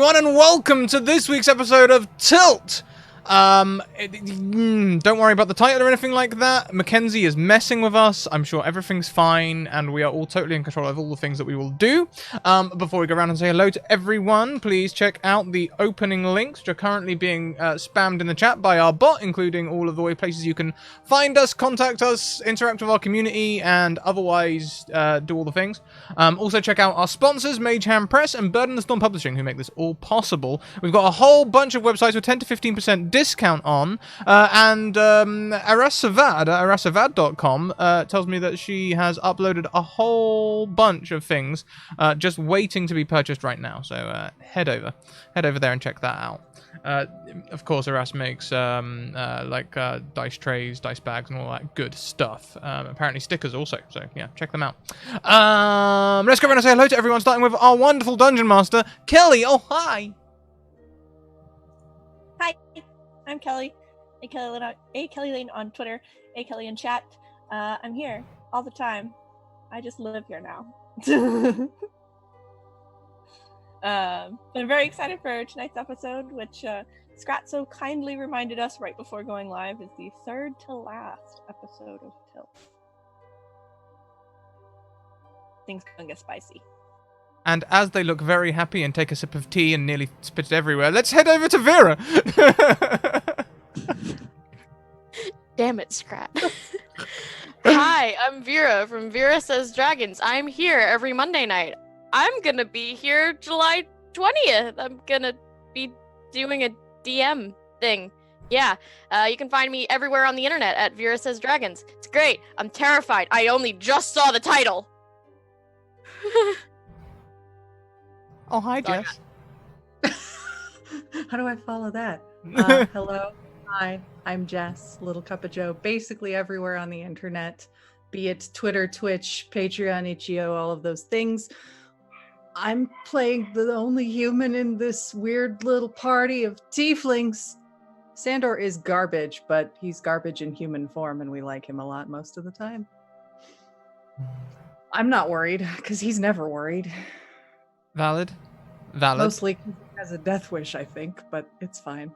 everyone, and welcome to this week's episode of Tilt! Don't worry about the title or anything like that. Mackenzie is messing with us. I'm sure everything's fine, and we are all totally in control of all the things that we will do. Before we go around and say hello to everyone, please check out the opening links, which are currently being spammed in the chat by our bot, including all of the places you can find us, contact us, interact with our community, and otherwise do all the things. Also check out our sponsors, Mage Hand Press and Bird and the Storm Publishing, who make this all possible. We've got a whole bunch of websites with 10 to 15% discount on, and arasavad.com tells me that she has uploaded a whole bunch of things just waiting to be purchased right now. So head over there and check that out. Of course, Aras makes dice trays, dice bags, and all that good stuff. Apparently stickers also, so yeah, check them out. Let's go around and say hello to everyone, starting with our wonderful Dungeon Master, Kelly. Oh, hi! Hi, I'm Kelly. Kelly Lane on Twitter, Kelly in chat. I'm here all the time. I just live here now. I'm very excited for tonight's episode, which Scrat so kindly reminded us right before going live is the third to last episode of Tilt. Things gonna get spicy. And as they look very happy and take a sip of tea and nearly spit it everywhere, let's head over to Vera. Damn it, Scrat. Hi, I'm Vera from Vera Says Dragons. I'm here every Monday night. I'm gonna be here July 20th. I'm gonna be doing a DM thing. Yeah, you can find me everywhere on the internet at Vera Says Dragons. It's great. I'm terrified. I only just saw the title. Oh, hi, Jess. How do I follow that? Hello. Hi, I'm Jess, Little Cup of Joe, basically everywhere on the internet, be it Twitter, Twitch, Patreon, itch.io, all of those things. I'm playing the only human in this weird little party of tieflings. Sandor is garbage, but he's garbage in human form, and we like him a lot most of the time. I'm not worried, because he's never worried. Valid. Mostly because he has a death wish, I think, but it's fine.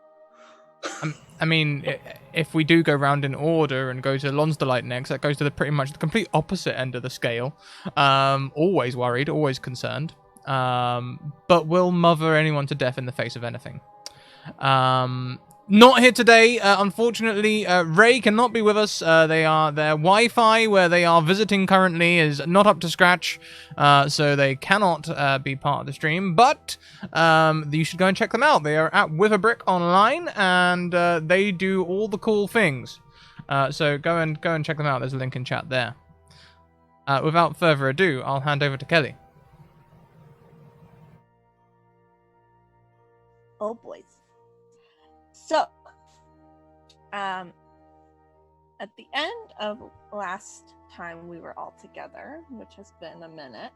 I mean, if we do go round in order and go to Lonsdaleite next, that goes to pretty much the complete opposite end of the scale. Always worried, always concerned, but will mother anyone to death in the face of anything. Not here today, unfortunately. Ray cannot be with us. Their Wi-Fi, where they are visiting currently, is not up to scratch, so they cannot be part of the stream. But you should go and check them out. They are at With a Brick online, and they do all the cool things. So go and check them out. There's a link in chat there. Without further ado, I'll hand over to Kelly. Oh boys. So, at the end of last time we were all together, which has been a minute,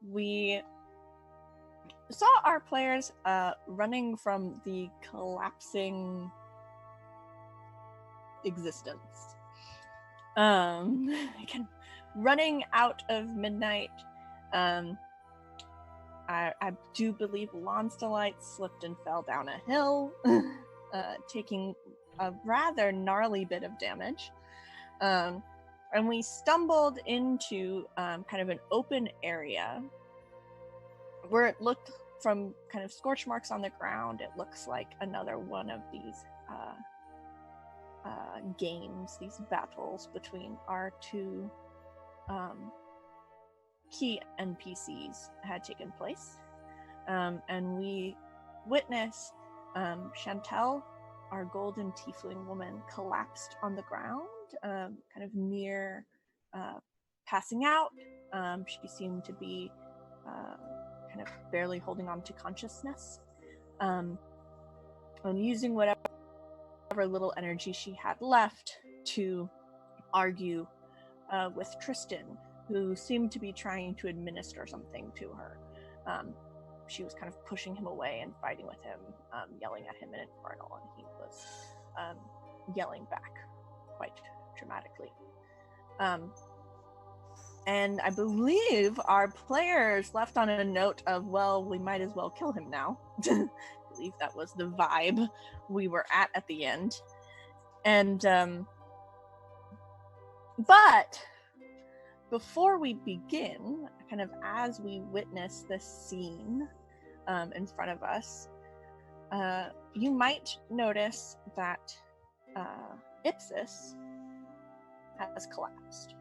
we saw our players running from the collapsing existence. Again, running out of midnight. I do believe Lonsdaleite slipped and fell down a hill, taking a rather gnarly bit of damage. And we stumbled into kind of an open area where it looked, from kind of scorch marks on the ground, it looks like another one of these games, these battles between our two key NPCs had taken place, and we witnessed Chantel, our golden tiefling woman, collapsed on the ground, kind of near passing out. She seemed to be kind of barely holding on to consciousness, and using whatever little energy she had left to argue with Tristan, who seemed to be trying to administer something to her. She was kind of pushing him away and fighting with him, yelling at him in Infernal, and he was yelling back quite dramatically. And I believe our players left on a note of, well, we might as well kill him now. I believe that was the vibe we were at the end. And, but before we begin, kind of as we witness this scene in front of us, you might notice that Ipsis has collapsed.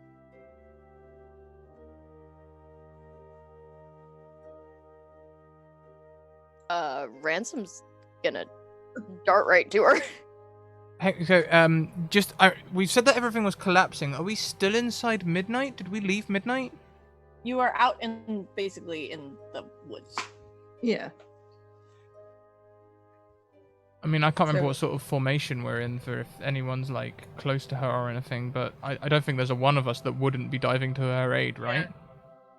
Ransom's gonna dart right to her. Hey, so, we've said that everything was collapsing. Are we still inside Midnight? Did we leave Midnight? You are out basically in the woods. Yeah. I mean, I can't remember So- what sort of formation we're in for if anyone's, like, close to her or anything, but I don't think there's a one of us that wouldn't be diving to her aid, right?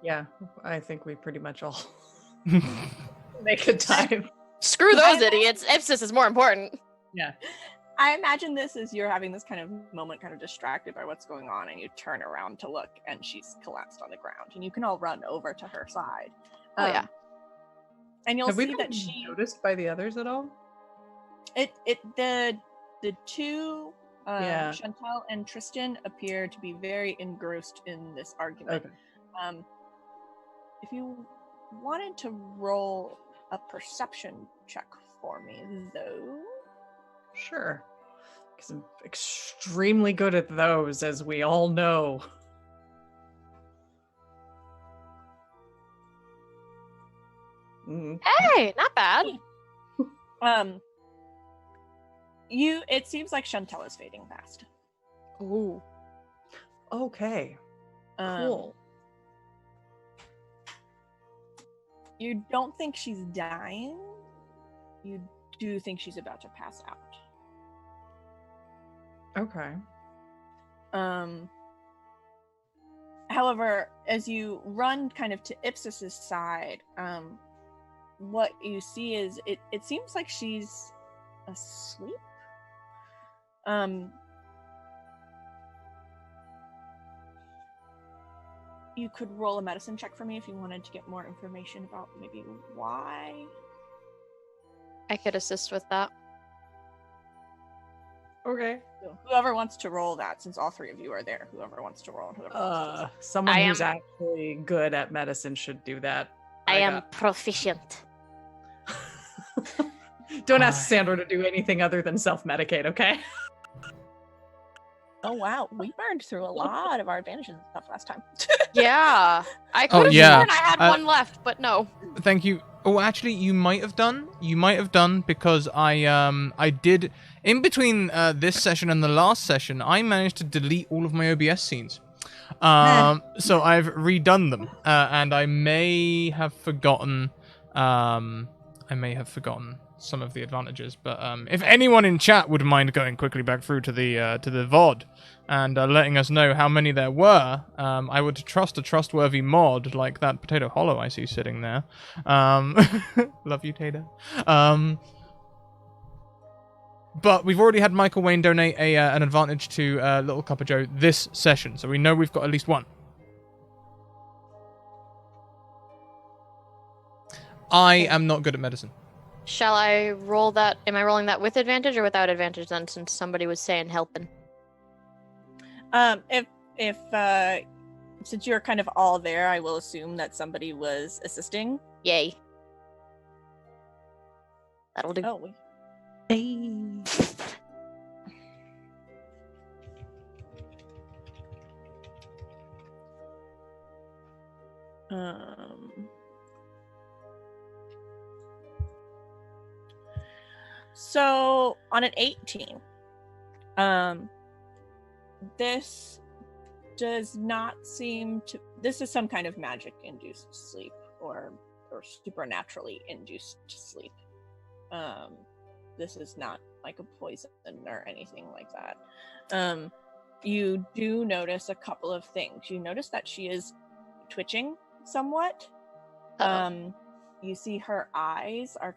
Yeah, I think we pretty much all make a dive. Screw those idiots. Ipsis is more important. Yeah. I imagine this as you're having this kind of moment, kind of distracted by what's going on, and you turn around to look, and she's collapsed on the ground, and you can all run over to her side. Oh, yeah. And you'll Have we see been that she noticed by the others at all? the two Yeah. Chantal and Tristan appear to be very engrossed in this argument. Okay. If you wanted to roll a perception check for me, though. Sure. Because I'm extremely good at those, as we all know. Mm. Hey, not bad. It seems like Chantal is fading fast. Ooh. Okay. Um, Cool. You don't think she's dying. You do think she's about to pass out. Okay. However, as you run kind of to Ipsis's side, what you see is it seems like she's asleep. You could roll a medicine check for me if you wanted to get more information about maybe why. I could assist with that. Okay. So whoever wants to roll that, since all three of you are there, whoever wants to roll and whoever wants to Someone I who's am- actually good at medicine should do that. I am got- proficient. Don't ask Sandra to do anything other than self-medicate, okay? Oh wow, we burned through a lot of our advantages and stuff last time. Yeah. I could Oh, have yeah. sworn I had one left, but no. Thank you. Oh, actually, you might have done. You might have done because I did in between this session and the last session. I managed to delete all of my OBS scenes. So I've redone them, and I may have forgotten. Some of the advantages, but if anyone in chat would mind going quickly back through to the VOD and letting us know how many there were, I would trust a trustworthy mod like that Potato Hollow I see sitting there. Love you, Tato. But we've already had Michael Wayne donate an advantage to Little Cup of Joe this session, so we know we've got at least one. I am not good at medicine. Shall I roll that? Am I rolling that with advantage or without advantage then, since somebody was saying helping? If since you're kind of all there, I will assume that somebody was assisting. Yay. That'll do. Oh, So on an 18, this does not seem to. This is some kind of magic-induced sleep, or supernaturally induced sleep. This is not like a poison or anything like that. You do notice a couple of things. You notice that she is twitching somewhat. You see her eyes are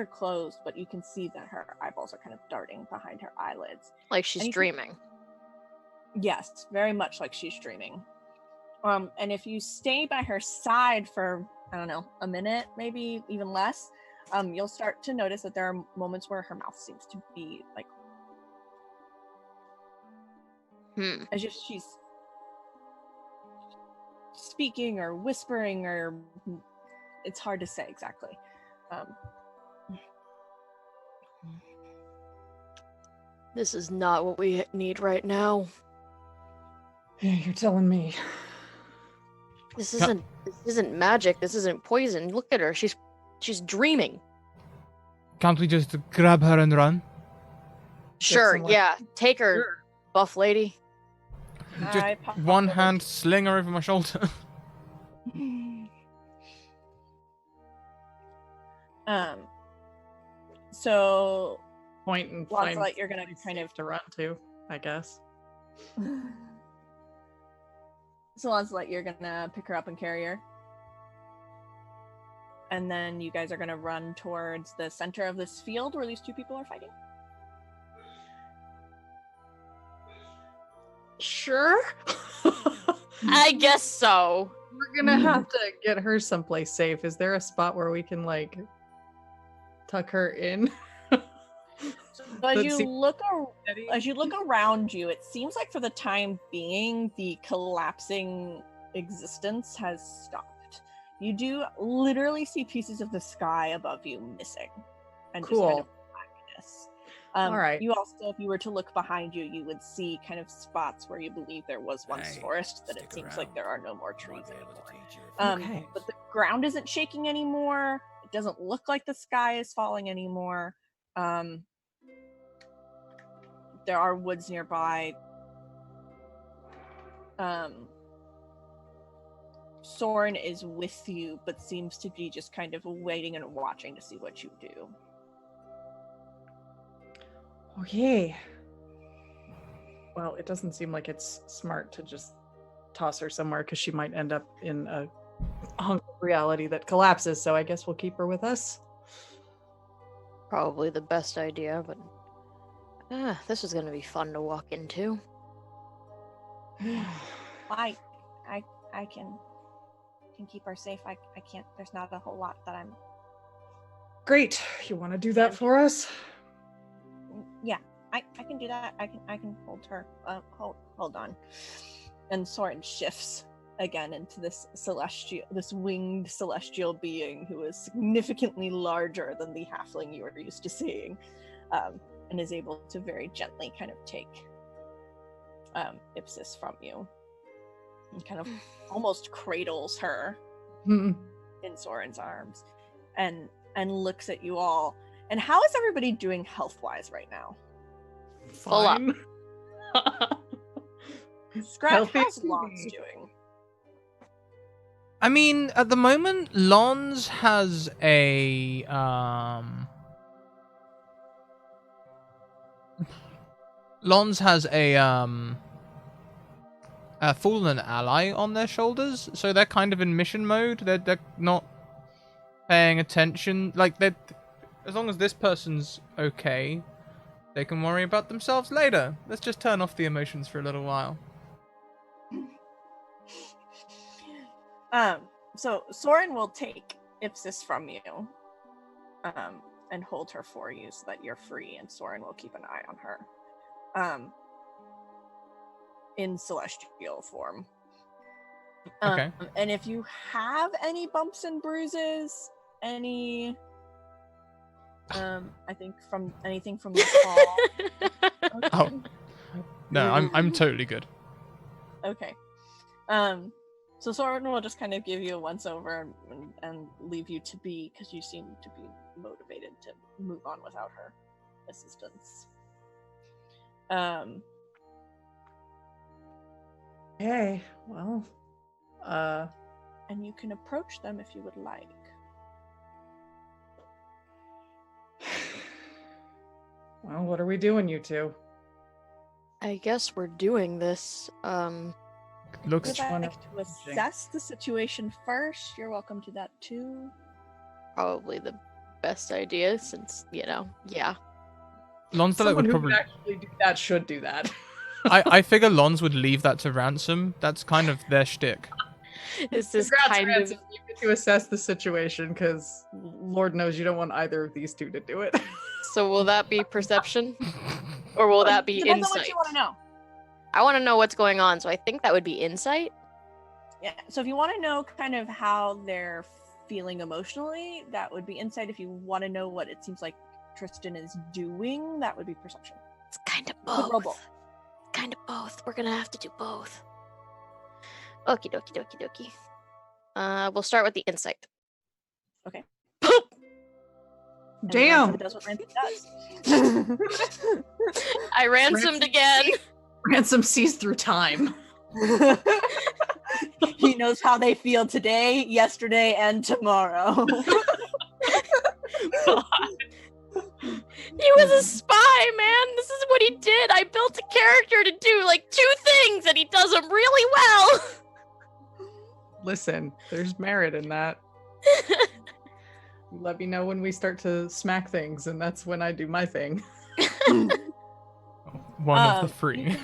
closed, but you can see that her eyeballs are kind of darting behind her eyelids. Like she's Anything- dreaming. Yes, very much like she's dreaming. And if you stay by her side for, I don't know, a minute, maybe even less, you'll start to notice that there are moments where her mouth seems to be like as if she's speaking or whispering, or it's hard to say exactly. This is not what we need right now. Yeah, you're telling me. This isn't magic. This isn't poison. Look at her. She's dreaming. Can't we just grab her and run? Sure, someone- yeah. Take her, Sure. buff lady. Just I pop one over hand to- sling her over my shoulder. So Point and Lancelot, find you're gonna someplace kind of safe to run to, I guess. So Lancelot, you're gonna pick her up and carry her. And then you guys are gonna run towards the center of this field where these two people are fighting. Sure. I guess so. We're gonna have to get her someplace safe. Is there a spot where we can like tuck her in? So as That you seems look steady. as you look around you, it seems like for the time being, the collapsing existence has stopped. You do literally see pieces of the sky above you missing, and just kind Cool. of blackness. All right. You also, if you were to look behind you, you would see kind of spots where you believe there was once Hey, forest, that it stick seems like around. there are no more I trees might be able anymore. to teach you a few Okay. things. But the ground isn't shaking anymore. It doesn't look like the sky is falling anymore. There are woods nearby. Soren is with you, but seems to be just kind of waiting and watching to see what you do. Okay. Well, it doesn't seem like it's smart to just toss her somewhere because she might end up in a hunk of reality that collapses. So I guess we'll keep her with us. Probably the best idea, but this is gonna be fun to walk into. I can keep her safe. I can't. There's not a whole lot that I'm. Great. You want to do that for us? Yeah, I can do that. I can hold her. Hold on. And Soren shifts again into this winged celestial being who is significantly larger than the halfling you were used to seeing, and is able to very gently kind of take Ipsis from you, and kind of almost cradles her Hmm. in Soren's arms, and looks at you all. And how is everybody doing health-wise right now? Full up. Fine. Scratch, Healthy how's to Lons be. doing? I mean, at the moment, Lons has a a fallen ally on their shoulders, so they're kind of in mission mode. They're not paying attention. Like, they, as long as this person's okay, they can worry about themselves later. Let's just turn off the emotions for a little while. So Soren will take Ipsis from you, and hold her for you so that you're free, and Soren will keep an eye on her, in celestial form. Okay. And if you have any bumps and bruises, any, I think from anything from the fall. Oh. No, I'm totally good. Okay. So Soren will just kind of give you a once over and leave you to be, because you seem to be motivated to move on without her assistance. Okay. Well. And you can approach them if you would like. Well, what are we doing, you two? I guess we're doing this. Looks. If you'd one like of to assess the situation first, you're welcome to that too. Probably the best idea since, yeah. Lonsdale Someone would who probably. would actually do that should do that. I figure Lons would leave that to Ransom. That's kind of their shtick. This is Congrats, kind Ransom. of. You get to assess the situation because Lord knows you don't want either of these two to do it. So will that be perception? Or will that be Depends on insight? what you want to know. I want to know what's going on, so I think that would be insight. Yeah. So if you want to know kind of how they're feeling emotionally, that would be insight. If you want to know what it seems like Tristan is doing, that would be perception. It's kind of You could roll both. Kind of both. We're gonna have to do both. Okie dokie dokie dokie. We'll start with the insight. Okay. Poop! And Damn. Ransom does what Ransom does. I ransomed again. Ransom sees through time. He knows how they feel today, yesterday, and tomorrow. He was a spy, man. This is what he did. I built a character to do like 2 things, and he does them really well. Listen, there's merit in that. You let me know when we start to smack things, and that's when I do my thing. One of the 3.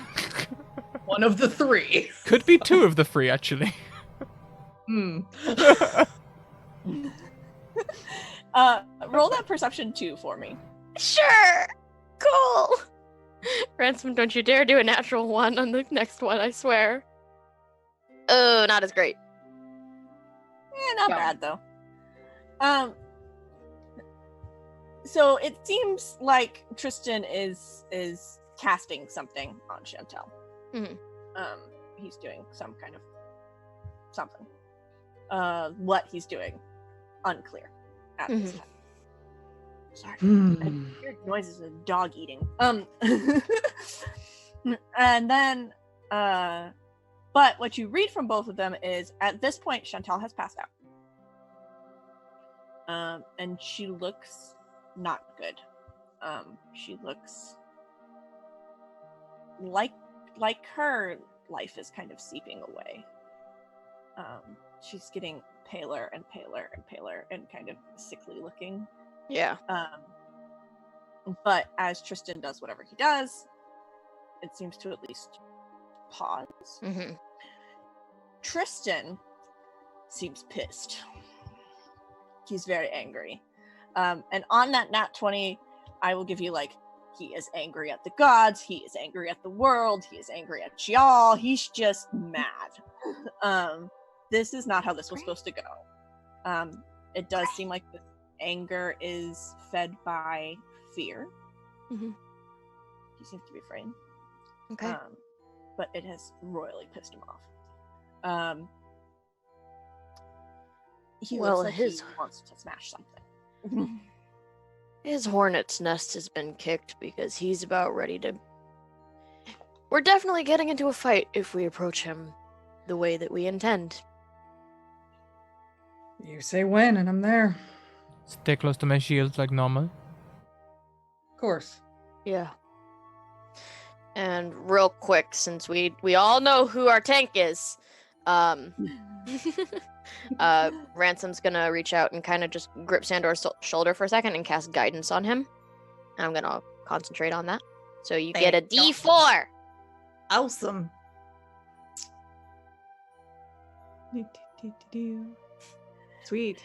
One of the 3. Could be 2 of the 3, actually. Roll that perception 2 for me. Sure. Cool. Ransom, don't you dare do a natural 1 on the next one, I swear. Oh, not as great. Not Yeah. bad though. So it seems like Tristan is casting something on Chantel. Mhm. He's doing some kind of something. What he's doing, unclear at this time. Sorry, I heard noises of dog eating. And then, but what you read from both of them is at this point Chantel has passed out. And she looks not good. She looks like her life is kind of seeping away. She's getting paler and paler and paler and kind of sickly looking. Yeah. But as Tristan does whatever he does, it seems to at least pause. Mm-hmm. Tristan seems pissed. He's very angry. And on that nat 20, I will give you he is angry at the gods, he is angry at the world, he is angry at y'all, he's just mad. This is not how this was supposed to go. It does seem like the anger is fed by fear. Mm-hmm. He seems to be afraid. Okay. But it has royally pissed him off. He Well, looks like he wants to smash something. His hornet's nest has been kicked because he's about ready to... We're definitely getting into a fight if we approach him the way that we intend. You say when, and I'm there. Stay close to my shields like normal. Of course. Yeah. And real quick, since we all know who our tank is, Ransom's gonna reach out and kind of just grip Sandor's shoulder for a second and cast guidance on him. I'm gonna concentrate on that. So you get a D4. Awesome. Sweet.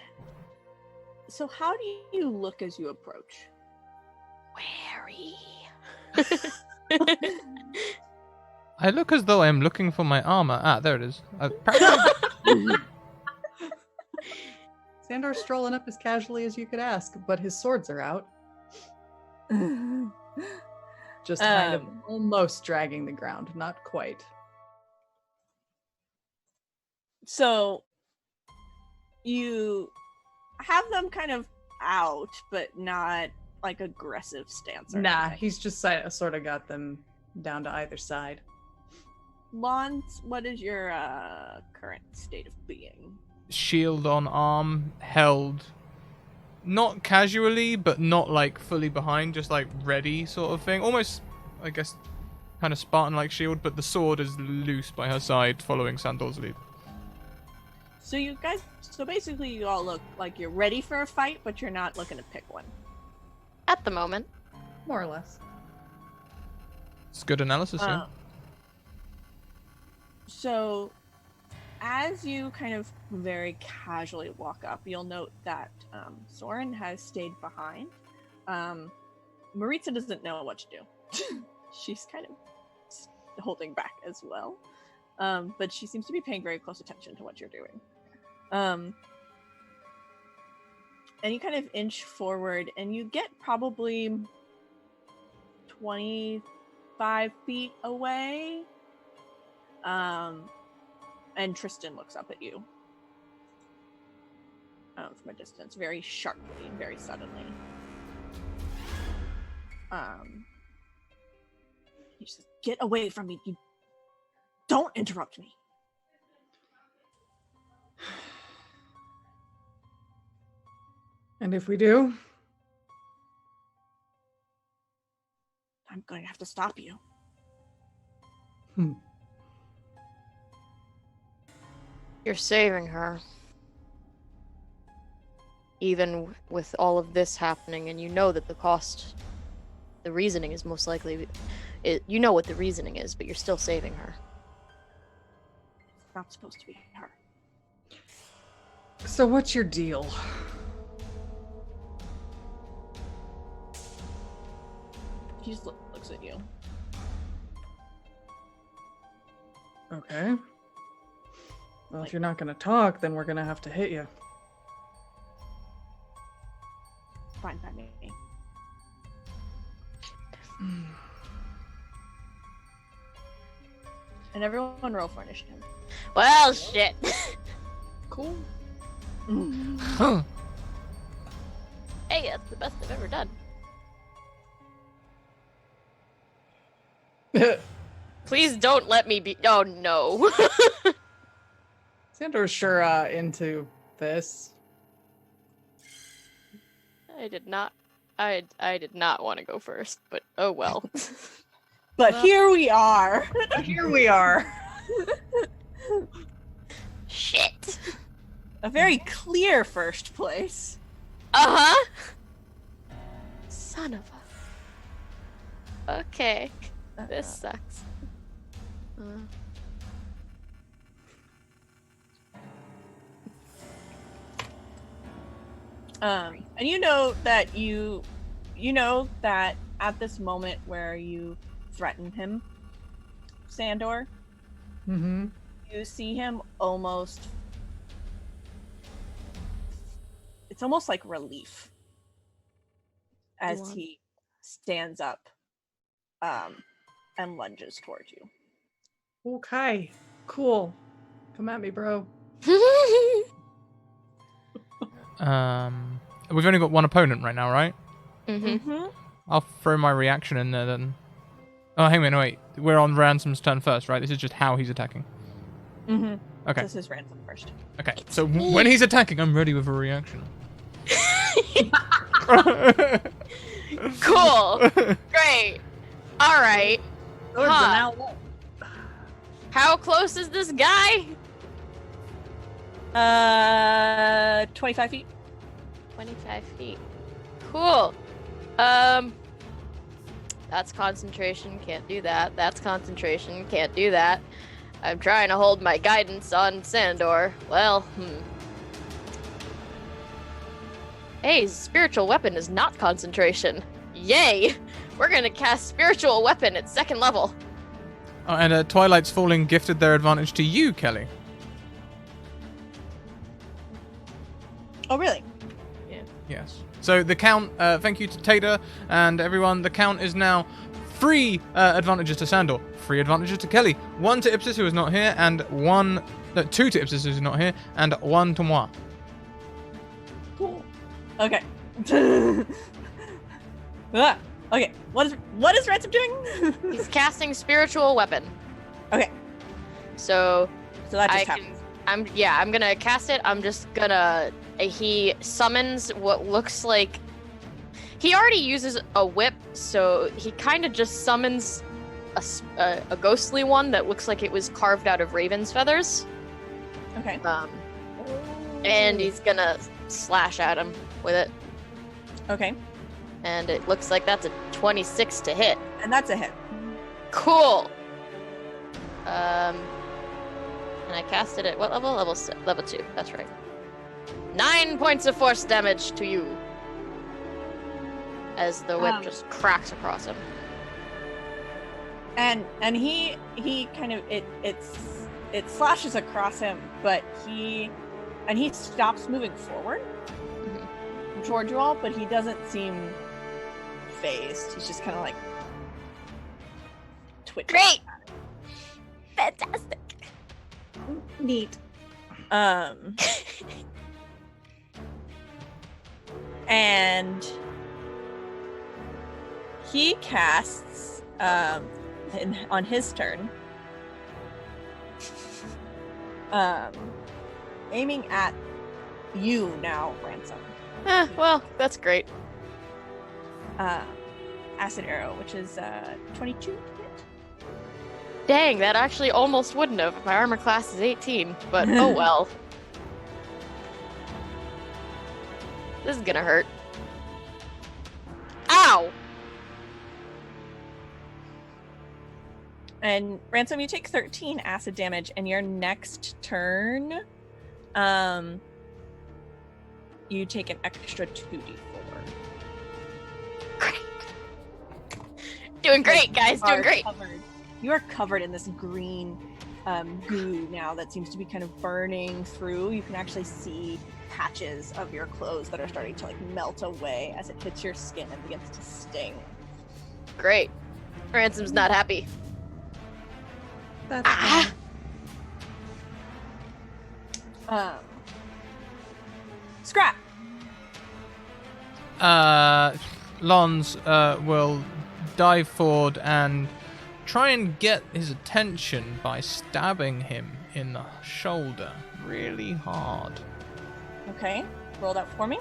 So how do you look as you approach? Wary. I look as though I'm looking for my armor. Ah, there it is. Apparently... Sandor's strolling up as casually as you could ask, but his swords are out. Just kind of almost dragging the ground, not quite. So you have them kind of out, but not aggressive stance. Or Nah, anything. he's just sort of got them down to either side. Lons, what is your current state of being? Shield on arm, held. Not casually, but not fully behind, just ready sort of thing. Almost, I guess, kind of Spartan-like shield, but the sword is loose by her side, following Sandor's lead. So you guys, basically you all look like you're ready for a fight, but you're not looking to pick one. At the moment. More or less. It's good analysis, yeah. So, as you kind of very casually walk up, you'll note that Soren has stayed behind. Maritza doesn't know what to do. She's kind of holding back as well. But she seems to be paying very close attention to what you're doing. And you kind of inch forward, and you get probably 25 feet away. And Tristan looks up at you from a distance, very sharply, very suddenly. He says, "Get away from me! You don't interrupt me." And if we do? I'm going to have to stop you. You're saving her. Even with all of this happening, and you know that the reasoning is most likely, you know what the reasoning is, but you're still saving her. It's not supposed to be her. So what's your deal? He just looks at you. Okay. Well, if you're not going to talk, then we're going to have to hit you. Fine by me. And everyone roll for initiative. Well, shit. Cool. Huh. Hey, that's the best I've ever done. Please don't let me be. Oh no. Sandor's sure into this. I did not want to go first, but oh well. But here we are. Here we are. Shit. A very clear first place. Uh-huh. Son of a. Okay. This sucks. And you know that at this moment where you threaten him, Sandor, Mm-hmm. you see him almost. It's almost like relief as Go on. he stands up, and lunges towards you. Okay. Cool. Come at me, bro. We've only got one opponent right now, right? Mm-hmm. I'll throw my reaction in there then. Oh, hang on, wait. We're on Ransom's turn first, right? This is just how he's attacking. Okay. This is ransom first. Okay. So when he's attacking, I'm ready with a reaction. Cool. Great. All right. Huh. How close is this guy? 25 feet. 25 feet. Cool. That's concentration. Can't do that. That's concentration. Can't do that. I'm trying to hold my guidance on Sandor. Well, Hey, spiritual weapon is not concentration. Yay! We're gonna cast spiritual weapon at 2nd level. Oh, and Twilight's Falling gifted their advantage to you, Kelly. Oh, really? Yes. So the count, thank you to Tater and everyone, the count is now 3 advantages to Sandor, 3 advantages to Kelly, 1 to Ipsis who is not here, and 2 to Ipsis who is not here, and 1 to moi. Cool. Okay. Okay. What is Ransom doing? He's casting spiritual weapon. Okay. So that just I happens. I'm gonna cast it. I'm just gonna. He summons what looks like. He already uses a whip, so he kind of just summons a ghostly one that looks like it was carved out of raven's feathers. Okay. And he's gonna slash at him with it. Okay. And it looks like that's a 26 to hit. And that's a hit. Cool. And I cast it at what level? Level 2. That's right. 9 points of force damage to you. As the whip just cracks across him. And he kind of it slashes across him, but he stops moving forward toward you all, but he doesn't seem phased. He's just kind of like twitching. Great! Fantastic! Neat. And he casts on his turn, aiming at you now, Ransom. Well, that's great. Acid arrow, which is 22 to hit. Dang, that actually almost wouldn't have. My armor class is 18, but oh well. This is gonna hurt. Ow! And Ransom, you take 13 acid damage, and your next turn, you take an extra 2d4. Great. Doing great, guys. Doing great. You are covered in this green goo now that seems to be kind of burning through. You can actually see patches of your clothes that are starting to like melt away as it hits your skin and begins to sting. Great. Ransom's not happy. That's fine. Scrap. Lons will dive forward and try and get his attention by stabbing him in the shoulder really hard. Okay, roll that for me.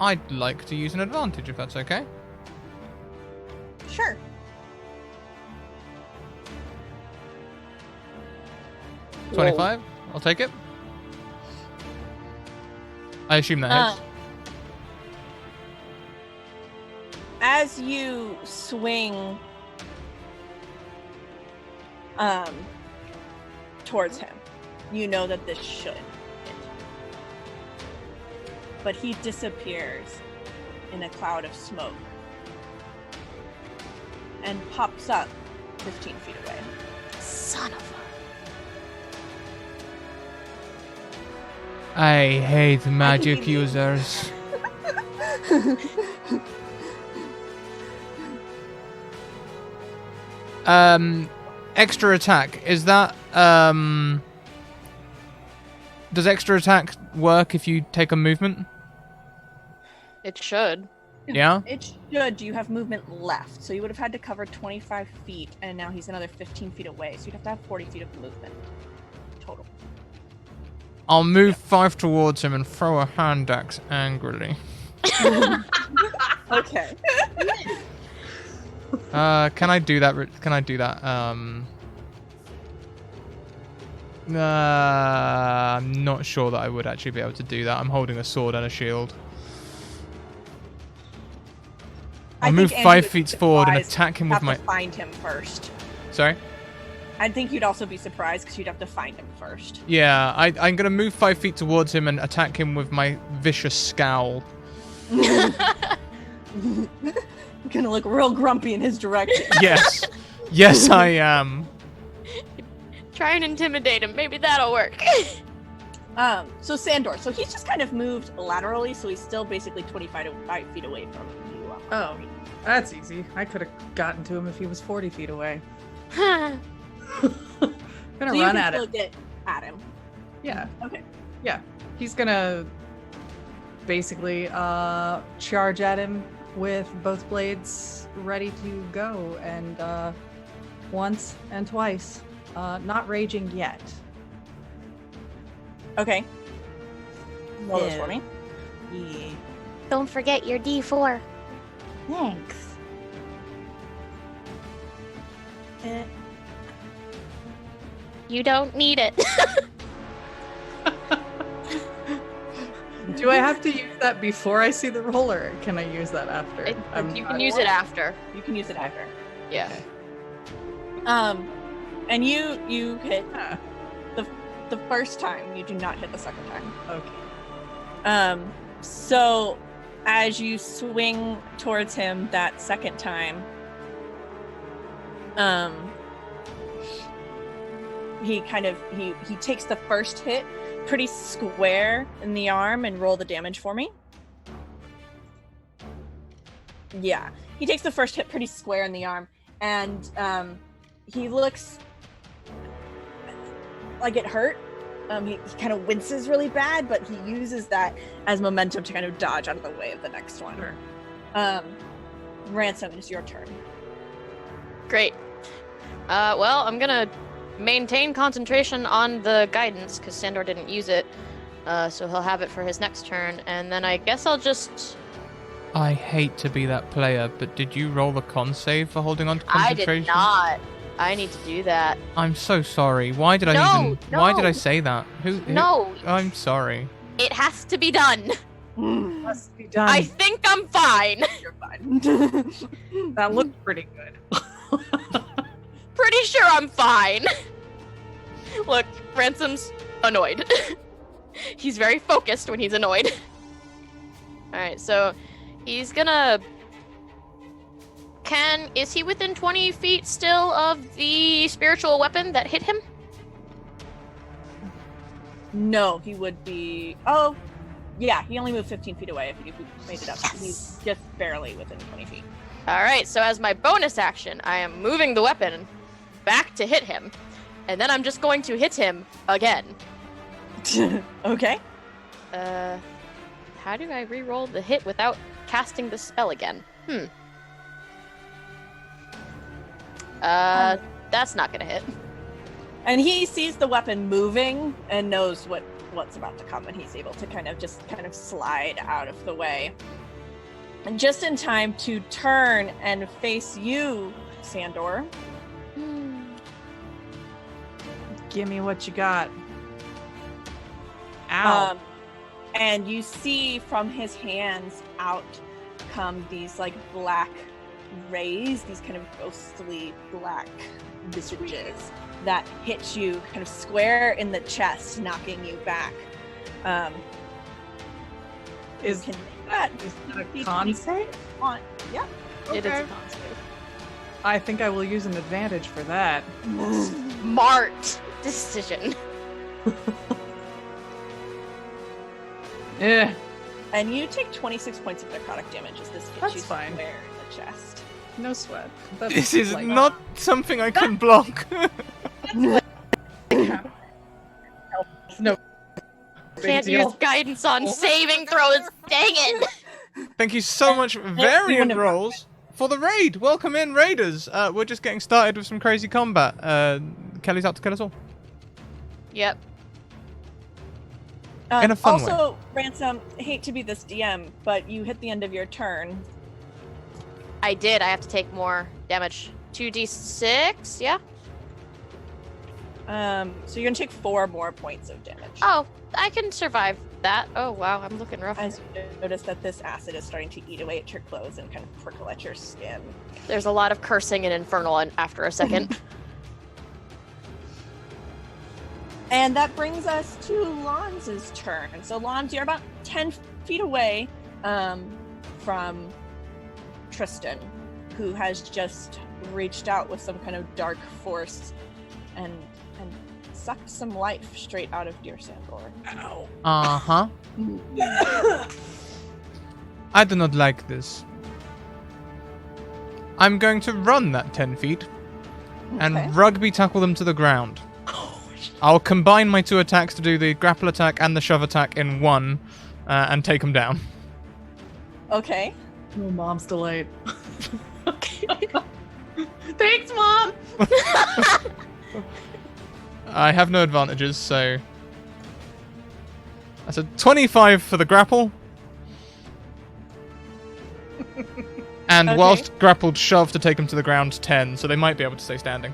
I'd like to use an advantage if that's okay. Sure. Whoa. 25. I'll take it. I assume that hits. As you swing towards him, you know that this should hit. But he disappears in a cloud of smoke and pops up 15 feet away. Son of a... I hate magic users. Extra attack. Is that does extra attack work if you take a movement? It should. Yeah? It should. You have movement left. So you would have had to cover 25 feet, and now he's another 15 feet away. So you'd have to have 40 feet of movement total. I'll move 5 towards him and throw a hand axe angrily. Okay. Can I do that? Can I do that? I'm not sure that I would actually be able to do that. I'm holding a sword and a shield. I'll move 5 feet forward and attack him with my... Find him first. Sorry? I think you'd also be surprised because you'd have to find him first. Yeah, I'm going to move 5 feet towards him and attack him with my vicious scowl. Gonna look real grumpy in his direction. Yes. Yes, I am. Try and intimidate him. Maybe that'll work. So Sandor, so he's just kind of moved laterally, so he's still basically 25 feet away from you. Oh, that's easy. I could have gotten to him if he was 40 feet away. So Gonna you run can at still him. get at him. Yeah. Okay. Yeah. He's gonna basically charge at him with both blades ready to go, and once and twice. Not raging yet. Okay. Roll those for me. Yeah. Don't forget your D4. Thanks. You don't need it. Do I have to use that before I see the roll, or can I use that after? You can use it after. You can use it after. Yeah. And you hit the first time. You do not hit the second time. Okay. So as you swing towards him that second time, he takes the first hit pretty square in the arm, and roll the damage for me. Yeah, he takes the first hit pretty square in the arm, and he looks like it hurt. He kind of winces really bad, but he uses that as momentum to kind of dodge out of the way of the next one. Sure. Ransom, it's your turn. Great. Well, I'm gonna maintain concentration on the guidance because Sandor didn't use it, so he'll have it for his next turn, and then I guess I'll just... I hate to be that player, but did you roll the con save for holding on to concentration? I did not. I need to do that. I'm so sorry. Why did Why did I say that? Who? No. I'm sorry. It has to be done. Must be done. I think I'm fine. You're fine. That looked pretty good. Pretty sure I'm fine. Look, Ransom's annoyed. He's very focused when he's annoyed. Alright, so he's gonna... Is he within 20 feet still of the spiritual weapon that hit him? No, he would be... Oh, yeah, he only moved 15 feet away if you made it up. He's just barely within 20 feet. Alright, so as my bonus action, I am moving the weapon back to hit him, and then I'm just going to hit him again. Okay. How do I re-roll the hit without casting the spell again? That's not gonna hit. And he sees the weapon moving and knows what's about to come, and he's able to kind of slide out of the way. And just in time to turn and face you, Sandor. Give me what you got. Ow. And you see from his hands out come these like black rays, these kind of ghostly black visages that hit you kind of square in the chest, knocking you back. Is that a con save? Yeah. It is a Okay. con save. I think I will use an advantage for that. Smart decision. Eh, And you take 26 points of necrotic damage as this hits That's you fine. square in the chest. no sweat. That's This is like- not something I can block. no. Can't deal. use guidance on saving throws. Dang it! Thank you so much, Variant Rolls, for the raid. Welcome in, Raiders. We're just getting started with some crazy combat. Kelly's out to kill us all. Yep. In a fun way. Also, Ransom, hate to be this DM, but you hit the end of your turn. I did. I have to take more damage. 2d6, yeah? So you're gonna take 4 more points of damage. Oh, I can survive that. Oh, wow. I'm looking rough. As you notice that this acid is starting to eat away at your clothes and kind of prickle at your skin. There's a lot of cursing and infernal after a second. And that brings us to Lons's turn. So Lons, you're about 10 feet away from Tristan, who has just reached out with some kind of dark force and sucked some life straight out of dear Sandor. Ow. Uh-huh. I do not like this. I'm going to run that 10 feet and Okay. rugby tackle them to the ground. I'll combine my 2 attacks to do the grapple attack and the shove attack in one and take them down. Okay. Oh, mom's delight. Thanks, Mom! I have no advantages, so... That's a 25 for the grapple. And Okay. whilst grappled, shove to take them to the ground, 10, so they might be able to stay standing.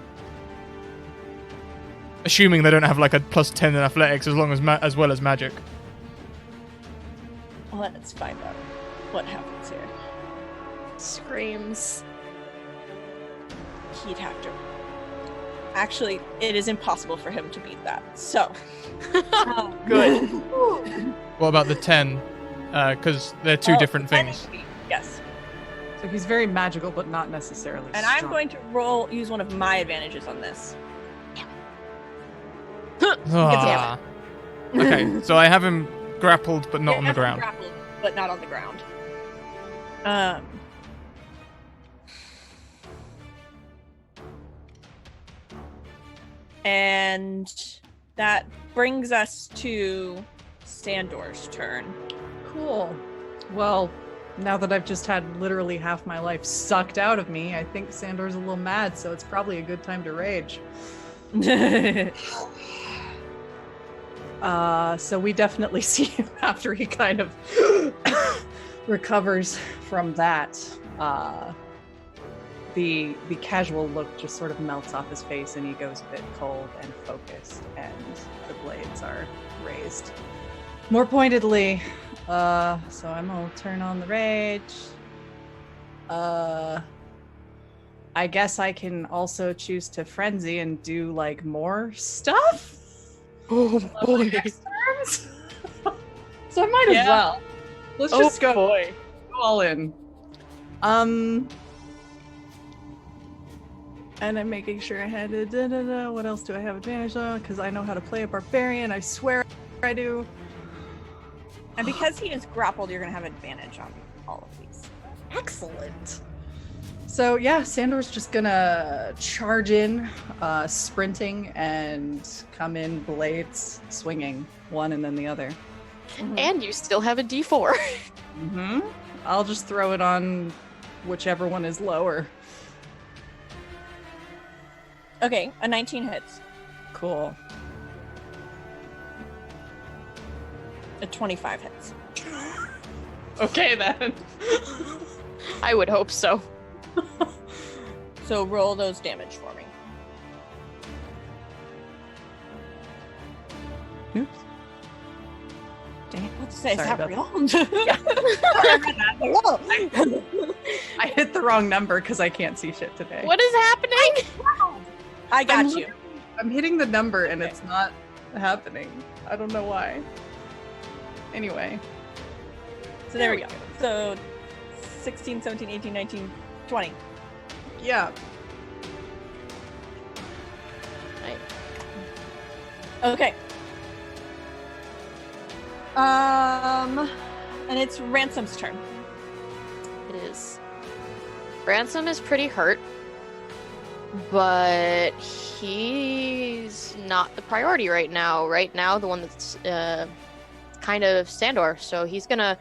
Assuming they don't have like a +10 in athletics, as well as magic. Let's find out what happens here. Screams. He'd have to Actually, it is impossible for him to beat that. So, Good. What about the 10? Because they're two different 10 things. is beat, yes. So he's very magical, but not necessarily And strong. I'm going to use one of my advantages on this. Ah. Okay, so I have him grappled, but not You on the have him ground. grappled, but not on the ground. And that brings us to Sandor's turn. Cool. Well, now that I've just had literally half my life sucked out of me, I think Sandor's a little mad, so it's probably a good time to rage. So we definitely see him after he kind of recovers from that. The casual look just sort of melts off his face, and he goes a bit cold and focused, and the blades are raised more pointedly. So I'm gonna turn on the rage. I guess I can also choose to frenzy and do like more stuff. Oh boy. Next turns. So I might as Yeah. well. Let's just go boy. all in. And I'm making sure I had what else do I have advantage on? Because I know how to play a barbarian. I swear I do. And because he is grappled, you're going to have advantage on all of these. Excellent. So yeah, Sandor's just gonna charge in, sprinting, and come in blades swinging, one and then the other. And you still have a D4. Mm-hmm. I'll just throw it on whichever one is lower. Okay, a 19 hits. Cool. A 25 hits. Okay then. I would hope so. So roll those damage for me. Oops. Dang it, what's say? Is Sorry that about real? I hit the wrong number because I can't see shit today. What is happening? I got I'm you. I'm hitting the number and Okay. it's not happening. I don't know why. Anyway. So there we go. So 16, 17, 18, 19, 20. Yeah. Right. Okay. And it's Ransom's turn. It is. Ransom is pretty hurt, but he's not the priority right now. Right now, the one that's kind of Sandor. So he's gonna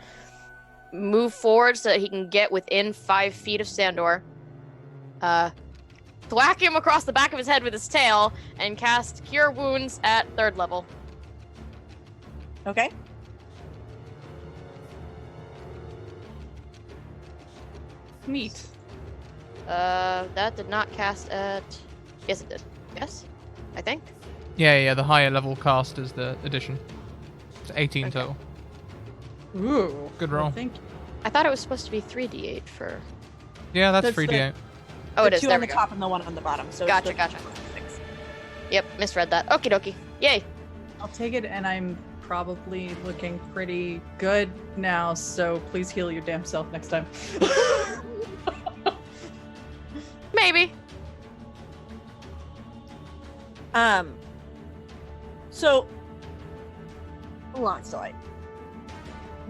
move forward so that he can get within 5 feet of Sandor. Thwack him across the back of his head with his tail and cast Cure Wounds at 3rd level. Okay. Neat. That did not cast at. Yes, it did. Yes, I think. Yeah, the higher level cast is the addition. It's 18 Okay. total. Ooh. Good roll. Thank you. I thought it was supposed to be 3d8 for. Yeah, that's That's 3d8. Oh, the it is. two There on we the go. top and the one on the bottom. So Gotcha, it's gotcha. 6. Yep, misread that. Okie dokie. Yay. I'll take it, and I'm probably looking pretty good now, so please heal your damn self next time. Maybe. So Lancelot,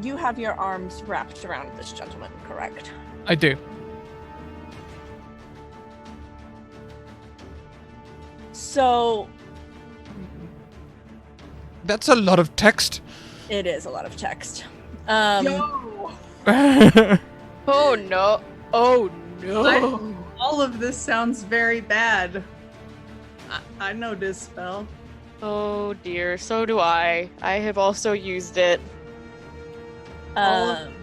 you have your arms wrapped around this gentleman, correct? I do. So That's a lot of text. it is a lot of text. Yo! Oh no. Oh no. All of this sounds very bad. I know this spell. Oh dear, so do I. I have also used it. All of- Um,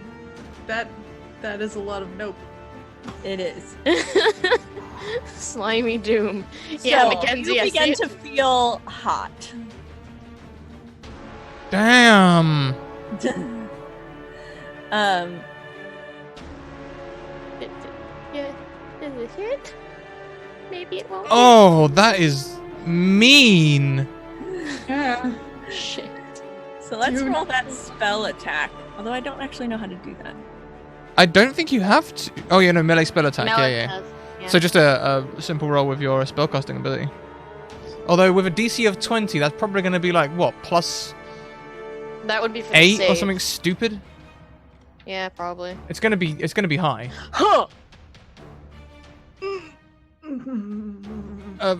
That is a lot of nope. it is. Slimy doom. Yeah, So, Mackenzie, you I begin see to feel hot. Damn. um, Yeah, is it hit? Maybe it won't. Oh, that is mean. Yeah. Shit. So let's Do roll not- that spell attack. Although I don't actually know how to do that. I don't think you have to. Oh, yeah, no, melee spell attack. No, yeah, it yeah. does. Yeah. So just a simple roll with your spellcasting ability. Although with a DC of 20, that's probably going to be like, what, plus that would be for the 8 or save. something stupid? Yeah, probably. It's going to be high. Huh.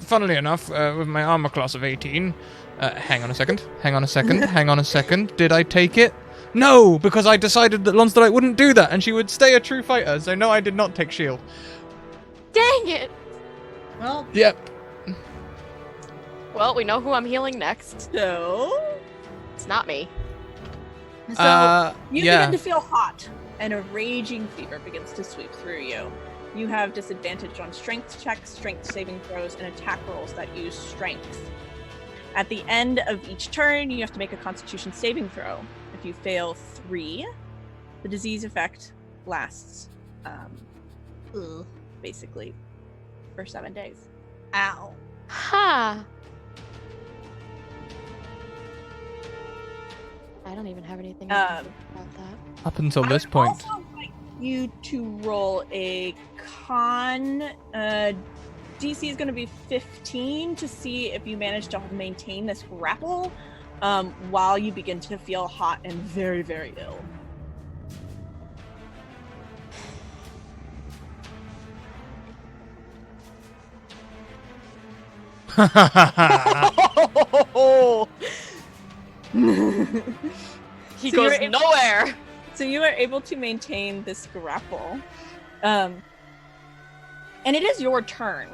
Funnily enough, with my armor class of 18, hang on a second. Did I take it? No, because I decided that Lonsdalite wouldn't do that, and she would stay a true fighter. So no, I did not take shield. Dang it. Well, Yep. Well, we know who I'm healing next. So It's not me. you yeah. begin to feel hot, and a raging fever begins to sweep through you. You have disadvantage on strength checks, strength saving throws, and attack rolls that use strength. At the end of each turn, you have to make a Constitution saving throw. If you fail 3, the disease effect lasts, basically, for 7 days. Ow. Ha. I don't even have anything about that. Up until I this would point. also like you to roll a con. DC is going to be 15 to see if you manage to maintain this grapple while you begin to feel hot and very, very ill. He So goes you're able- nowhere. So you are able to maintain this grapple. And it is your turn.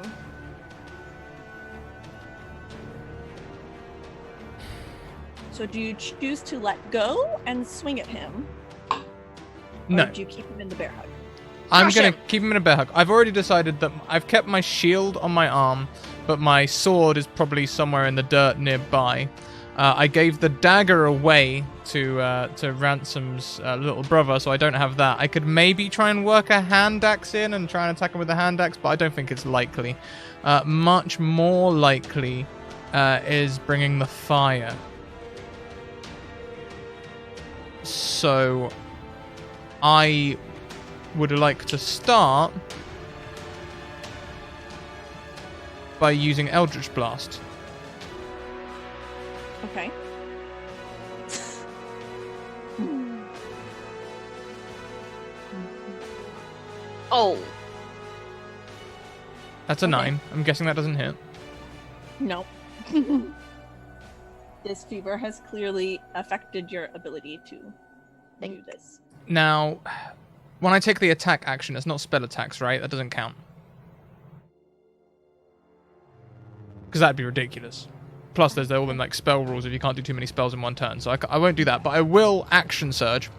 So do you choose to let go and swing at him? Or No. do you keep him in the bear hug? I'm Crush gonna him. keep him in a bear hug. I've already decided that I've kept my shield on my arm, but my sword is probably somewhere in the dirt nearby. I gave the dagger away to Ransom's little brother, so I don't have that. I could maybe try and work a hand axe in and try and attack him with a hand axe, but I don't think it's likely. Much more likely is bringing the fire. So I would like to start by using Eldritch Blast. Okay. Oh. That's a Okay. 9. I'm guessing that doesn't hit. No. This fever has clearly affected your ability to do this. Now, when I take the attack action, it's not spell attacks, right? That doesn't count. Because that'd be ridiculous. Plus, there's all them like spell rules if you can't do too many spells in one turn. So I won't do that, but I will action surge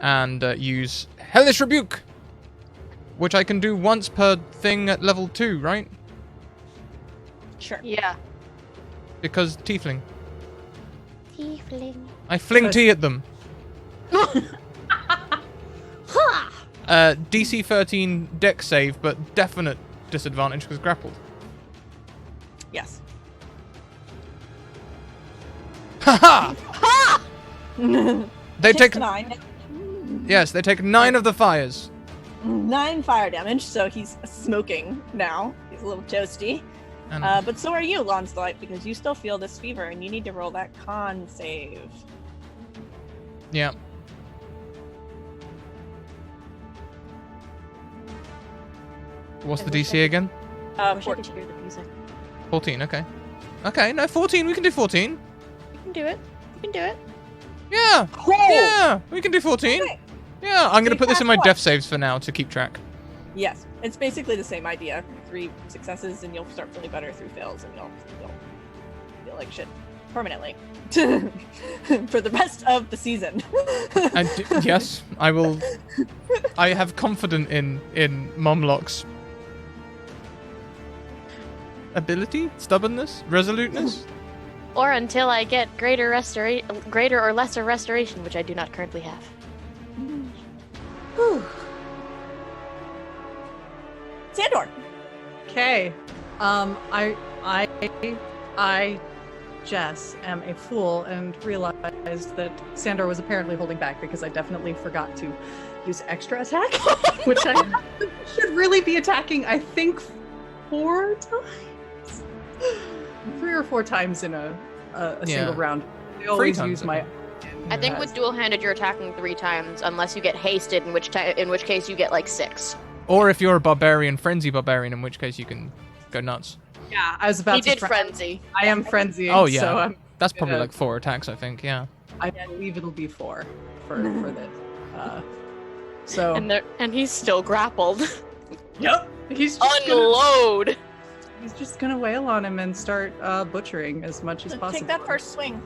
and use Hellish Rebuke, which I can do once per thing at level 2, right? Sure. Yeah. Because tiefling. Tiefling. I fling tea at them. Ha! DC 13 deck save, but definite disadvantage because grappled. Yes. Haha! Ha! They Takes take 9. yes, they take 9 of the fires. 9 fire damage, so he's smoking now. He's a little toasty. And But so are you, Lonsdalite, because you still feel this fever and you need to roll that con save. yeah. What's the I wish I DC could- again? I wish I 14. could hear the music. 14, okay. Okay, no, 14, we can do 14. You can do it. You can do it. Yeah, yeah, we can do 14. Okay. Yeah, I'm going to you put this in my passed death saves for now to keep track. Yes, it's basically the same idea. 3 successes and you'll start feeling better, 3 fails and you'll feel like shit permanently for the rest of the season. And yes, I will. I have confidence in Momlock's ability, stubbornness, resoluteness. Or until I get greater or lesser restoration, which I do not currently have. Sandor. Okay. I, Jess, am a fool and realized that Sandor was apparently holding back because I definitely forgot to use extra attack, which I should really be attacking, I think, 4 times? 3 or 4 times in a single round. I always times, use my... I think with dual-handed you're attacking 3 times, unless you get hasted, in which case you get like 6. Or if you're a barbarian, frenzy barbarian, in which case you can go nuts. Yeah, I was about He to... did frenzy. I am frenzying, Oh, yeah. so That's probably gonna- like 4 attacks, I think, yeah. I believe it'll be 4 for this. So... And he's still grappled. Yep. He's just gonna, Unload! he's just gonna wail on him and start butchering as much as So possible. take that first swing.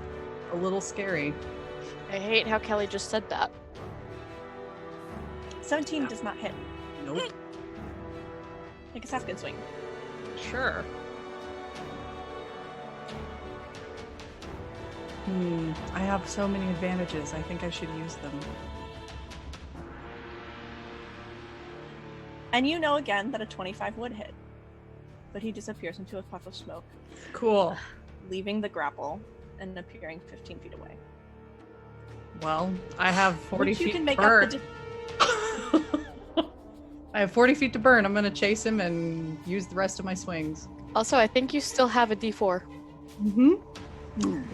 A little scary. I hate how Kelly just said that. 17 does not hit. Nope. Take a second swing. Sure. I have so many advantages. I think I should use them. And you know again that a 25 would hit. But he disappears into a puff of smoke, Cool. leaving the grapple and appearing 15 feet away. Well, I have 40 Which you feet can to make burn. up the I have 40 feet to burn. I'm gonna chase him and use the rest of my swings. Also, I think you still have a D4. Mm-hmm.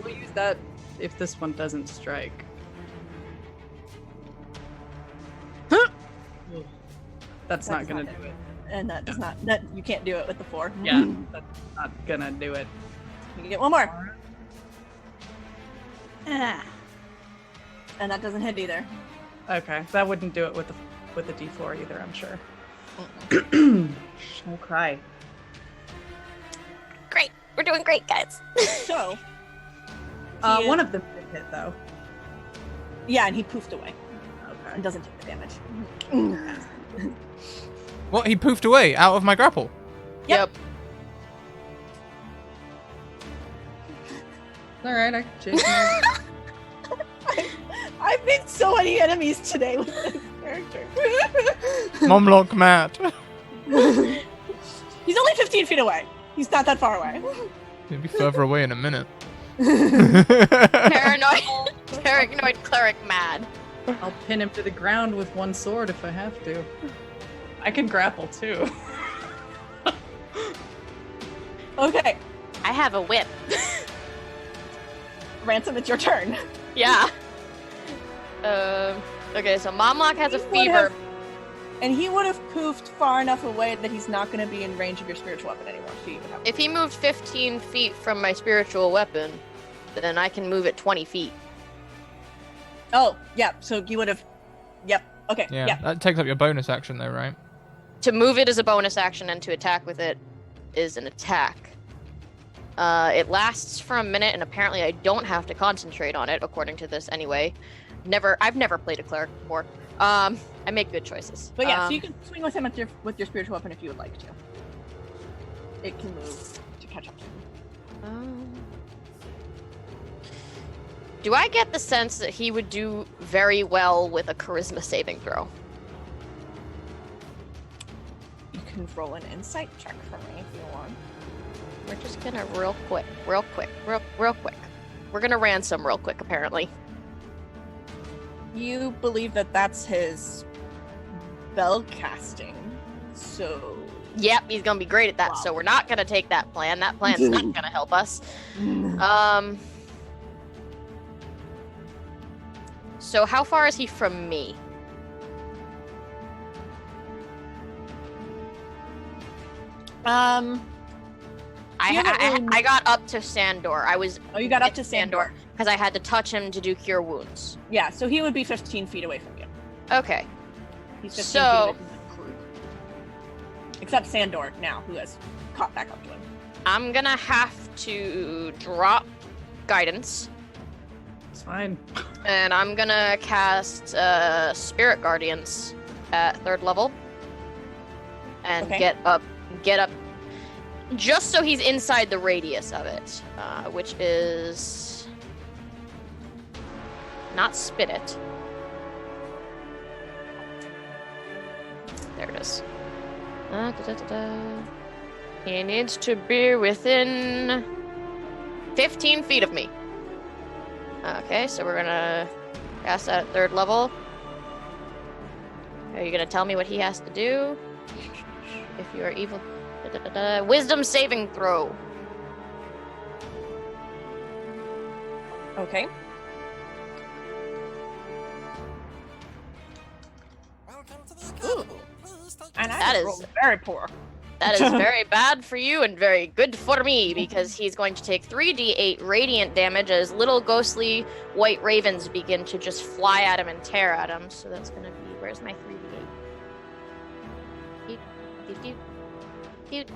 We'll use that if this one doesn't strike. That's not does gonna not do it. And that does not. That you can't do it with the 4. Yeah, that's not gonna do it. You can get one more. Ah. And that doesn't hit either. Okay, that wouldn't do it with the D4 either, I'm sure. Okay. Great! We're doing great, guys! So. he One is- of them did hit though. Yeah, and he poofed away Okay. and doesn't take the damage. What? He poofed away out of my grapple? Yep. All right, I can chase him. I've made so many enemies today with this character. Momlock Matt. He's only 15 feet away. He's not that far away. He'll be further away in a minute. Paranoid cleric mad. I'll pin him to the ground with one sword if I have to. I can grapple too. Okay, I have a whip. Ransom, it's your turn. Yeah. Okay, so Momlock has a He would fever. have- And he would have poofed far enough away that he's not going to be in range of your spiritual weapon anymore. So you would have If he moved 15 feet from my spiritual weapon, then I can move it 20 feet. Oh, yeah. So you would have. Yep. Okay. Yeah, Yeah. that takes up your bonus action though, right? To move it is a bonus action, and to attack with it is an attack. It lasts for a minute, and apparently I don't have to concentrate on it, according to this anyway. I've never played a cleric before. I make good choices. But yeah, so you can swing with him with your spiritual weapon if you would like to. It can move to catch up to him. Do I get the sense that he would do very well with a charisma saving throw? You can roll an insight check for me if you want. We're just gonna real quick. We're gonna ransom real quick, apparently. You believe that that's his spell casting, so Yep, he's gonna be great at that, Wow. so we're not gonna take that plan. That plan's not gonna help us. So how far is he from me? You haven't really I got up to Sandor. I was oh, you got up to Sandor. because I had to touch him to do cure wounds. Yeah, so he would be 15 feet away from you. Okay. He's 15 So- feet away from the crew. Except Sandor now, who has caught back up to him. I'm gonna have to drop guidance, It's fine. and I'm gonna cast Spirit Guardians at 3rd level, and Okay. get up, just so he's inside the radius of it, which is not spit it. There it is. He needs to be within 15 feet of me. Okay, so we're gonna cast that at 3rd level. Are you gonna tell me what he has to do? If you are evil... Wisdom saving throw. Okay. Ooh. And I That just is- rolled very poor. That is very bad for you and very good for me, because he's going to take 3d8 radiant damage as little ghostly white ravens begin to just fly at him and tear at him. So that's going to be... Where's my 3d8?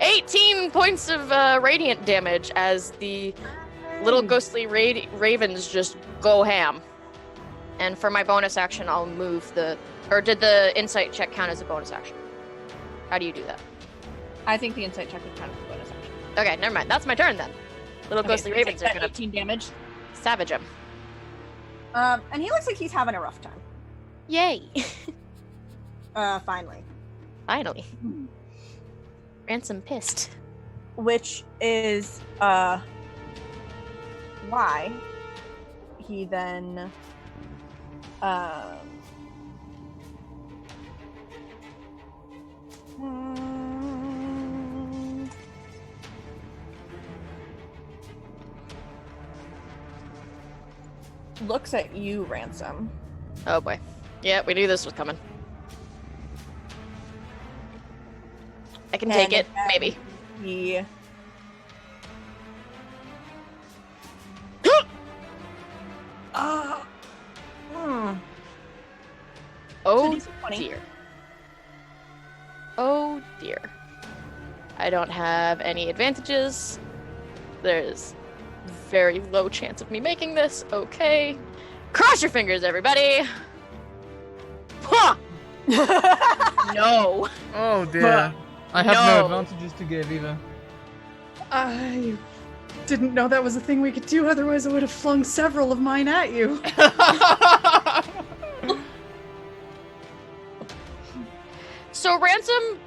18 points of radiant damage as the little ghostly ravens just go ham. And for my bonus action, I'll move the... Or did the insight check count as a bonus action? How do you do that? I think the insight check would count as a bonus action. Okay, never mind. That's my turn then. Little ghostly so ravens take are that gonna 18 damage. savage him. And he looks like he's having a rough time. Yay! Finally. Finally. Ransom pissed. Which is, why he then, looks at you, Ransom. Oh boy. Yeah, we knew this was coming. I can take it, then maybe. He Oh DC 20. dear. Oh dear. I don't have any advantages. There's very low chance of me making this. Okay. Cross your fingers, everybody. Huh! No. Oh dear. I have no No. advantages to give either. I didn't know that was a thing we could do, otherwise I would have flung several of mine at you. So Ransom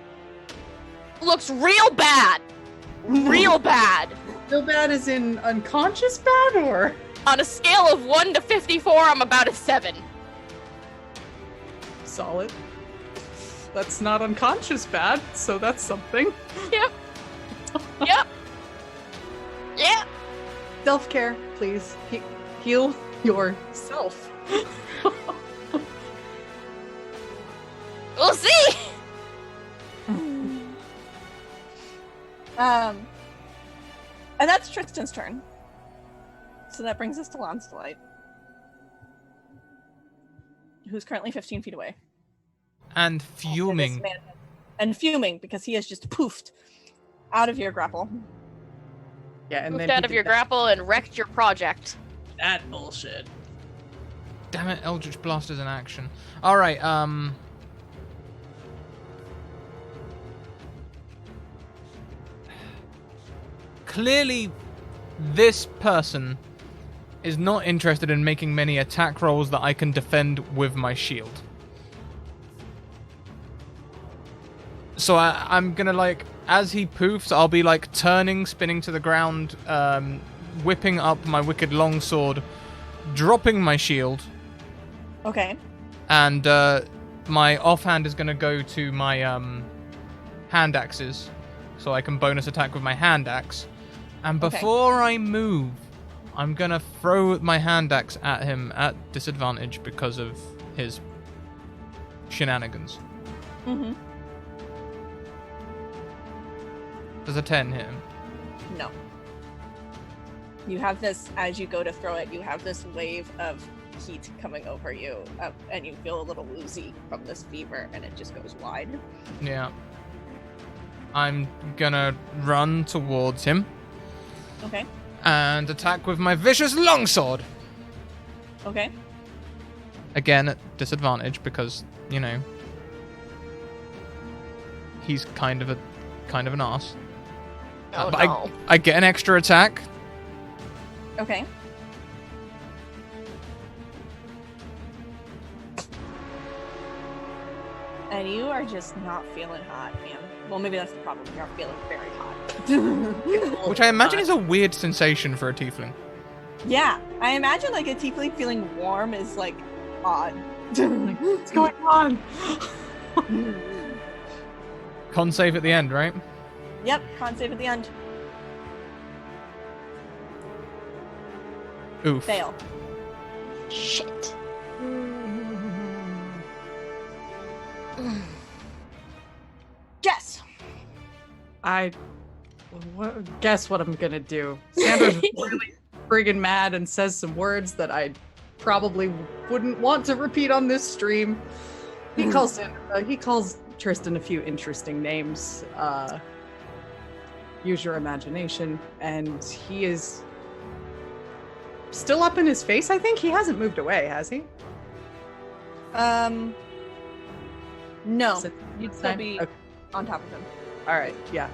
looks real bad. Real bad. Real bad as in unconscious bad, or? On a scale of 1 to 54, I'm about a 7. Solid. That's not unconscious bad, so that's something. Yep. Yep. Yeah. Self-care, please. Heal yourself. We'll see. And that's Tristan's turn. So that brings us to Lancelot, who's currently 15 feet away. And fuming. This man- And fuming because he has just poofed out of your grapple. Yeah, and Moved then out of your grapple and wrecked your project. that bullshit. Damn it, Eldritch Blast is in action. Alright, clearly, this person is not interested in making many attack rolls that I can defend with my shield. So I'm gonna, like, as he poofs, I'll be, like, turning, spinning to the ground, whipping up my wicked longsword, dropping my shield, Okay. and my offhand is gonna go to my hand axes, so I can bonus attack with my hand axe. And Okay. before I move, I'm gonna throw my hand axe at him at disadvantage because of his shenanigans. Mm-hmm. Does a 10 hit him? No. You have this, as you go to throw it, you have this wave of heat coming over you, and you feel a little woozy from this fever, and it just goes wide. Yeah. I'm gonna run towards him Okay. and attack with my vicious longsword. Okay. Again at disadvantage because, you know, he's kind of an ass. Oh But no. I get an extra attack. Okay. And And you are just not feeling hot, man. Well, maybe that's the problem. You're feeling very hot. Which I imagine is a weird sensation for a tiefling. Yeah, I imagine like a tiefling feeling warm is like odd. What's going on? Con save at the end, right? Yep, con save at the end. Oof. Fail. Shit. Jess! Guess what I'm gonna do. Sandra's really friggin' mad and says some words that I probably wouldn't want to repeat on this stream. He calls Tristan a few interesting names. Use your imagination, and he is still up in his face. I think he hasn't moved away, has he? No. So You'd still be okay. on top of him. All right, yeah.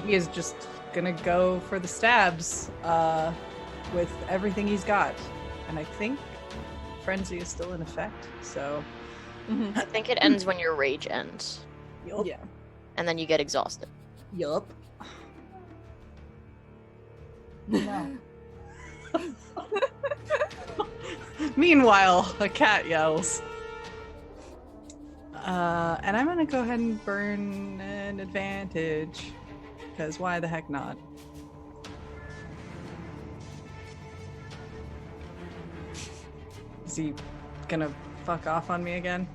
He is just gonna go for the stabs with everything he's got, and I think frenzy is still in effect. So, I think it ends when your rage ends, Yeah. and then you get exhausted. yup. No. Meanwhile, a cat yells. And I'm gonna go ahead and burn an advantage, because why the heck not? Is he gonna fuck off on me again?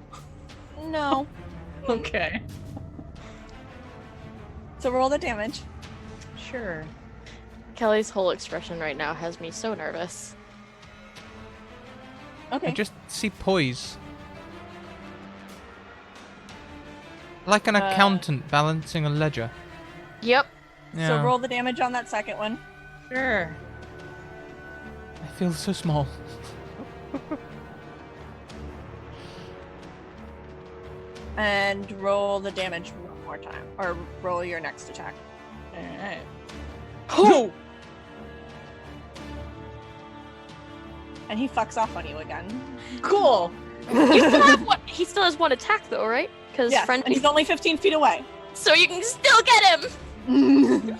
No. Okay. So roll the damage. Sure. Kelly's whole expression right now has me so nervous. Okay. I just see poise. Like an accountant balancing a ledger. Yep. Yeah. So roll the damage on that second one. Sure. I feel so small. And roll the damage one more time. Or roll your next attack. Alright. Oh! And he fucks off on you again. Cool! You still have one. He still has one attack though, right? Because Yes, and he's only 15 feet away. so you can still get him.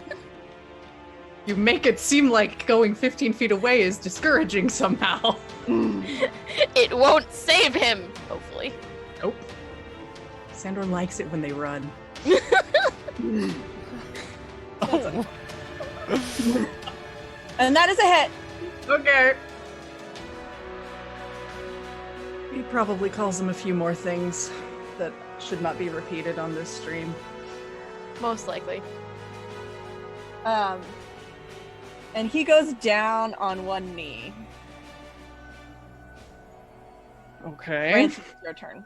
You make it seem like going 15 feet away is discouraging somehow. It won't save him. Hopefully. Nope. Sandra likes it when they run. Oh. And that is a hit. Okay. He probably calls him a few more things that should not be repeated on this stream. Most likely. And he goes down on one knee. Okay. Francis, it's your turn.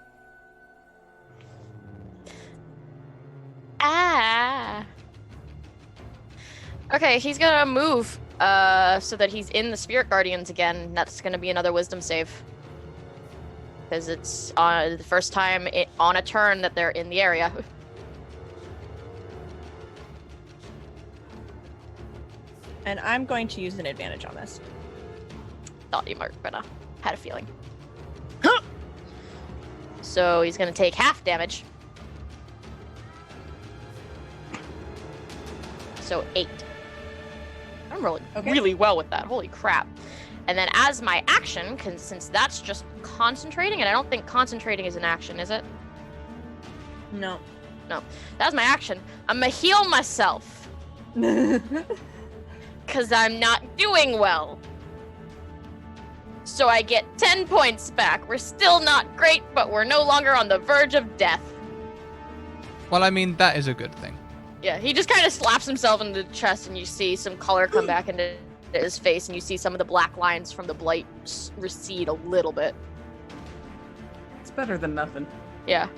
Ah. Okay, he's gonna move so that he's in the Spirit Guardians again. That's gonna be another Wisdom save. Because it's the first time on a turn that they're in the area. And I'm going to use an advantage on this. Thought you might, but had a feeling. So he's gonna take half damage. So 8. I'm rolling really well with that. Holy crap. And then as my action, since that's just concentrating, and I don't think concentrating is an action, is it? No. That's my action. I'm gonna heal myself. Because I'm not doing well. So I get 10 points back. We're still not great, but we're no longer on the verge of death. Well, I mean, that is a good thing. Yeah, he just kind of slaps himself in the chest, and you see some color come back into his face, and you see some of the black lines from the blight recede a little bit. It's better than nothing. Yeah.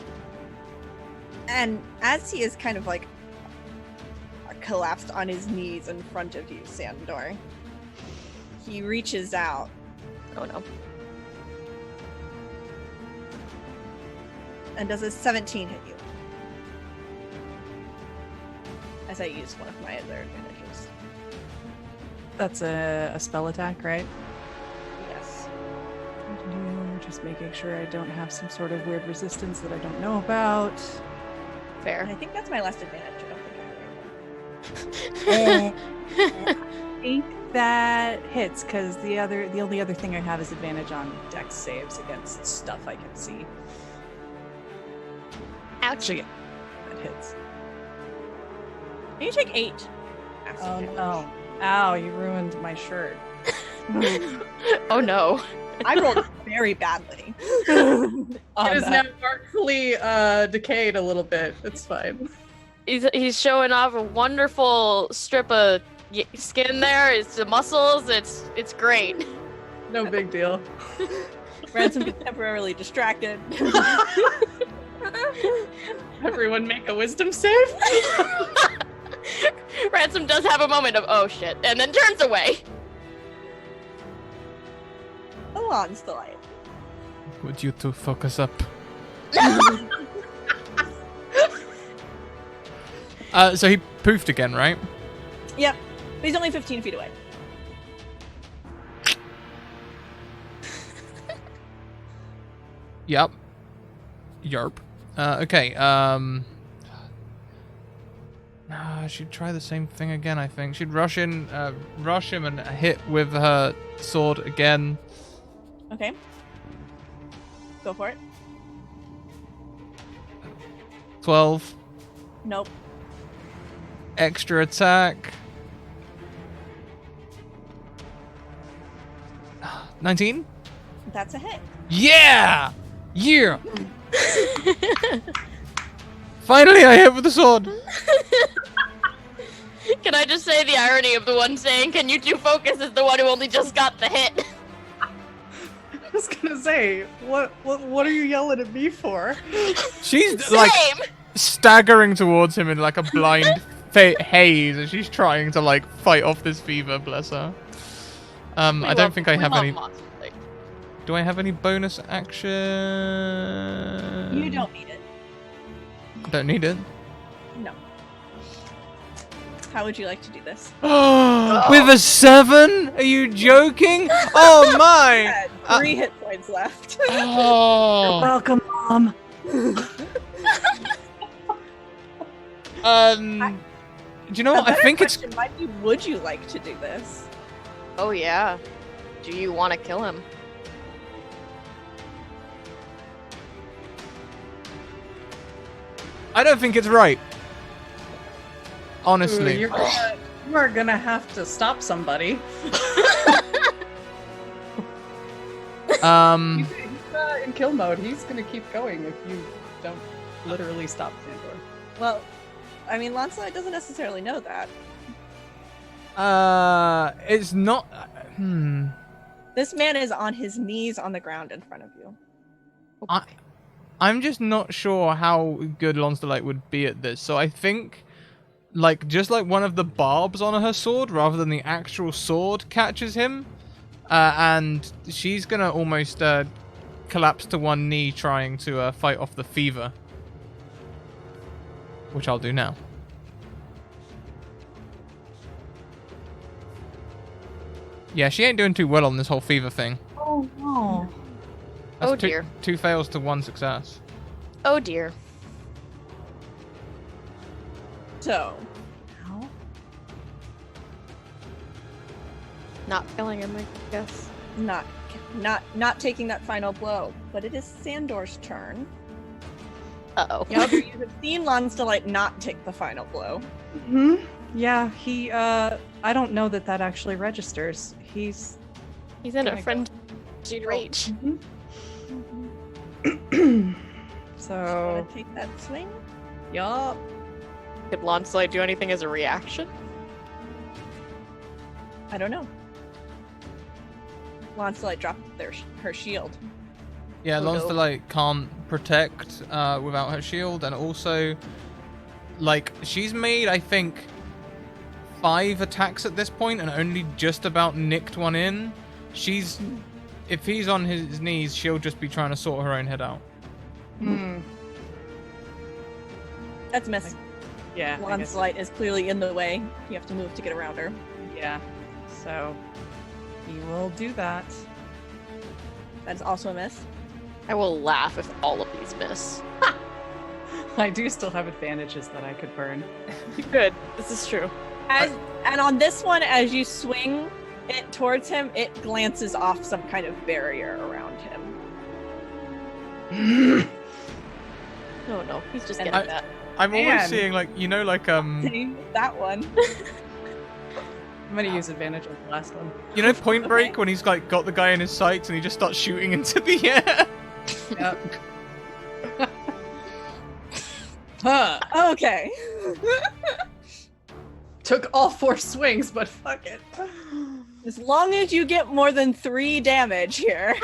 And as he is kind of like collapsed on his knees in front of you, Sandor, he reaches out. Oh no. And does a 17 hit you? As I use one of my other advantages. That's a spell attack, right? Yes. Just making sure I don't have some sort of weird resistance that I don't know about. And Fair. I think that's my last advantage. I don't think I have any more. I think that hits because the only other thing I have is advantage on dex saves against stuff I can see. Ouch. So yeah, that hits. You take 8. acid Oh damage. no! Ow! You ruined my shirt. Oh no. I rolled very badly. It on is that. now artfully decayed a little bit. It's fine. He's showing off a wonderful strip of skin there. It's the muscles. It's great. No big deal. Ransom gets temporarily distracted. Everyone make a wisdom save. Ransom does have a moment of oh shit, and then turns away. Alon's delight. Would you two focus up? So he poofed again, right? Yep. But he's only 15 feet away. Yep. Yarp. Okay, she'd try the same thing again, I think. She'd rush him and hit with her sword again. Okay. Go for it. 12. Nope. Extra attack. 19? That's a hit. Yeah! Yeah! Finally, I hit with the sword. Can I just say the irony of the one saying, "Can you two focus?" is the one who only just got the hit. I was gonna say, what are you yelling at me for? She's like Same. staggering towards him in like a blind haze, and she's trying to like fight off this fever. Bless her. I don't think I have any. Do I have any bonus action? You don't need it. I don't need it. No. How would you like to do this? With a 7? Are you joking? Oh my! Had 3 hit points left. Oh. Welcome, Mom. Do you know A what? I better think it's. question might be, would you like to do this? Oh yeah. Do you want to kill him? I don't think it's right. Ooh, Honestly. you are gonna have to stop somebody. He's in kill mode. He's gonna keep going if you don't literally stop Sandor. Well, I mean, Lancelot doesn't necessarily know that. It's not. This man is on his knees on the ground in front of you. I'm just not sure how good Lonsdaleite would be at this. So I think, like, just like one of the barbs on her sword, rather than the actual sword, catches him, and she's gonna almost collapse to one knee, trying to fight off the fever, which I'll do now. Yeah, she ain't doing too well on this whole fever thing. Oh no. That's Oh, dear. 2 fails to 1 success. Oh dear. So, Not killing him, I guess. not taking that final blow, but it is Sandor's turn. Uh-oh. However, you have seen Lonsdaleite not take the final blow. Hmm. Yeah. He. I don't know that actually registers. He's. He's in a Gonna frenzied rage. So. Wanna take that swing? Yup. Could Lancelot do anything as a reaction? I don't know. Lancelot dropped her shield. Yeah, Oh, no. Lonsdaleite can't protect without her shield, and also, like, she's made, I think, 5 attacks at this point, and only just about nicked one in. If he's on his knees, she'll just be trying to sort her own head out. Hmm. That's a miss. Yeah. I guess so. Lancelot is clearly in the way. You have to move to get around her. Yeah. So. He will do that. That is also a miss. I will laugh if all of these miss. I do still have advantages that I could burn. Good. This is true. And on this one, as you swing it towards him, it glances off some kind of barrier around him. Oh no, he's just And getting that. I'm always Man. seeing like Same with that one. I'm gonna use advantage on the last one. Point Break when he's like got the guy in his sights and he just starts shooting into the air. Yep. Huh. Okay. Took all 4 swings, but fuck it. As long as you get more than 3 damage here.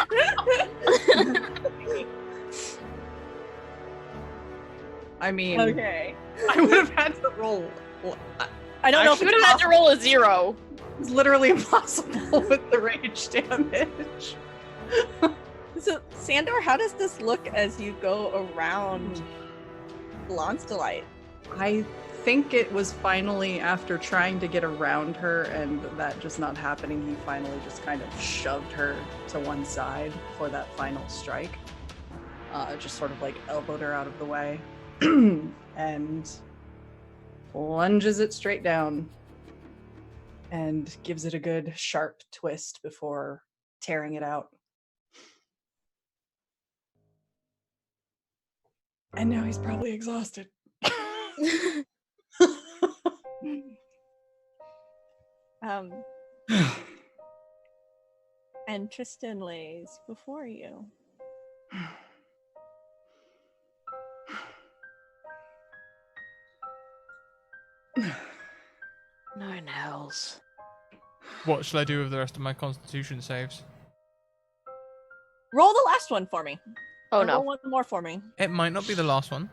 I mean, Okay. I would have had to roll. I don't know if You it's would have had to roll a 0. It's literally impossible with the rage damage. So, Sandor, how does this look as you go around Launce Delight? I think it was finally after trying to get around her and that just not happening, he finally just kind of shoved her to one side for that final strike. Just sort of like elbowed her out of the way and plunges it straight down and gives it a good sharp twist before tearing it out. And now he's probably exhausted. And Tristan lays before you. Nine hells. What should I do with the rest of my Constitution saves? Roll the last one for me. Oh Or no. Roll one more for me. It might not be the last one.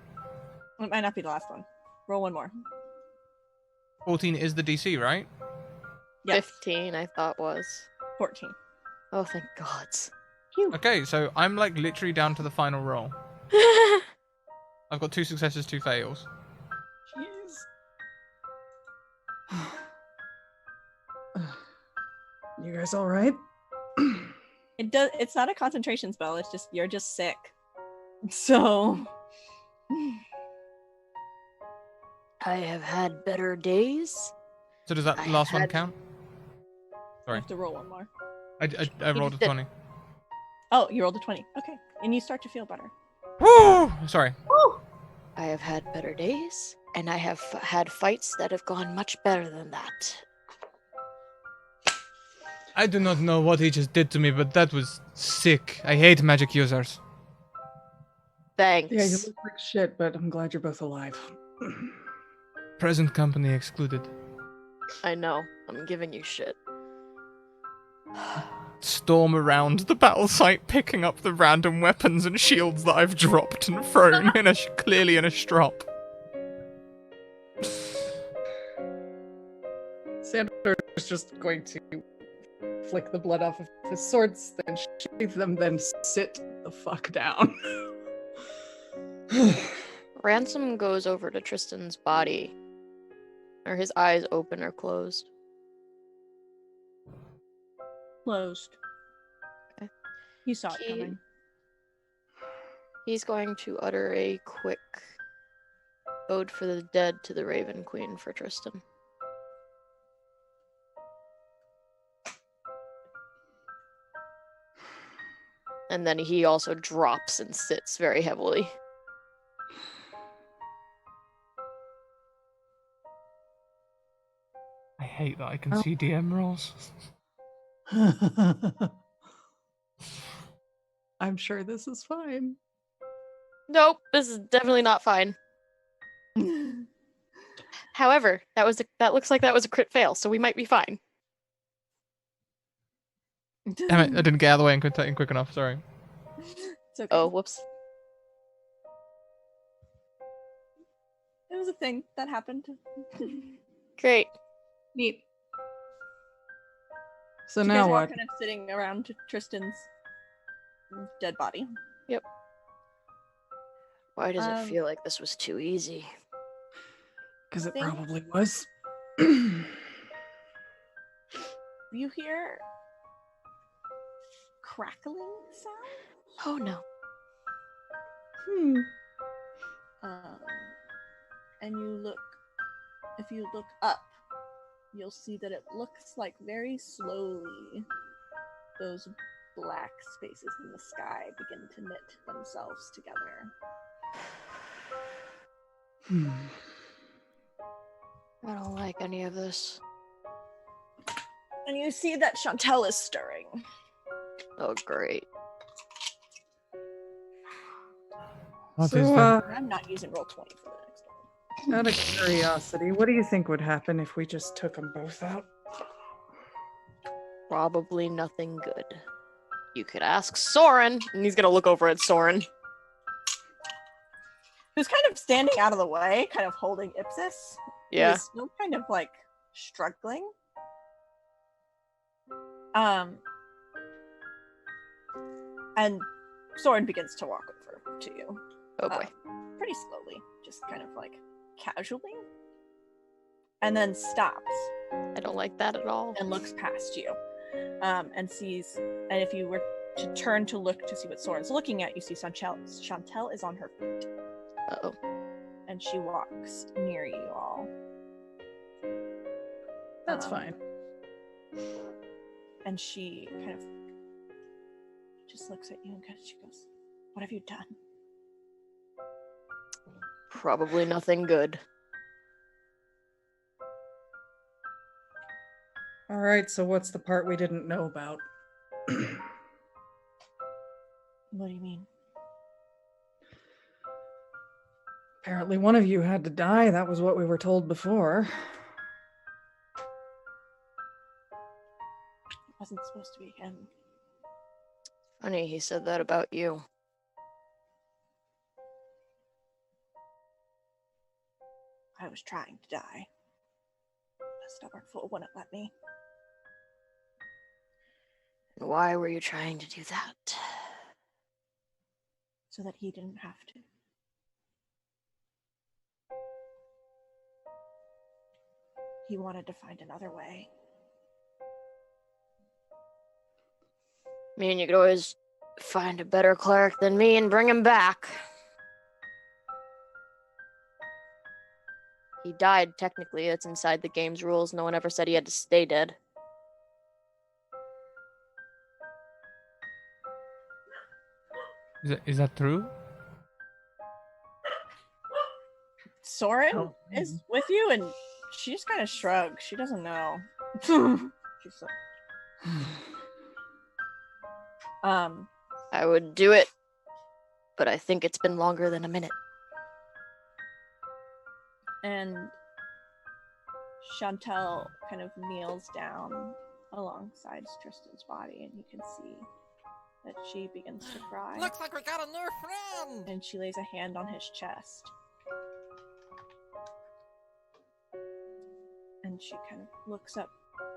It might not be the last one. Roll one more. 14 is the DC, right? Yes. 15, I thought was. 14. Oh, thank gods. Okay, so I'm like literally down to the final roll. I've got 2 successes, 2 fails. Jeez. You guys all right? It's not a concentration spell. It's just you're just sick. So I have had better days. So does that I last one had- count? you Sorry, have to roll one more. I rolled a did. 20. Oh, you rolled a 20. Okay. And you start to feel better. Woo! Sorry. I have had better days, and I have had fights that have gone much better than that. I do not know what he just did to me, but that was sick. I hate magic users. Thanks. Yeah, you look like shit, but I'm glad you're both alive. Present company excluded. I know. I'm giving you shit. Storm around the battle site, picking up the random weapons and shields that I've dropped and thrown clearly in a strop. Sandor is just going to flick the blood off of his swords, then sheath them, then sit the fuck down. Ransom goes over to Tristan's body. Are his eyes open or closed? Closed. Okay. You saw it He- coming. He's going to utter a quick ode for the dead to the Raven Queen for Tristan. And then he also drops and sits very heavily. I hate that I can see DM rolls. I'm sure this is fine. Nope, this is definitely not fine. However, that looks like that was a crit fail, so we might be fine. Damn it, I didn't get out of the way in quick enough, sorry. It's okay. Oh, whoops. It was a thing that happened. Great. Neat. So You now guys are all what? kind of sitting around Tristan's dead body. Why does it Um, feel like this was too easy? Because it Think- probably was. You hear crackling sound Oh no. And if you look up, you'll see that it looks like very slowly those black spaces in the sky begin to knit themselves together. I don't like any of this. And you see that Chantel is stirring. Oh, great. What So, is that? I'm not using roll 20 for the next one. out of curiosity, what do you think would happen if we just took them both out? Probably nothing good. You could ask Soren, and he's gonna look over at Soren. Who's kind of standing out of the way, kind of holding Ipsis. Yeah. Who's still kind of like struggling. And Soren begins to walk over to you. Oh boy. Pretty slowly, just kind of like casually. And then stops I don't like that at all. and looks past you. And sees, and if you were to turn to look to see what Soren's looking at, you see Chantel is on her feet. Uh-oh. And she walks near you all. That's fine. And she kind of just looks at you and she goes, "What have you done?" Probably nothing good. All right, so what's the part we didn't know about? What do you mean? Apparently one of you had to die. That was what we were told before. It wasn't supposed to be him. Funny he said that about you. I was trying to die. The stubborn fool wouldn't let me. And why were you trying to do that? So that he didn't have to. He wanted to find another way. I mean, you could always find a better cleric than me and bring him back. He died, technically. It's inside the game's rules. No one ever said he had to stay dead. Is that true? Soren is with you, and she just kind of shrugs. She doesn't know. She's like, I would do it, but I think it's been longer than a minute. and Chantel kind of kneels down alongside Tristan's body, and you can see that she begins to cry. Looks like we got a new friend! And she lays a hand on his chest. And she kind of looks up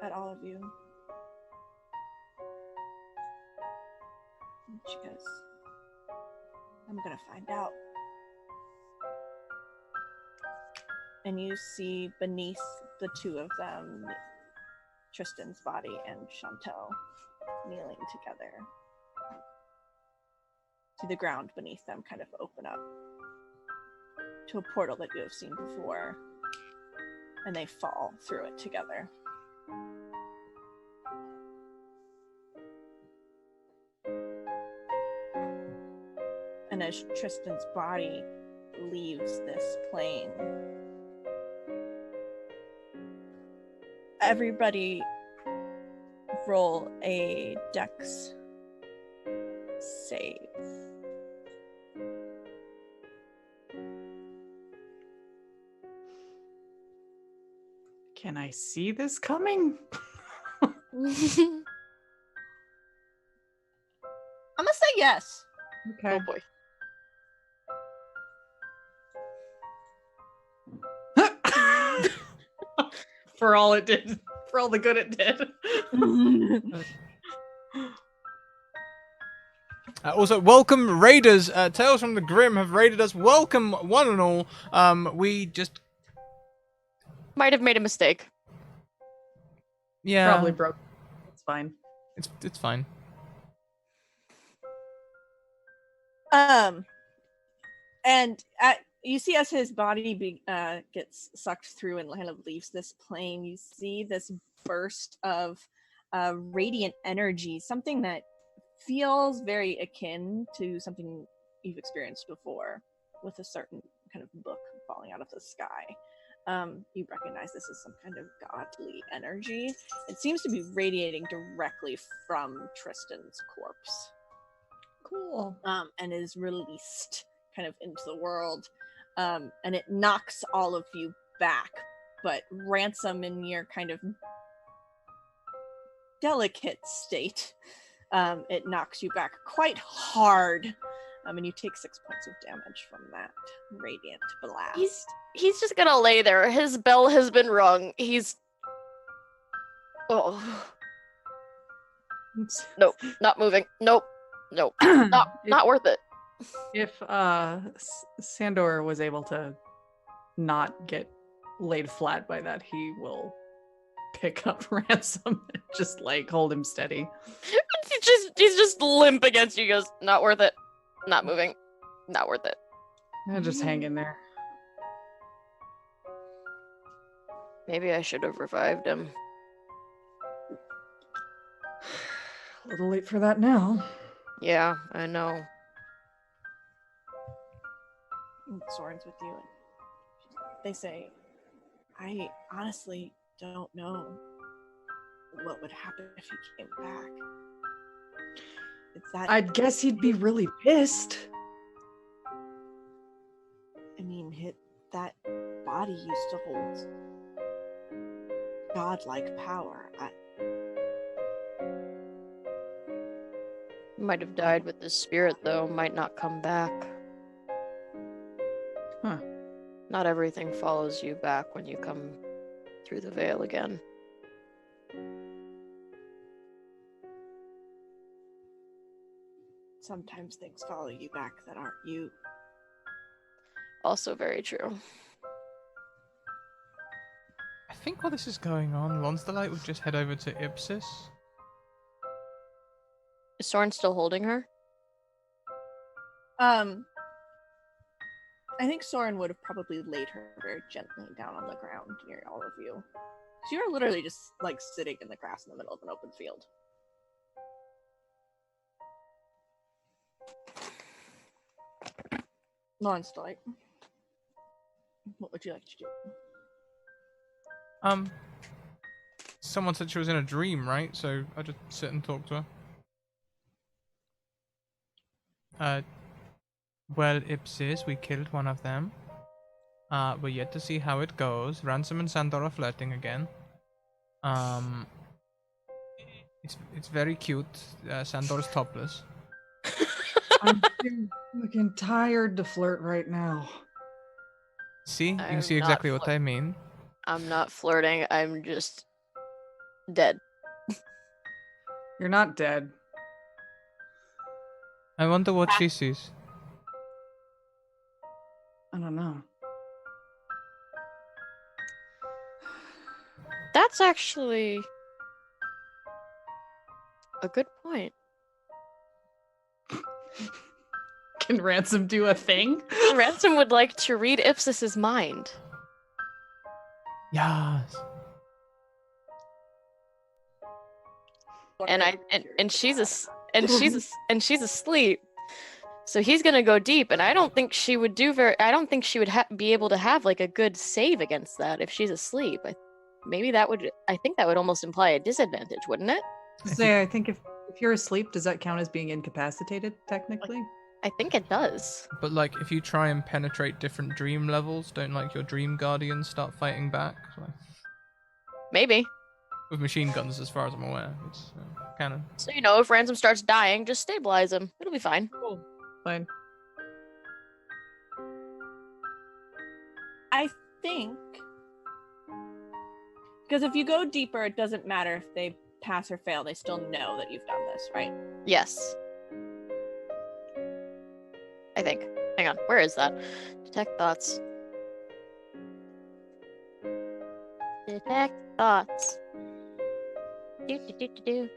at all of you. And she goes, "I'm gonna find out." And you see beneath the two of them, Tristan's body and Chantel kneeling together. See the ground beneath them kind of open up to a portal that you have seen before, and they fall through it together. And as Tristan's body leaves this plane, everybody roll a dex save. Can I see this coming? I'm gonna say yes. Okay. Oh boy. For all it did, for all the good it did. Also, welcome raiders. Tales from the Grim have raided us. Welcome, one and all. We just Might have made a mistake. yeah, Probably broke. It's fine. it's fine. And you see as his body gets sucked through and kind of leaves this plane, you see this burst of radiant energy, something that feels very akin to something you've experienced before with a certain kind of book falling out of the sky. You recognize this as some kind of godly energy. It seems to be radiating directly from Tristan's corpse. Cool. And is released kind of into the world. And it knocks all of you back. But Ransom, in your kind of delicate state, it knocks you back quite hard. And you take 6 points of damage from that radiant blast. He's just gonna lay there. His bell has been rung. He's... Oh. Nope, not moving. Nope. Not worth it. If Sandor was able to not get laid flat by that, he will pick up Ransom and just like hold him steady. He's just limp against you. He goes, not worth it. Not moving. Not worth it. Just hang in there. Maybe I should have revived him. A little late for that now. Yeah, I know. Soren's with you. And they say, I honestly don't know what would happen if he came back. I'd guess he'd be really pissed. I mean, that body used to hold godlike power. Might have died with his spirit, though. Might not come back. Huh. Not everything follows you back when you come through the veil again. Sometimes things follow you back that aren't you. Also very true. I think while this is going on, Lonsdalite would just head over to Ipsis. Is Soren still holding her? I think Soren would have probably laid her very gently down on the ground near all of you. So you're literally just like sitting in the grass in the middle of an open field. Lonsdalite, what would you like to do? Someone said she was in a dream, right? So I just sit and talk to her. Well, Ipsis, we killed one of them. We're yet to see how it goes. Ransom and Sandor are flirting again. It's very cute. Sandor's topless. I'm looking tired to flirt right now. See? You can I'm see not exactly what I mean. I'm not flirting. I'm just dead. You're not dead. I wonder what she sees. I don't know. That's actually a good point. Can Ransom do a thing? Ransom would like to read Ipsis's mind. Yes. And she's asleep. So he's gonna go deep, and I don't think she would be able to have like a good save against that if she's asleep. I think that would almost imply a disadvantage, wouldn't it? I think if you're asleep, does that count as being incapacitated technically? I think it does. But like, if you try and penetrate different dream levels, don't like your dream guardians start fighting back? Like, Maybe. with machine guns, as far as I'm aware, it's canon. So if Ransom starts dying, just stabilize him. It'll be fine. Cool. Fine. I think because if you go deeper, it doesn't matter if they pass or fail. They still know that you've done this, right? Yes. I think. Hang on. Where is that? Detect thoughts. Detect thoughts. Do.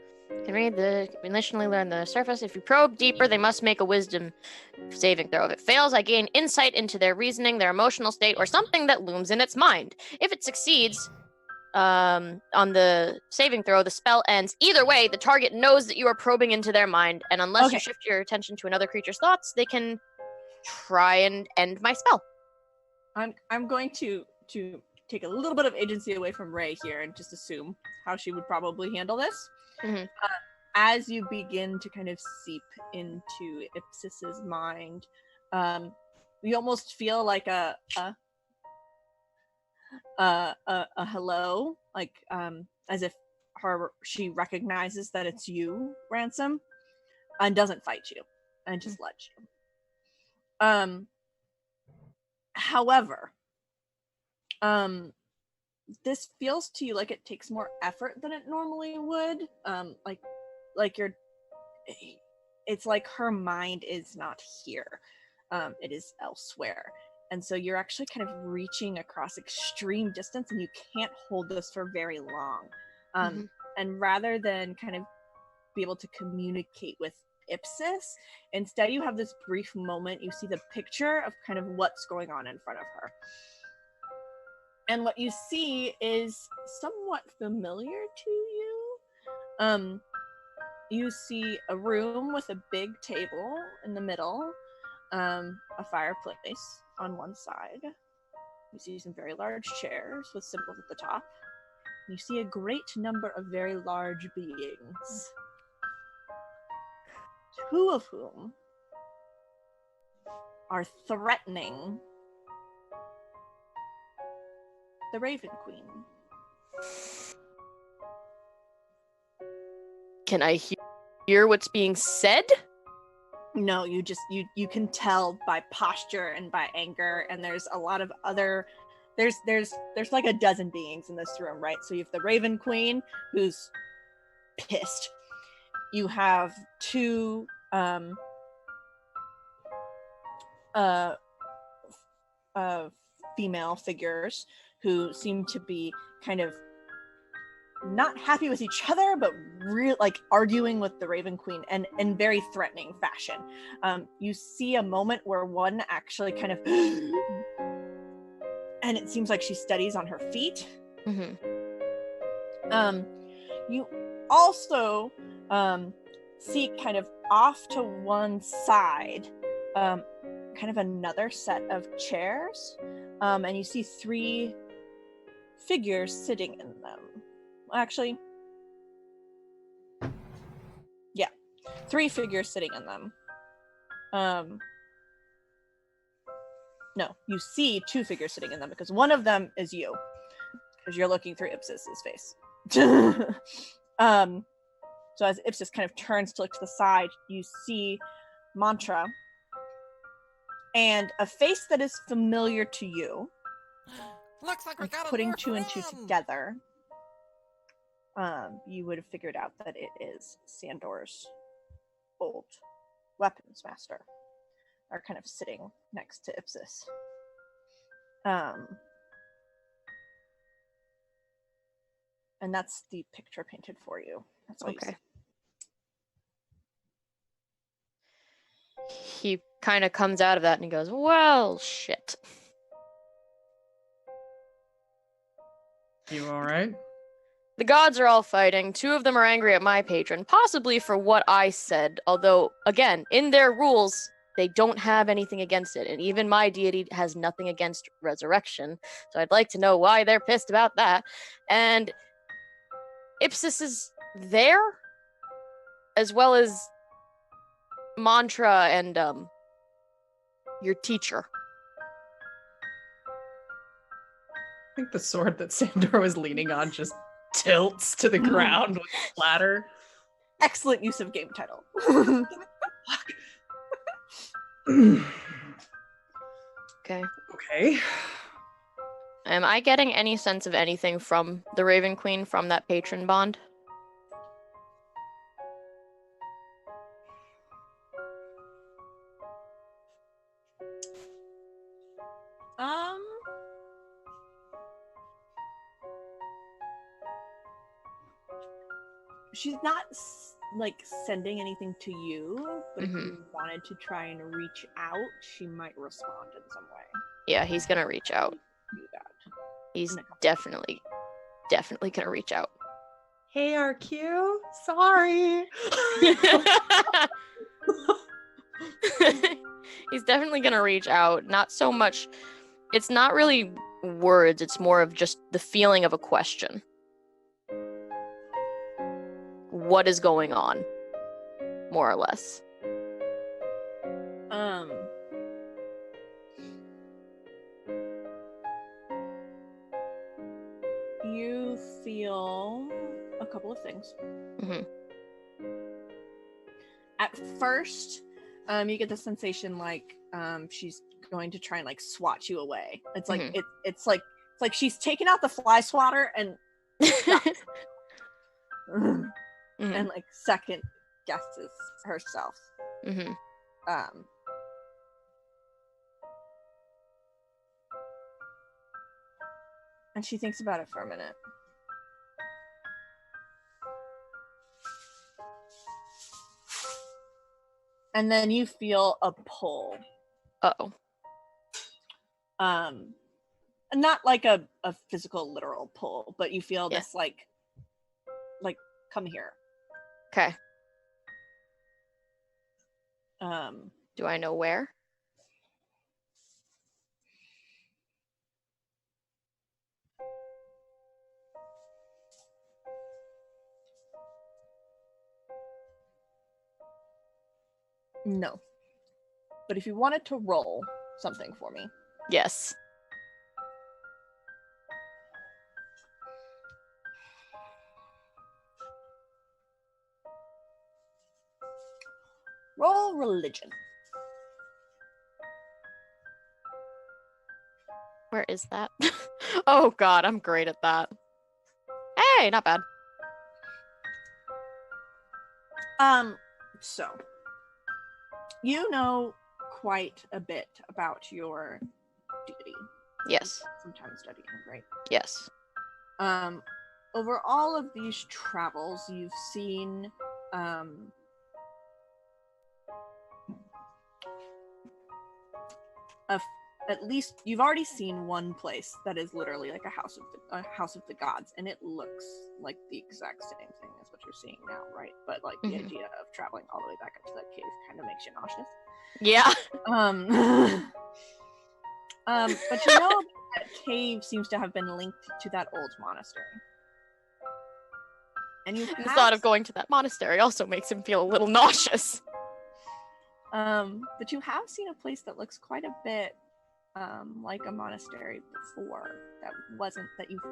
Can read the initially learn the surface. If you probe deeper, they must make a wisdom saving throw. If it fails, I gain insight into their reasoning, their emotional state, or something that looms in its mind. If it succeeds on the saving throw, the spell ends. Either way, the target knows that you are probing into their mind, and unless you Okay. shift your attention to another creature's thoughts, they can try and end my spell. I'm going to take a little bit of agency away from Ray here and just assume how she would probably handle this. Mhm. As you begin to kind of seep into Ipsis's mind, you almost feel like a hello, like as if she recognizes that it's you, Ransom, and doesn't fight you and just lets you. However, this feels to you like it takes more effort than it normally would. Like you're, it's like her mind is not here. It is elsewhere. And so you're actually kind of reaching across extreme distance, and you can't hold this for very long. And rather than kind of be able to communicate with Ipsis, instead you have this brief moment. You see the picture of kind of what's going on in front of her. And what you see is somewhat familiar to you. You see a room with a big table in the middle, a fireplace on one side. You see some very large chairs with symbols at the top. You see a great number of very large beings, two of whom are threatening the Raven Queen. Can I hear what's being said? No, you can tell by posture and by anger, and there's a lot of other there's like a dozen beings in this room, right? So you have the Raven Queen, who's pissed. You have two female figures who seem to be kind of not happy with each other, but like arguing with the Raven Queen and in very threatening fashion. You see a moment where one actually kind of and it seems like she steadies on her feet. You also see kind of off to one side kind of another set of chairs, and you see three figures sitting in them. Actually, yeah, three figures sitting in them. No, you see two figures sitting in them because one of them is you, because you're looking through Ipsis's face. So as Ipsis kind of turns to look to the side, you see Mantra and a face that is familiar to you. Looks like we got a Putting new two and two friend. together, you would have figured out that it is Sandor's old weapons master, are kind of sitting next to Ipsis. And that's the picture painted for you. That's what Okay. you see. He kind of comes out of that and he goes, well, shit. You all right? The gods are all fighting. Two of them are angry at my patron, possibly for what I said. Although, again, in their rules, they don't have anything against it. And even my deity has nothing against resurrection. So I'd like to know why they're pissed about that. And Ipsis is there, as well as Mantra and your teacher. I think the sword that Sandor was leaning on just tilts to the ground with a splatter. Excellent use of game title. Okay. Okay. Am I getting any sense of anything from the Raven Queen from that patron bond? she's not like sending anything to you, but if Mhm. you wanted to try and reach out, she might respond in some way. Yeah, he's gonna reach out. Do that. He's In a couple definitely gonna reach out. Hey, RQ. Sorry. He's definitely gonna reach out. Not so much. It's not really words. It's more of just the feeling of a question. What is going on? More or less. You feel a couple of things. Mhm. At first, you get the sensation like she's going to try and like swat you away. It's like Mhm. it's like she's taken out the fly swatter and Mhm. and like second guesses herself. Mhm. And she thinks about it for a minute. And then you feel a pull. Uh-oh. Not like a physical literal pull, but you feel Yeah. this like come here. Okay. Um Do I know where? no. But if you wanted to roll something for me. Yes. Roll religion. Where is that? Oh god, I'm great at that. Hey, not bad. So you know quite a bit about your deity. Yes. From time studying, right? Yes. Over all of these travels, you've seen at least you've already seen one place that is literally like a house of the gods, and it looks like the exact same thing as what you're seeing now, right? But like the idea of traveling all the way back up to that cave kind of makes you nauseous. Yeah. But you know that cave seems to have been linked to that old monastery. And you The thought of going to that monastery also makes him feel a little nauseous. But you have seen a place that looks quite a bit like a monastery before that you've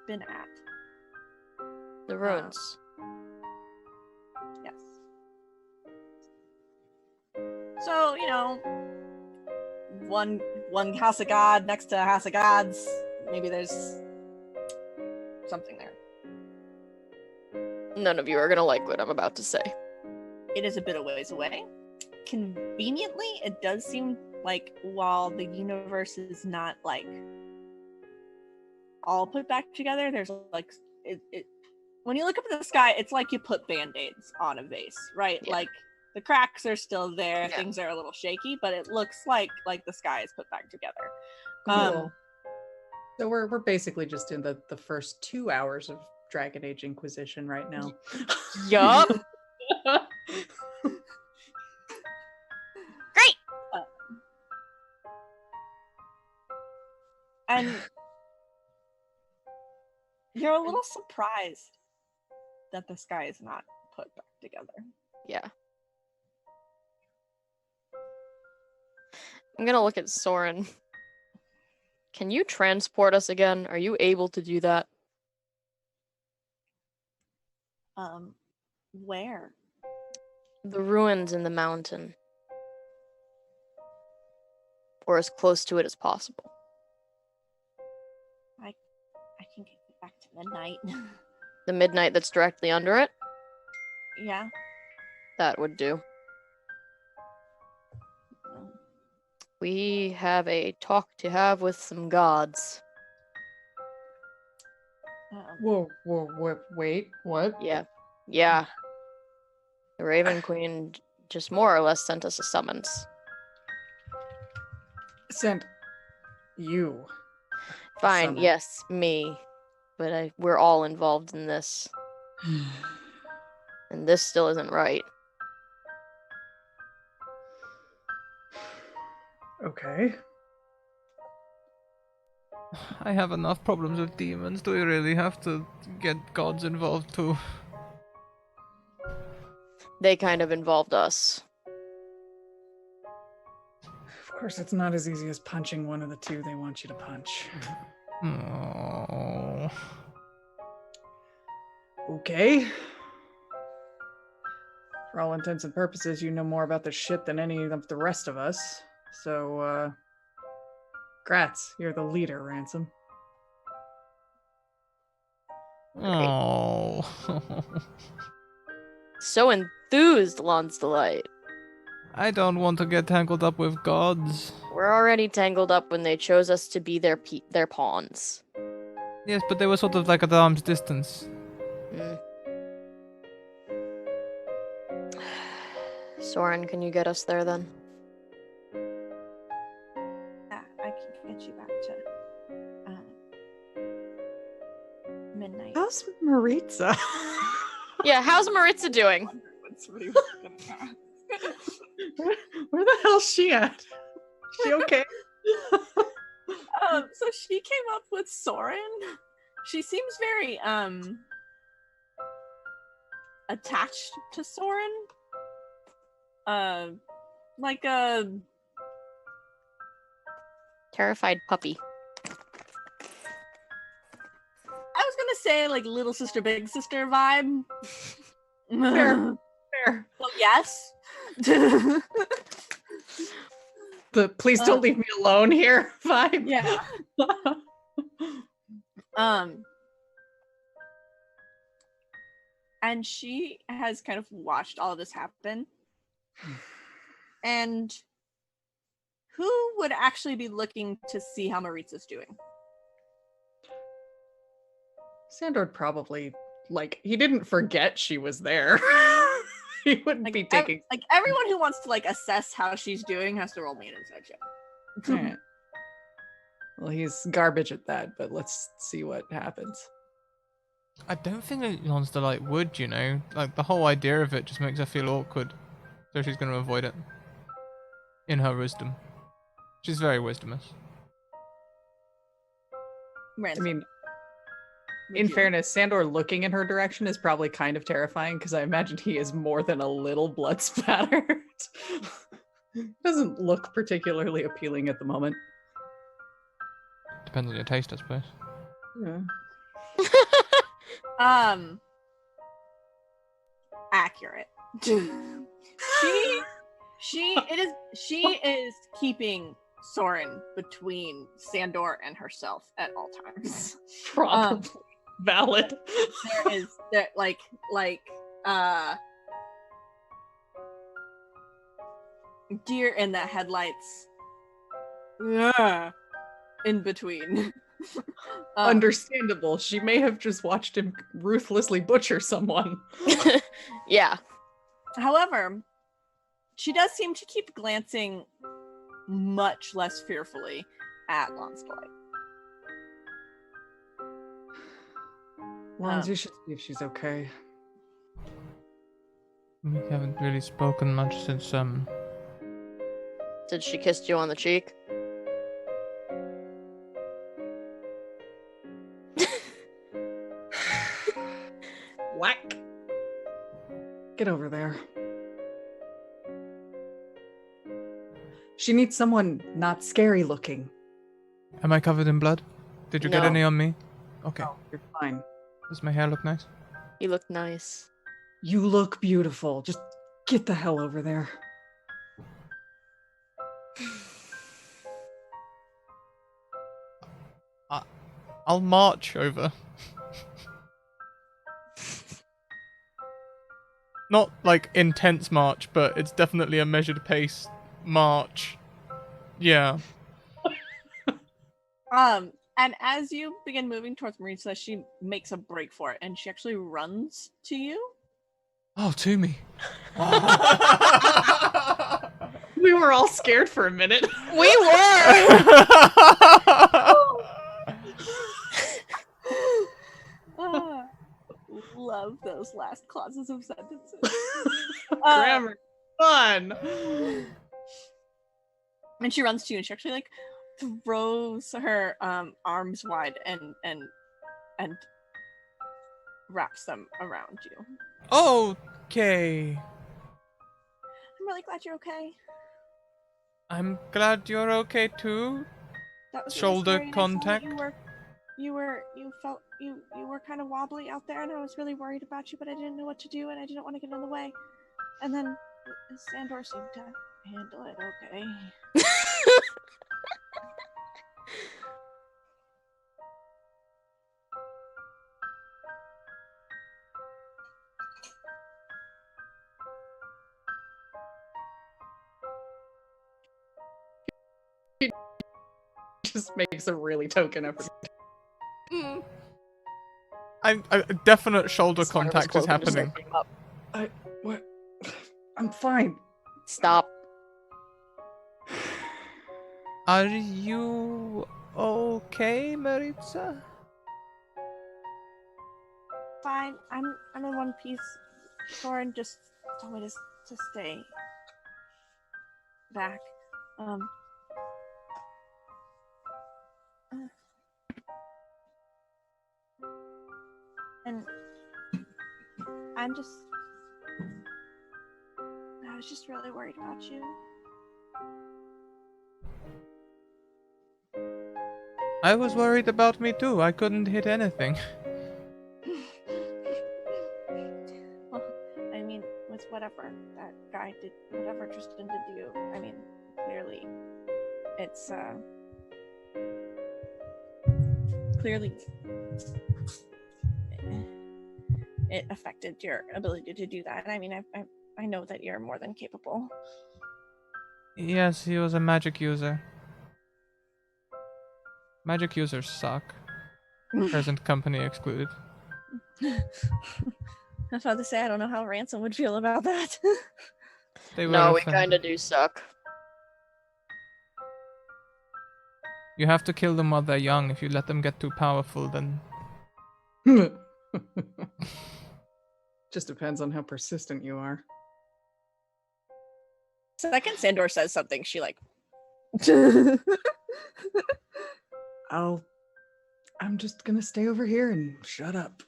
been at. The ruins. Yes. So, you know, one house of God next to a house of gods. Maybe there's something there. None of you are gonna like what I'm about to say. It is a bit of ways away. Conveniently, it does seem like while the universe is not like all put back together, there's like it when you look up at the sky, it's like you put band-aids on a vase, right? Yeah. Like the cracks are still there, Yeah. things are a little shaky, but it looks like the sky is put back together. Cool. So we're basically just in the first 2 hours of Dragon Age Inquisition right now. Yup. Great. And you're a little surprised that the sky is not put back together. Yeah. I'm gonna look at Soren. Can you transport us again? Are you able to do that? Where? The ruins in the mountain. Or as close to it as possible. I can get you back to midnight. The midnight that's directly under it? Yeah. That would do. We have a talk to have with some gods. Whoa, wait, what? Yeah. Yeah. The Raven Queen just more or less sent us a summons. Sent you. Fine, Summon. yes, me. But we're all involved in this. And this still isn't right. Okay. I have enough problems with demons. Do we really have to get gods involved too? They kind of involved us. Of course, it's not as easy as punching one of the two they want you to punch. Oh. Okay. For all intents and purposes, you know more about this shit than any of the rest of us. So, Gratz, you're the leader, Ransom. Oh. So enthused, Lon's Delight. I don't want to get tangled up with gods. We're already tangled up when they chose us to be their pawns. Yes, but they were sort of like at arm's distance. Mm. Soren, can you get us there then? Yeah, I can get you back to midnight. How's Maritza? Yeah, how's Maritza doing? Where the hell's she at? Is she okay? So she came up with Soren. She seems very attached to Soren. Like a Terrified puppy. I was gonna say like little sister, big sister vibe. Fair. Fair. Well, yes. The please don't leave me alone here vibe. Yeah. And she has kind of watched all of this happen. And who would actually be looking to see how Maritza's doing? Sandor probably, like, he didn't forget she was there. He wouldn't Like, be taking. like everyone who wants to like assess how she's doing has to roll me an insight check. Alright. Well, he's garbage at that, but let's see what happens. I don't think that Lon's Delight would, you know? Like, the whole idea of it just makes her feel awkward. So she's going to avoid it. In her wisdom. She's very wisdomous. I mean, in fairness, Sandor looking in her direction is probably kind of terrifying because I imagine he is more than a little blood spattered. Doesn't look particularly appealing at the moment. Depends on your taste, I suppose. Yeah. Accurate. She is keeping Soren between Sandor and herself at all times. Probably valid. There is that like deer in the headlights. Yeah. In between. Understandable. She may have just watched him ruthlessly butcher someone. Yeah. However, she does seem to keep glancing much less fearfully at Lon's Delight. Lons, you should see if she's okay. We haven't really spoken much since, Did she kiss you on the cheek? Whack. Get over there. She needs someone not scary looking. Am I covered in blood? Did you get No. any on me? Okay. Oh, you're fine. Does my hair look nice? You look nice. You look beautiful. Just get the hell over there. I'll march over. Not like intense march, but it's definitely a measured pace march. Yeah. And as you begin moving towards Marisa, she makes a break for it, and she actually runs to you. Oh, to me. We were all scared for a minute. We were. Ah, love those last clauses of sentences. Grammar. Fun. And she runs to you, and she actually like throws her arms wide and wraps them around you. Okay. I'm really glad you're okay. I'm glad you're okay too. That was Shoulder really scary, and I saw that contact. you were kind of wobbly out there, and I was really worried about you, but I didn't know what to do, and I didn't want to get in the way. And then Sandor seemed to handle it okay. Just makes a really token effort. A definite shoulder Sorry, I was contact is closing, just happening. looking up. What? I'm fine. Stop. Are you okay, Maritza? Fine, I'm in one piece. Thorin just told me to stay back. And I was just really worried about you. I was worried about me too. I couldn't hit anything. Well, I mean, with whatever that guy did, whatever Tristan did to you, I mean, clearly, it's clearly it affected your ability to do that. I mean, I know that you're more than capable. Yes, he was a magic user. Magic users suck. Present company excluded. I was about to say, I don't know how Ransom would feel about that. They were No, we offended. kind of do suck. You have to kill them while they're young. If you let them get too powerful, then Just depends on how persistent you are. Second Sandor says something, she like I'm just gonna stay over here and shut up.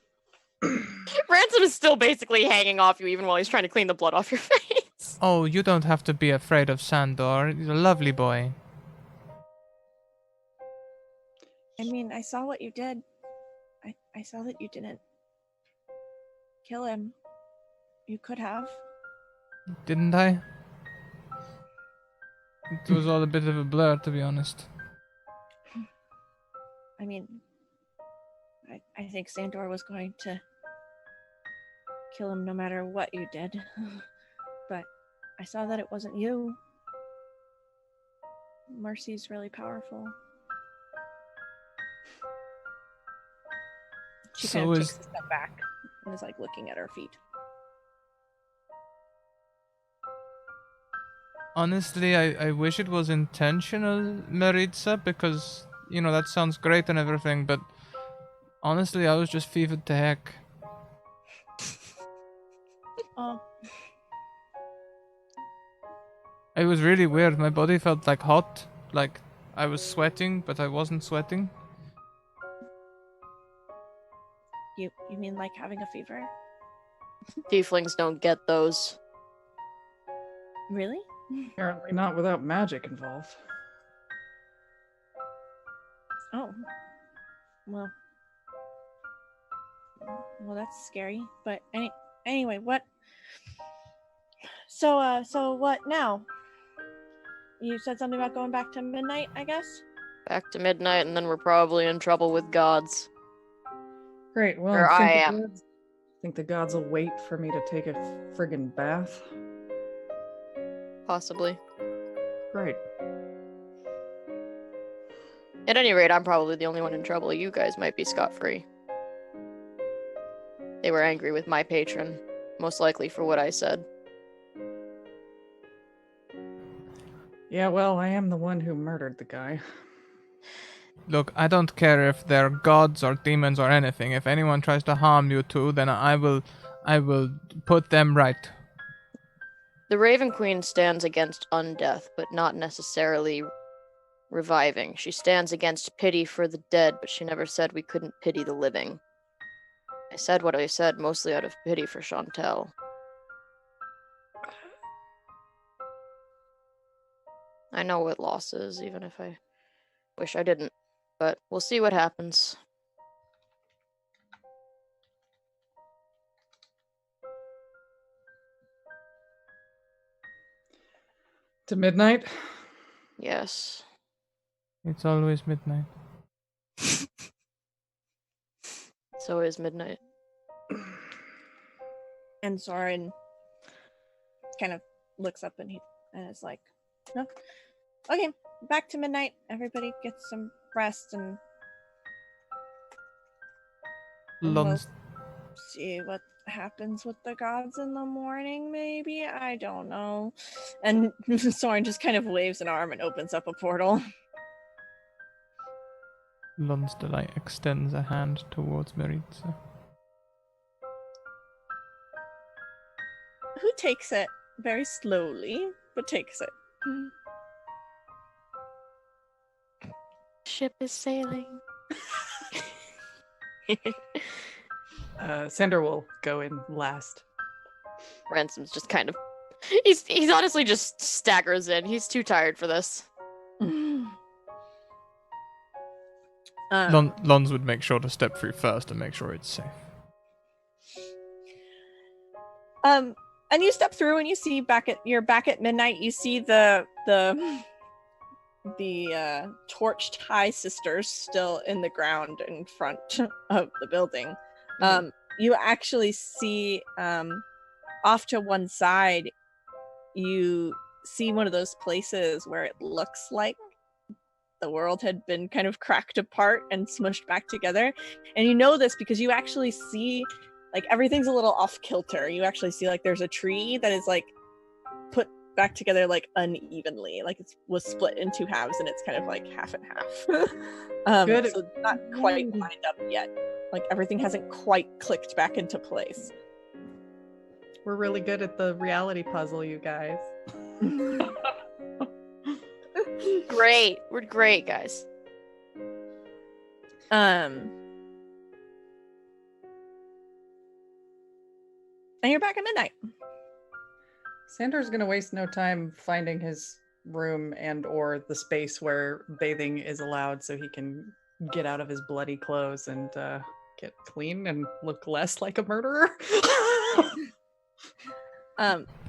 Ransom is still basically hanging off you even while he's trying to clean the blood off your face. oh, you don't have to be afraid of Sandor. He's a lovely boy. I mean, I saw what you did. I saw that you didn't kill him. You could have. Didn't I? It was all a bit of a blur, to be honest. I mean, I think Sandor was going to kill him no matter what you did. But I saw that it wasn't you. Mercy's really powerful. She So kind of is- takes a step back and is like looking at her feet. Honestly, I wish it was intentional, Maritza, because, you know, that sounds great and everything, but honestly, I was just fevered to heck. Oh, It was really weird. My body felt like hot, like I was sweating, but I wasn't sweating. you mean like having a fever? Tieflings don't get those. Really? Apparently not without magic involved. Oh. Well, that's scary. But anyway, what? So what now? You said something about going back to midnight, I guess? Back to midnight, and then we're probably in trouble with gods. Great. Well, Or I am. Think the gods will wait for me to take a friggin' bath? Possibly. Great. At any rate, I'm probably the only one in trouble. You guys might be scot-free. They were angry with my patron, most likely for what I said. Yeah, well, I am the one who murdered the guy. Look, I don't care if they're gods or demons or anything. If anyone tries to harm you two, then I will put them right. The Raven Queen stands against undeath, but not necessarily reviving. She stands against pity for the dead, but she never said we couldn't pity the living. I said what I said mostly out of pity for Chantel. I know what loss is, even if I wish I didn't. But we'll see what happens. To midnight? Yes. It's always midnight. So is midnight. And Soren kind of looks up and is like, no. Okay, back to midnight. Everybody gets some rest and we'll Lunch. see what happens with the gods in the morning, maybe? I don't know. And Soren just kind of waves an arm and opens up a portal. Lun's Delight extends a hand towards Maritza. Who takes it very slowly, but takes it. Ship is sailing. Cinder will go in last. Ransom's just kind of... He's honestly just staggers in. He's too tired for this. Lons would make sure to step through first and make sure it's safe. And you step through and you see you're back at midnight. You see the torched high sisters still in the ground in front of the building. Mhm. You actually see off to one side, you see one of those places where it looks like the world had been kind of cracked apart and smushed back together. And you know this because you actually see like everything's a little off kilter. You actually see like there's a tree that is like put back together like unevenly, like it was split in two halves and it's kind of like half and half. Good. So it's not quite lined up yet. Like everything hasn't quite clicked back into place. We're really good at the reality puzzle, you guys. Great. We're great, guys. And you're back at midnight. Sandor's gonna waste no time finding his room and or the space where bathing is allowed so he can get out of his bloody clothes and get clean and look less like a murderer.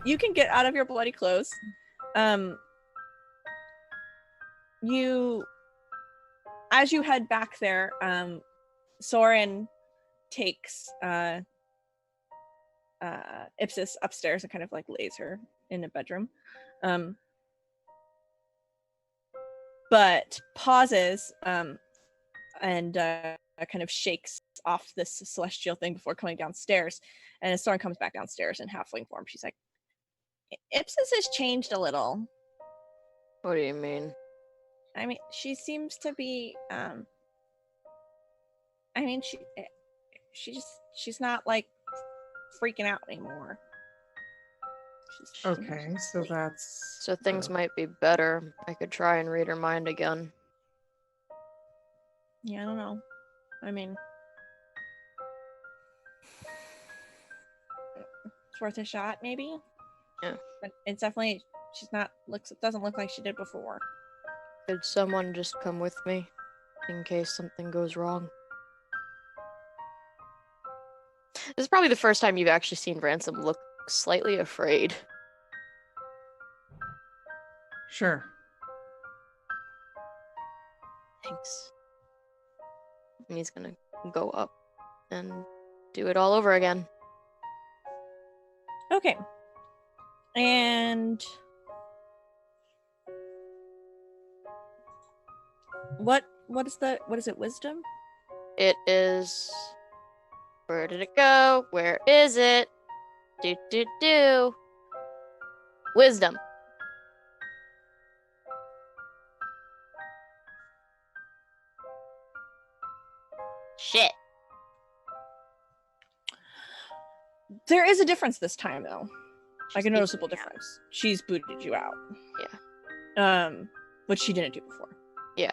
You can get out of your bloody clothes. As you head back there, Soren takes Ipsis upstairs and kind of like lays her in a bedroom. But pauses and kind of shakes off this celestial thing before coming downstairs. And as Soren comes back downstairs in halfling form, she's like, Ipsis has changed a little. What do you mean? I mean, she seems to be she's not like freaking out anymore. Okay, so that's So things might be better. I could try and read her mind again. Yeah, I don't know. I mean, it's worth a shot, maybe. Yeah. But it's definitely it doesn't look like she did before. Could someone just come with me in case something goes wrong? This is probably the first time you've actually seen Ransom look slightly afraid. sure. Thanks. And he's gonna go up and do it all over again. Okay. And what What is it? Wisdom? It is. Where did it go? Where is it? Do. Wisdom. Shit. There is a difference this time, though. She's Like a noticeable booted me out. difference. She's booted you out. Yeah. Which she didn't do before. Yeah.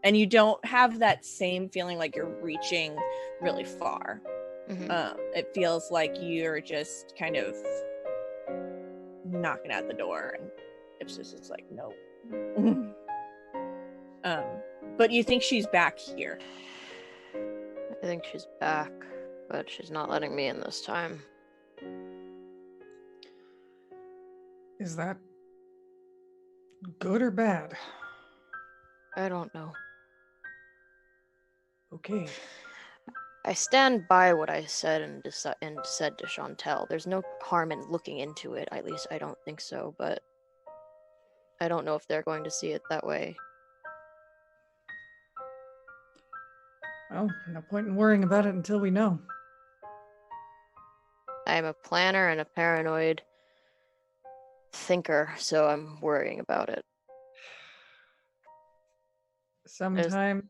And you don't have that same feeling like you're reaching really far. Mhm. It feels like you're just kind of knocking at the door, and Ipsis is like, no. But you think she's back here. I think she's back, but she's not letting me in this time. Is that good or bad? I don't know. Okay. I stand by what I said and said to Chantel. There's no harm in looking into it. At least I don't think so, but I don't know if they're going to see it that way. Well, no point in worrying about it until we know. I'm a planner and a paranoid thinker, so I'm worrying about it. Sometime,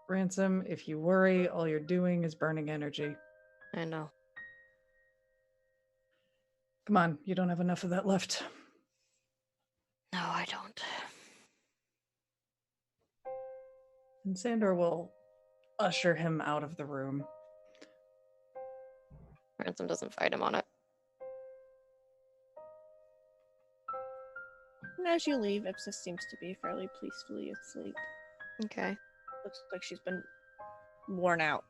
Ransom, if you worry, all you're doing is burning energy. I know. Come on, you don't have enough of that left. No, I don't. And Sandor will usher him out of the room. Ransom doesn't fight him on it. And as you leave, Ipsis seems to be fairly peacefully asleep. Okay. Looks like she's been worn out.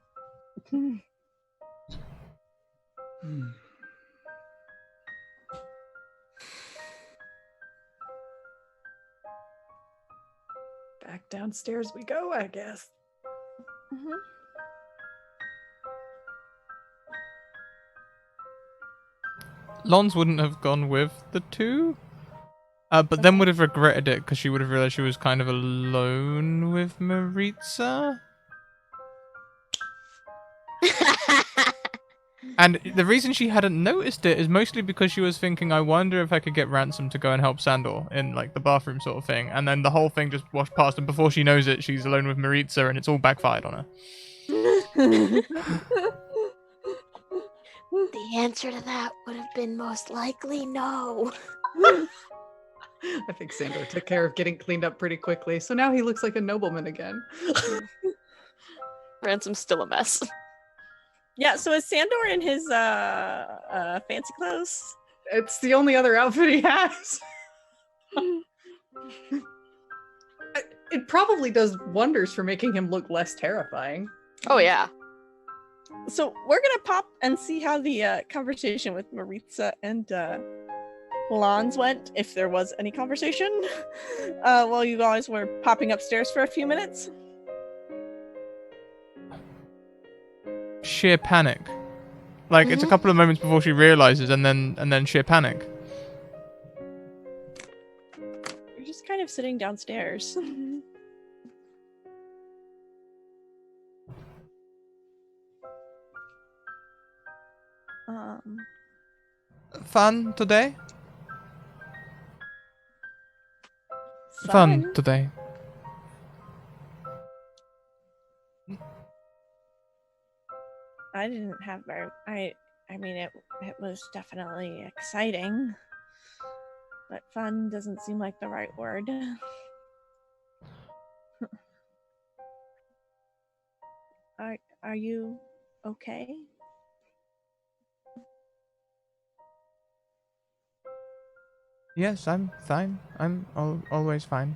Back downstairs we go, I guess. Mm-hmm. Lons wouldn't have gone with the two, but then would have regretted it because she would have realized she was kind of alone with Maritza. And the reason she hadn't noticed it is mostly because she was thinking, I wonder if I could get Ransom to go and help Sandor in like the bathroom sort of thing. And then the whole thing just washed past, and before she knows it, she's alone with Maritza, and it's all backfired on her. The answer to that would have been most likely no. I think Sandor took care of getting cleaned up pretty quickly, so now he looks like a nobleman again. Ransom's still a mess. Yeah, so is Sandor in his fancy clothes? It's the only other outfit he has. It probably does wonders for making him look less terrifying. Oh yeah. So we're gonna pop and see how the conversation with Maritza and Lons went, if there was any conversation, while you guys were popping upstairs for a few minutes. Sheer panic. Like it's a couple of moments before she realizes, and then sheer panic. You're just kind of sitting downstairs. Fun today? Fun today. I didn't have very. I mean, it was definitely exciting, but fun doesn't seem like the right word. Are you okay? Yes, I'm fine. I'm always fine.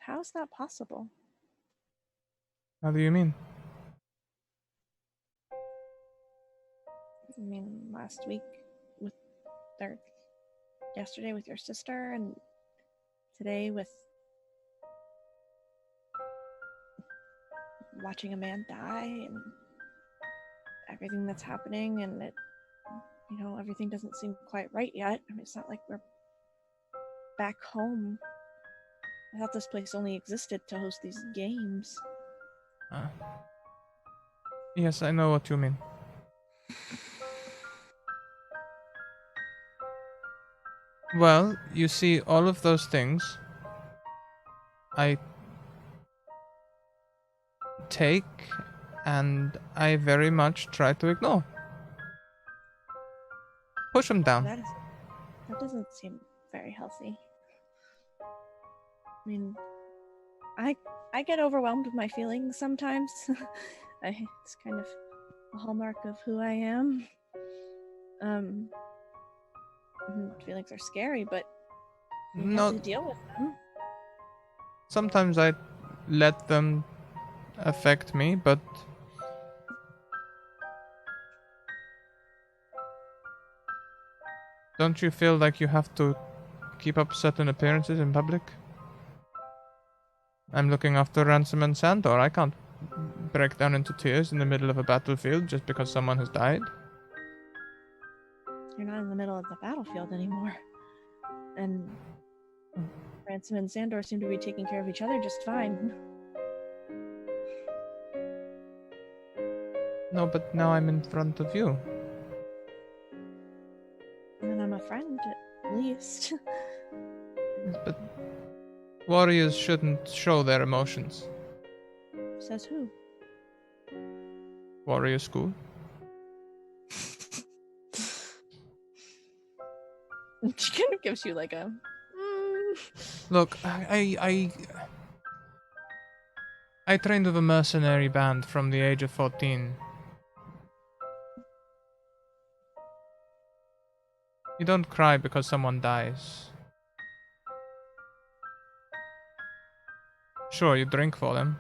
How's that possible? How do you mean? I mean, last week yesterday with your sister, and today with watching a man die, and everything that's happening, and everything doesn't seem quite right yet. I mean, it's not like we're back home. I thought this place only existed to host these games. Yes, I know what you mean. Well, you see, all of those things I take and I very much try to ignore. Push them down. That doesn't seem very healthy. I mean, I get overwhelmed with my feelings sometimes. It's kind of a hallmark of who I am. Feelings are scary, but you have to deal with them. Sometimes I let them affect me, but don't you feel like you have to keep up certain appearances in public? I'm looking after Ransom and Sandor. I can't break down into tears in the middle of a battlefield just because someone has died. You're not in the middle of the battlefield anymore. And Ransom and Sandor seem to be taking care of each other just fine. No, but now I'm in front of you. And I'm a friend, at least. But warriors shouldn't show their emotions. Says who? Warrior school. She kind of gives you like a... Look, I trained with a mercenary band from the age of 14. You don't cry because someone dies. Sure, you drink for them.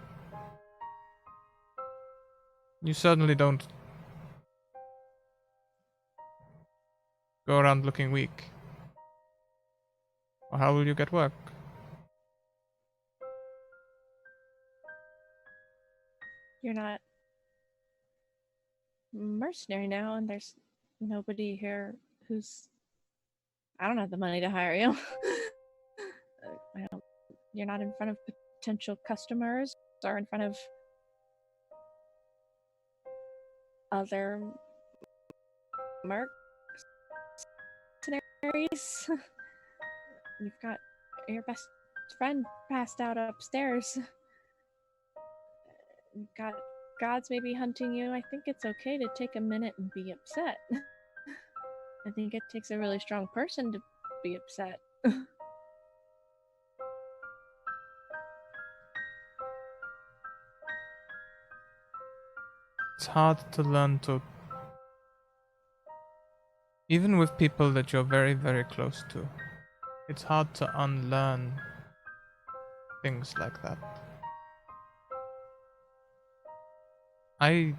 You certainly don't go around looking weak. Or how will you get work? You're not mercenary now, and there's nobody here who's... I don't have the money to hire you. You're not in front of potential customers or in front of other mercenaries. You've got your best friend passed out upstairs. You've got gods maybe hunting you. I think it's okay to take a minute and be upset. I think it takes a really strong person to be upset. It's hard to learn to... Even with people that you're very, very close to, it's hard to unlearn things like that. I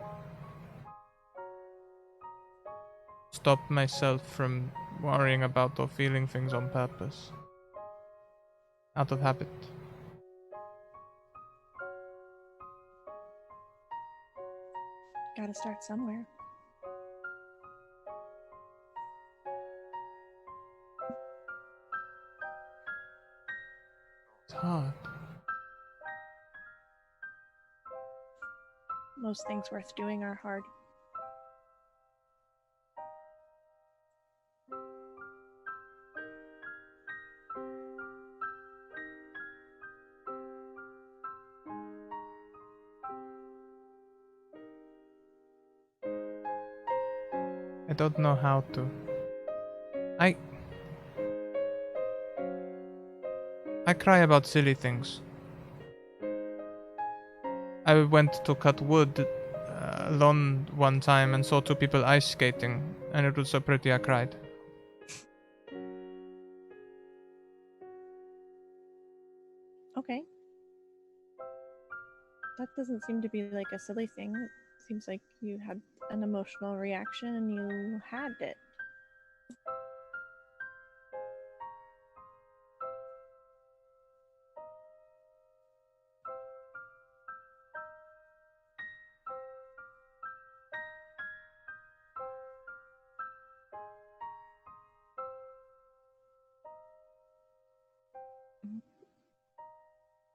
stop myself from worrying about or feeling things on purpose. Out of habit. Gotta start somewhere. It's hard. Most things worth doing are hard. I don't know how to. I cry about silly things. I went to cut wood alone one time and saw two people ice skating, and it was so pretty I cried. Okay. That doesn't seem to be like a silly thing. It seems like you had an emotional reaction and you had it.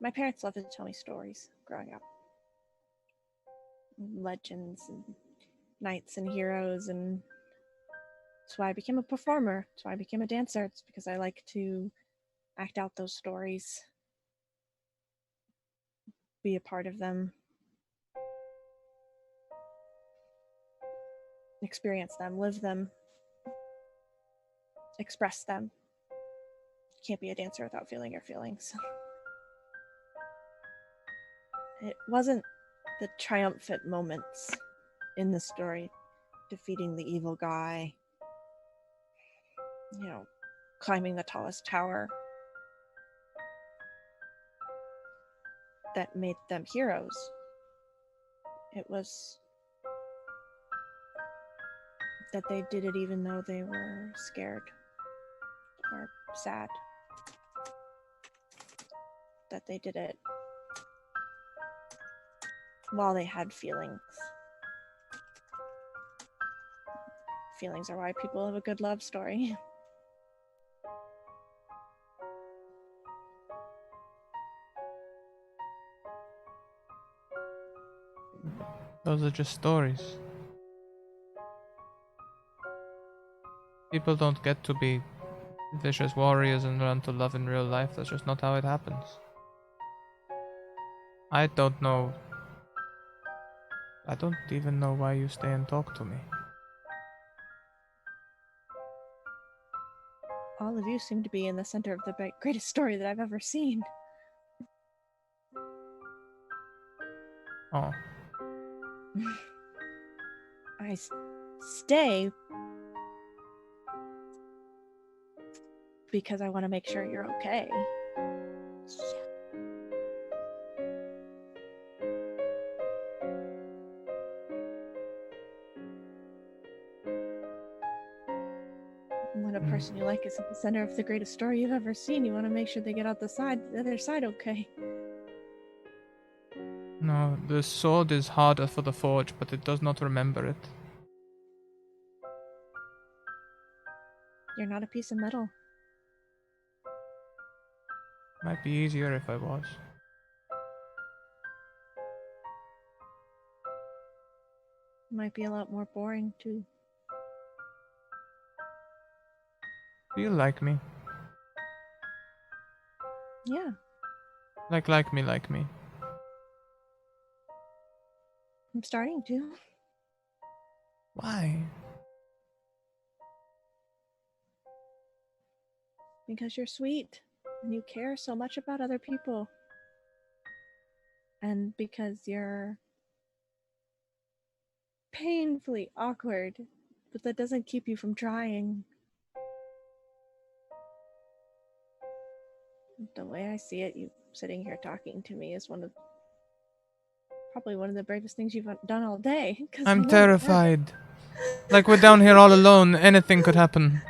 My parents loved to tell me stories growing up. Legends and knights and heroes, and that's why I became a performer. That's why I became a dancer. It's because I like to act out those stories, be a part of them, experience them, live them, express them. You can't be a dancer without feeling your feelings. It wasn't the triumphant moments in the story, defeating the evil guy, climbing the tallest tower, that made them heroes. It was that they did it even though they were scared or sad. That they did it while they had feelings. Feelings are why people have a good love story. Those are just stories. People don't get to be vicious warriors and learn to love in real life. That's just not how it happens. I don't know. I don't even know why you stay and talk to me. All of you seem to be in the center of the greatest story that I've ever seen. Oh. I stay because I want to make sure you're okay. When a person you like is at the center of the greatest story you've ever seen, you want to make sure they get out the other side okay. No, the sword is harder for the forge, but it does not remember it. You're not a piece of metal. Might be easier if I was. Might be a lot more boring too. Do you like me? Yeah. Like me. I'm starting to. Why? Because you're sweet and you care so much about other people. And because you're painfully awkward, but that doesn't keep you from trying. The way I see it, you sitting here talking to me is probably one of the bravest things you've done all day. I'm terrified. Like we're down here all alone. Anything could happen.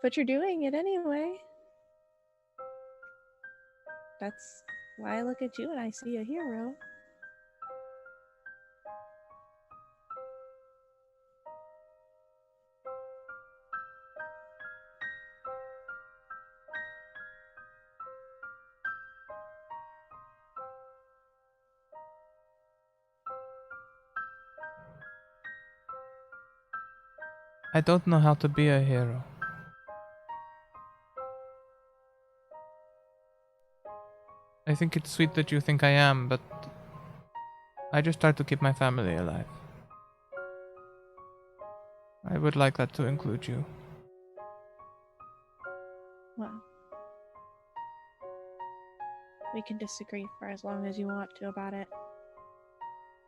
But you're doing it anyway. That's why I look at you and I see a hero. I don't know how to be a hero. I think it's sweet that you think I am, but I just try to keep my family alive. I would like that to include you. Well, we can disagree for as long as you want to about it.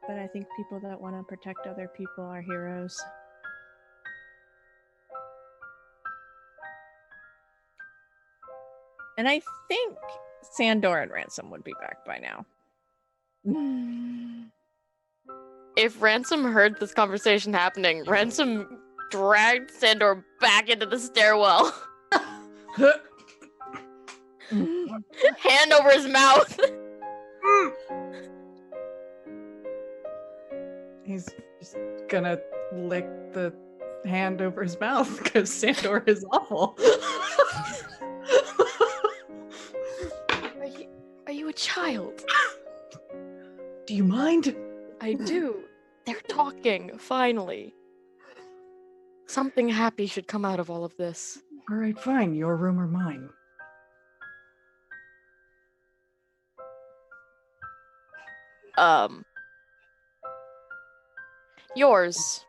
But I think people that want to protect other people are heroes. And I think Sandor and Ransom would be back by now. If Ransom heard this conversation happening, Ransom dragged Sandor back into the stairwell. Hand over his mouth. He's just gonna lick the hand over his mouth because Sandor is awful. child. Do you mind? I do. They're talking, finally. Something happy should come out of all of this. All right, fine. Your room or mine? Yours.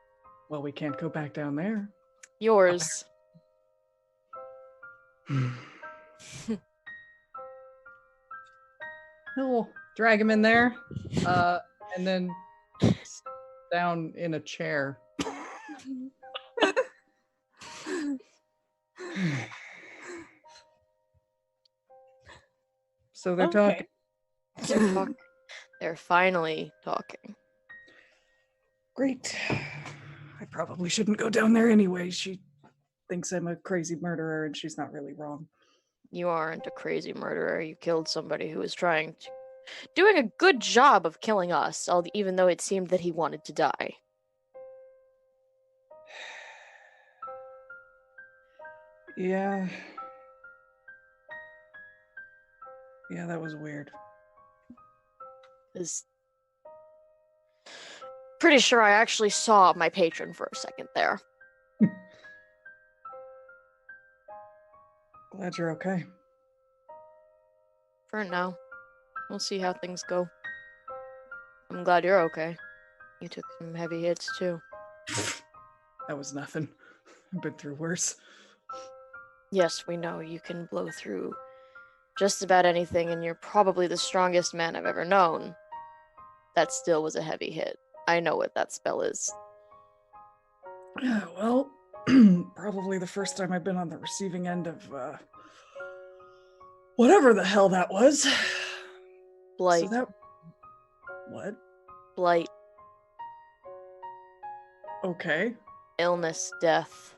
Well, we can't go back down there. Yours. He'll drag him in there, and then down in a chair. So they're Okay. talking. They're finally talking. Great. I probably shouldn't go down there anyway. She thinks I'm a crazy murderer, and she's not really wrong. You aren't a crazy murderer. You killed somebody who was doing a good job of killing us, even though it seemed that he wanted to die. Yeah. Yeah, that was weird. Is pretty sure I actually saw my patron for a second there. Glad you're okay. For now. We'll see how things go. I'm glad you're okay. You took some heavy hits too. That was nothing. I've been through worse. Yes, we know you can blow through just about anything, and you're probably the strongest man I've ever known. That still was a heavy hit. I know what that spell is. Well, probably the first time I've been on the receiving end of, whatever the hell that was. Blight. So what? Blight. Okay. Illness, death.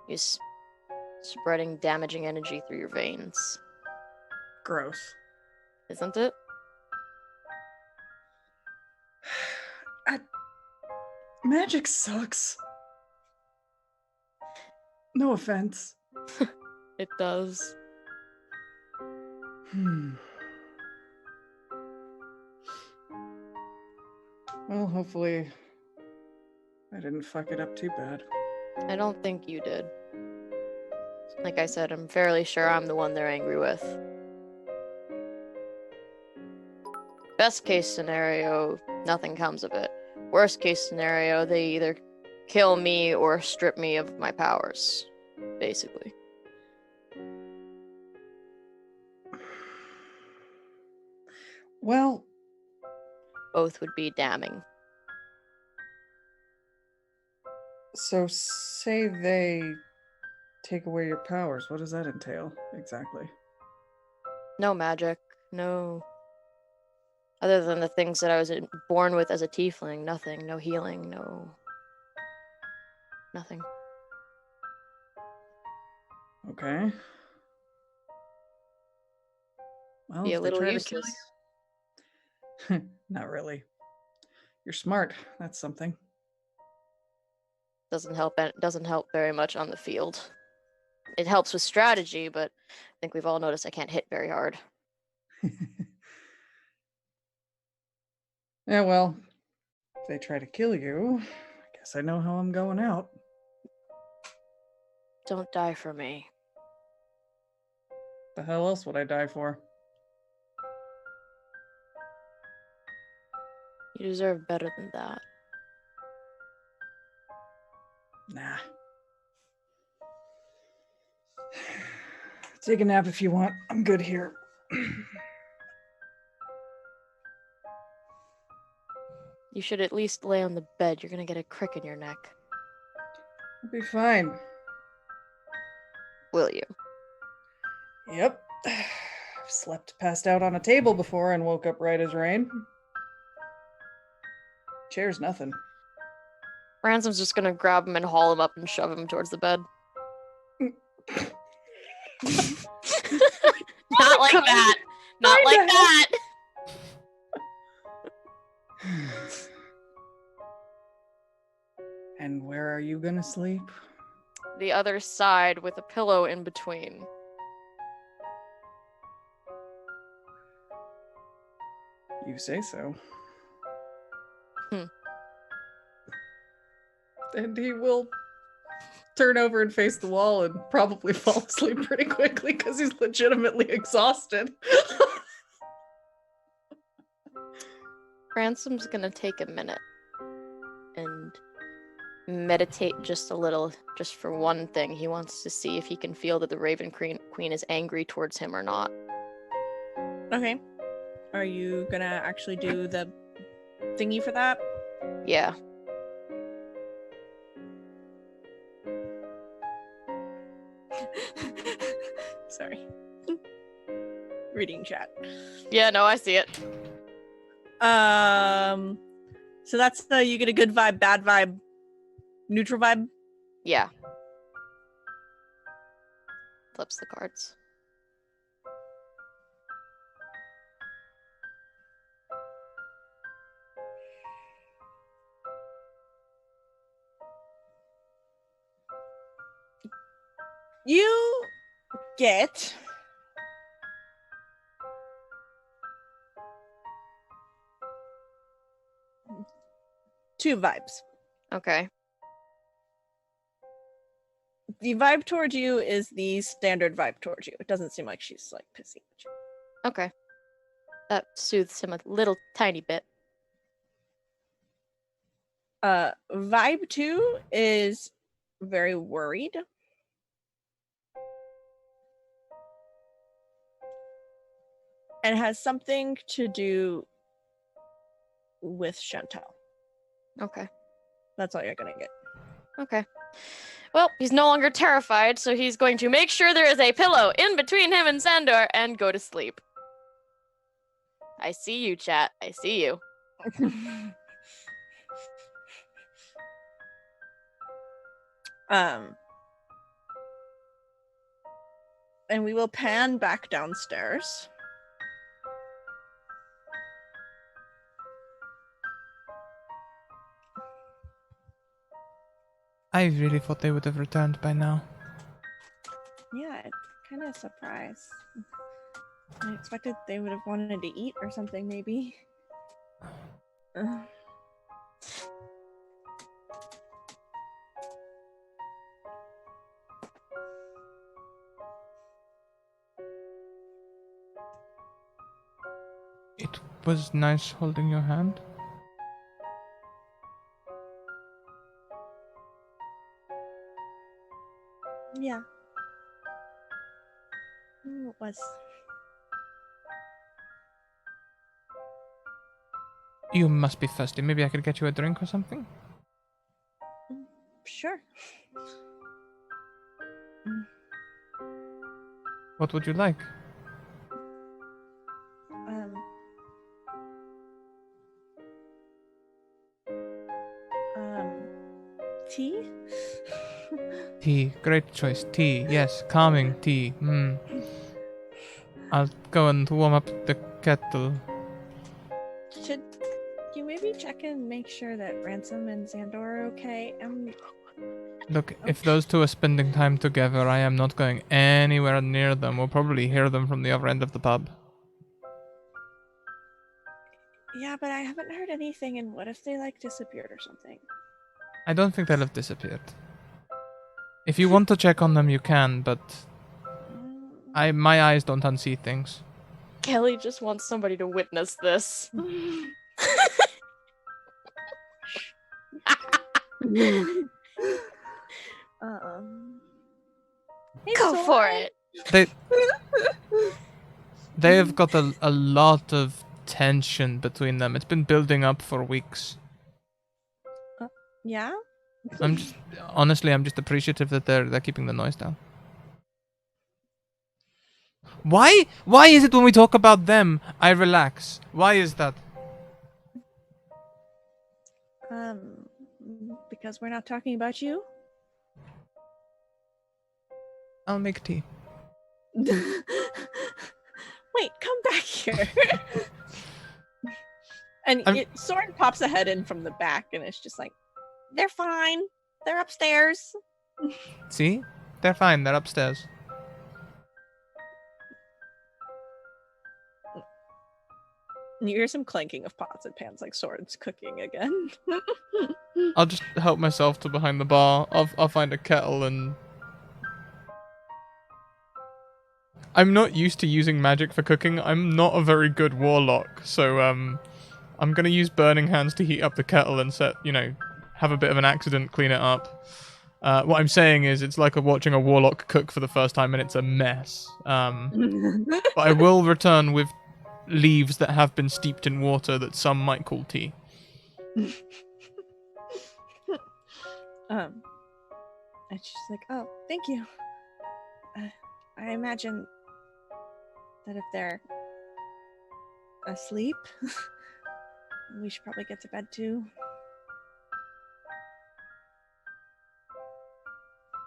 You spreading damaging energy through your veins. Gross. Isn't it? Magic sucks. No offense. It does. Well, hopefully I didn't fuck it up too bad. I don't think you did. Like I said, I'm fairly sure I'm the one they're angry with. Best case scenario, nothing comes of it. Worst case scenario, they either kill me or strip me of my powers, basically. Well, Both would be damning. so say they take away your powers. What does that entail exactly? No magic, no. Other than the things that I was born with as a tiefling, nothing. No healing, no. Nothing. Okay. Well, Be a if they little try useless. to kill you, not really. You're smart. That's something. Doesn't help very much on the field. It helps with strategy, but I think we've all noticed I can't hit very hard. Yeah, well, if they try to kill you, I guess I know how I'm going out. Don't die for me. The hell else would I die for? You deserve better than that. Nah. Take a nap if you want. I'm good here. You should at least lay on the bed. You're gonna get a crick in your neck. I'll be fine. Will you? Yep. I've slept passed out on a table before and woke up right as rain. Chair's nothing. Ransom's just gonna grab him and haul him up and shove him towards the bed. Not like that. Not like that. And where are you gonna sleep? The other side with a pillow in between. You say so. Hmm. And he will turn over and face the wall and probably fall asleep pretty quickly because he's legitimately exhausted. Ransom's gonna take a minute and meditate just a little, just for one thing. He wants to see if he can feel that the Raven Queen is angry towards him or not. Okay. Are you gonna actually do the thingy for that? Yeah. Sorry. Reading chat. Yeah, no, I see it. So that's the you get a good vibe, bad vibe, neutral vibe. Yeah. Flips the cards. You get two vibes. Okay. The vibe towards you is the standard vibe towards you. It doesn't seem like she's like pissy at you. Okay. That soothes him a little tiny bit. Vibe 2 is very worried. And has something to do with Chantal. Okay. That's all you're gonna get. Okay. Well, he's no longer terrified, so he's going to make sure there is a pillow in between him and Sandor and go to sleep. I see you, chat. I see you. And we will pan back downstairs. I really thought they would have returned by now. Yeah, kind of surprised. I expected they would have wanted to eat or something, maybe. It was nice holding your hand. Yeah. It was. You must be thirsty. Maybe I could get you a drink or something? Sure. What would you like? Um. Tea? Tea. Great choice. Tea. Yes. Calming tea. I'll go and warm up the kettle. Should you maybe check and make sure that Ransom and Xandor are okay? Look, if those two are spending time together, I am not going anywhere near them. We'll probably hear them from the other end of the pub. Yeah, but I haven't heard anything, and what if they, like, disappeared or something? I don't think they'll have disappeared. If you want to check on them, you can, but my eyes don't unsee things. Kelly just wants somebody to witness this. Hey, Go Soren. for it. They have got a lot of tension between them. It's been building up for weeks. Yeah? I'm just appreciative that they're keeping the noise down. Why is it when we talk about them, I relax? Why is that? Because we're not talking about you? I'll make tea. Wait, come back here. And Soren pops a head in from the back, and it's just like, they're fine. They're upstairs. See? They're fine. They're upstairs. You hear some clanking of pots and pans, like swords cooking again. I'll just help myself to behind the bar. I'll find a kettle and... I'm not used to using magic for cooking. I'm not a very good warlock, so I'm gonna use burning hands to heat up the kettle and have a bit of an accident, clean it up. What I'm saying is it's like watching a warlock cook for the first time and it's a mess. But I will return with leaves that have been steeped in water that some might call tea. And she's like, "Oh, thank you. I imagine that if they're asleep, we should probably get to bed too."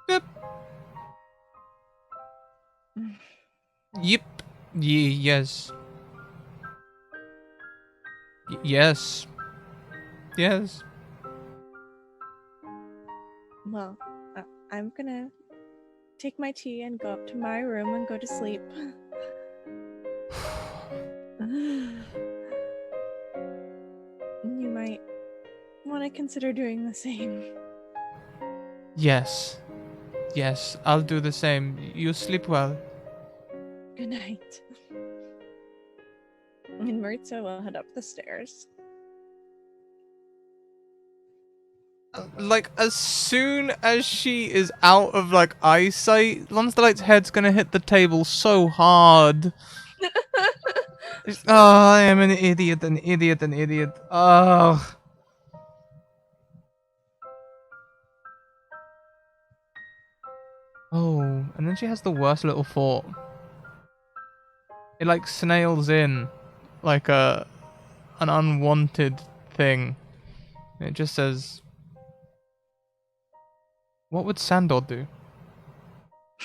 Yep. Yep. Yes. Yes. Yes. Well, I'm gonna take my tea and go up to my room and go to sleep. You might want to consider doing the same. Yes. Yes, I'll do the same. You sleep well. Good night. And Maritza will head up the stairs. Like, as soon as she is out of, eyesight, Lonsdelight's head's gonna hit the table so hard. Oh, I am an idiot, an idiot, an idiot. Oh. Oh, and then she has the worst little thought. It, snails in, like an unwanted thing. It just says... What would Sandor do?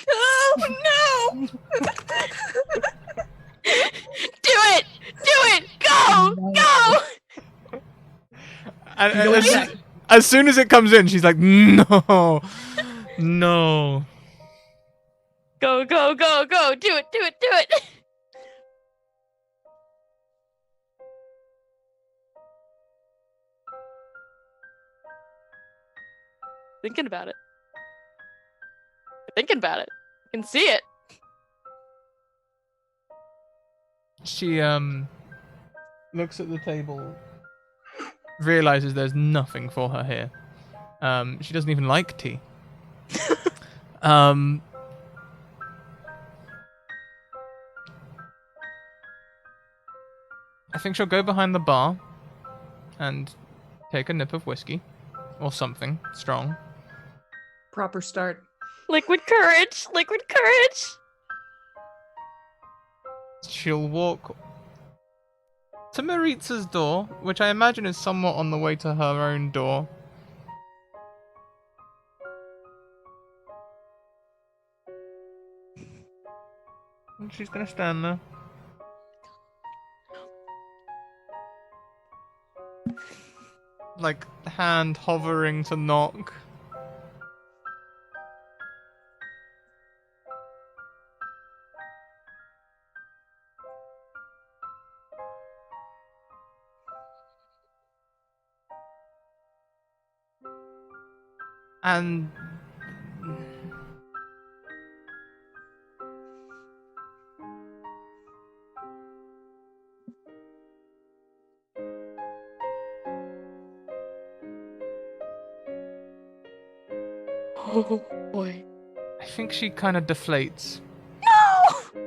Oh no! Do it! Do it! Go! Go! And as soon as it comes in, she's like, no, no. Go, go, go, go! Do it, do it, do it! Thinking about it. Thinking about it. I can see it. She looks at the table, realizes there's nothing for her here. She doesn't even like tea. I think she'll go behind the bar and take a nip of whiskey or something strong. Proper start. Liquid courage! Liquid courage! She'll walk to Maritza's door, which I imagine is somewhat on the way to her own door. And she's gonna stand there. Hand hovering to knock. And Oh boy. I think she kind of deflates. No!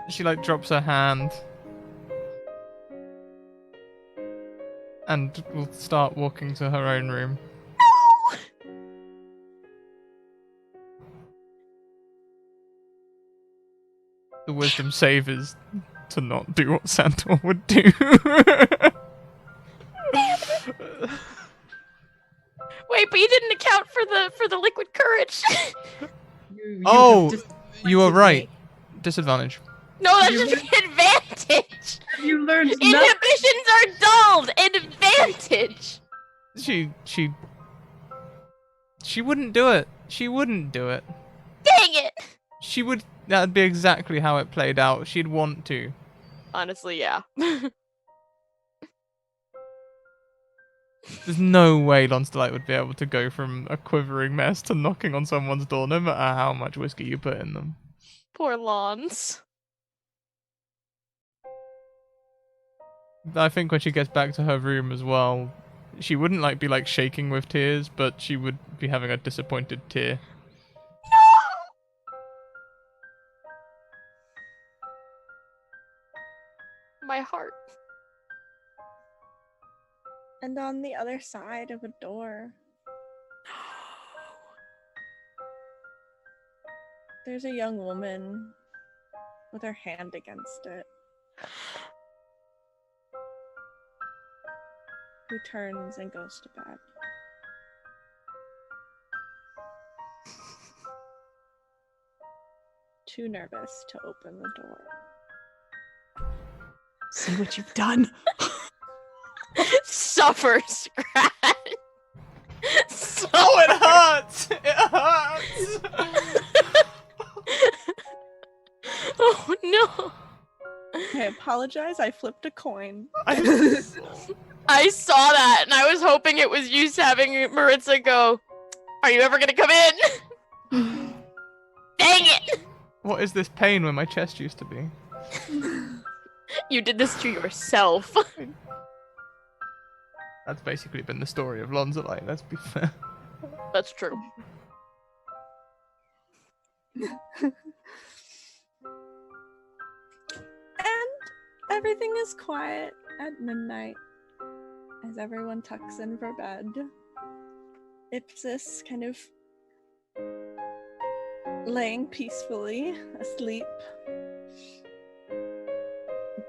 She drops her hand and will start walking to her own room. No! The wisdom save is to not do what Santor would do. Wait, but you didn't account for the liquid courage. Oh, you are right. Disadvantage. No, that's just an advantage. You learned nothing. Inhibitions are dulled. Advantage. She wouldn't do it. She wouldn't do it. Dang it. She would. That'd be exactly how it played out. She'd want to. Honestly, yeah. There's no way Lonsdelight would be able to go from a quivering mess to knocking on someone's door, no matter how much whiskey you put in them. Poor Lons. I think when she gets back to her room as well, she wouldn't be shaking with tears, but she would be having a disappointed tear. My heart. And on the other side of a door, there's a young woman with her hand against it, who turns and goes to bed. Too nervous to open the door. See what you've done. Suffer, Scrat. Oh, it hurts! It hurts! Oh no. I apologize, I flipped a coin. I saw that and I was hoping it was you having Maritza go, "Are you ever gonna come in?" Dang it! What is this pain where my chest used to be? You did this to yourself. That's basically been the story of Lonzolite, let's be fair. That's true. And everything is quiet at midnight as everyone tucks in for bed. Ipsis kind of laying peacefully asleep.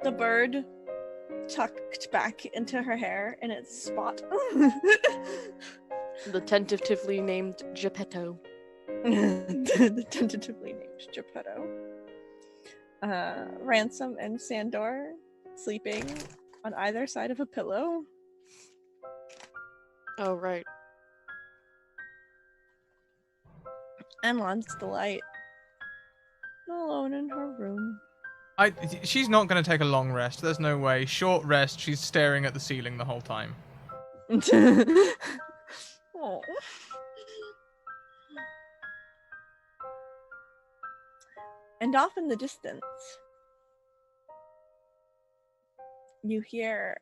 The bird tucked back into her hair in its spot. The tentatively named Geppetto. The tentatively named Geppetto. Ransom and Sandor sleeping on either side of a pillow. Oh, right. And Lon's Delight alone in her room. She's not going to take a long rest. There's no way. Short rest, she's staring at the ceiling the whole time. Oh. And off in the distance, you hear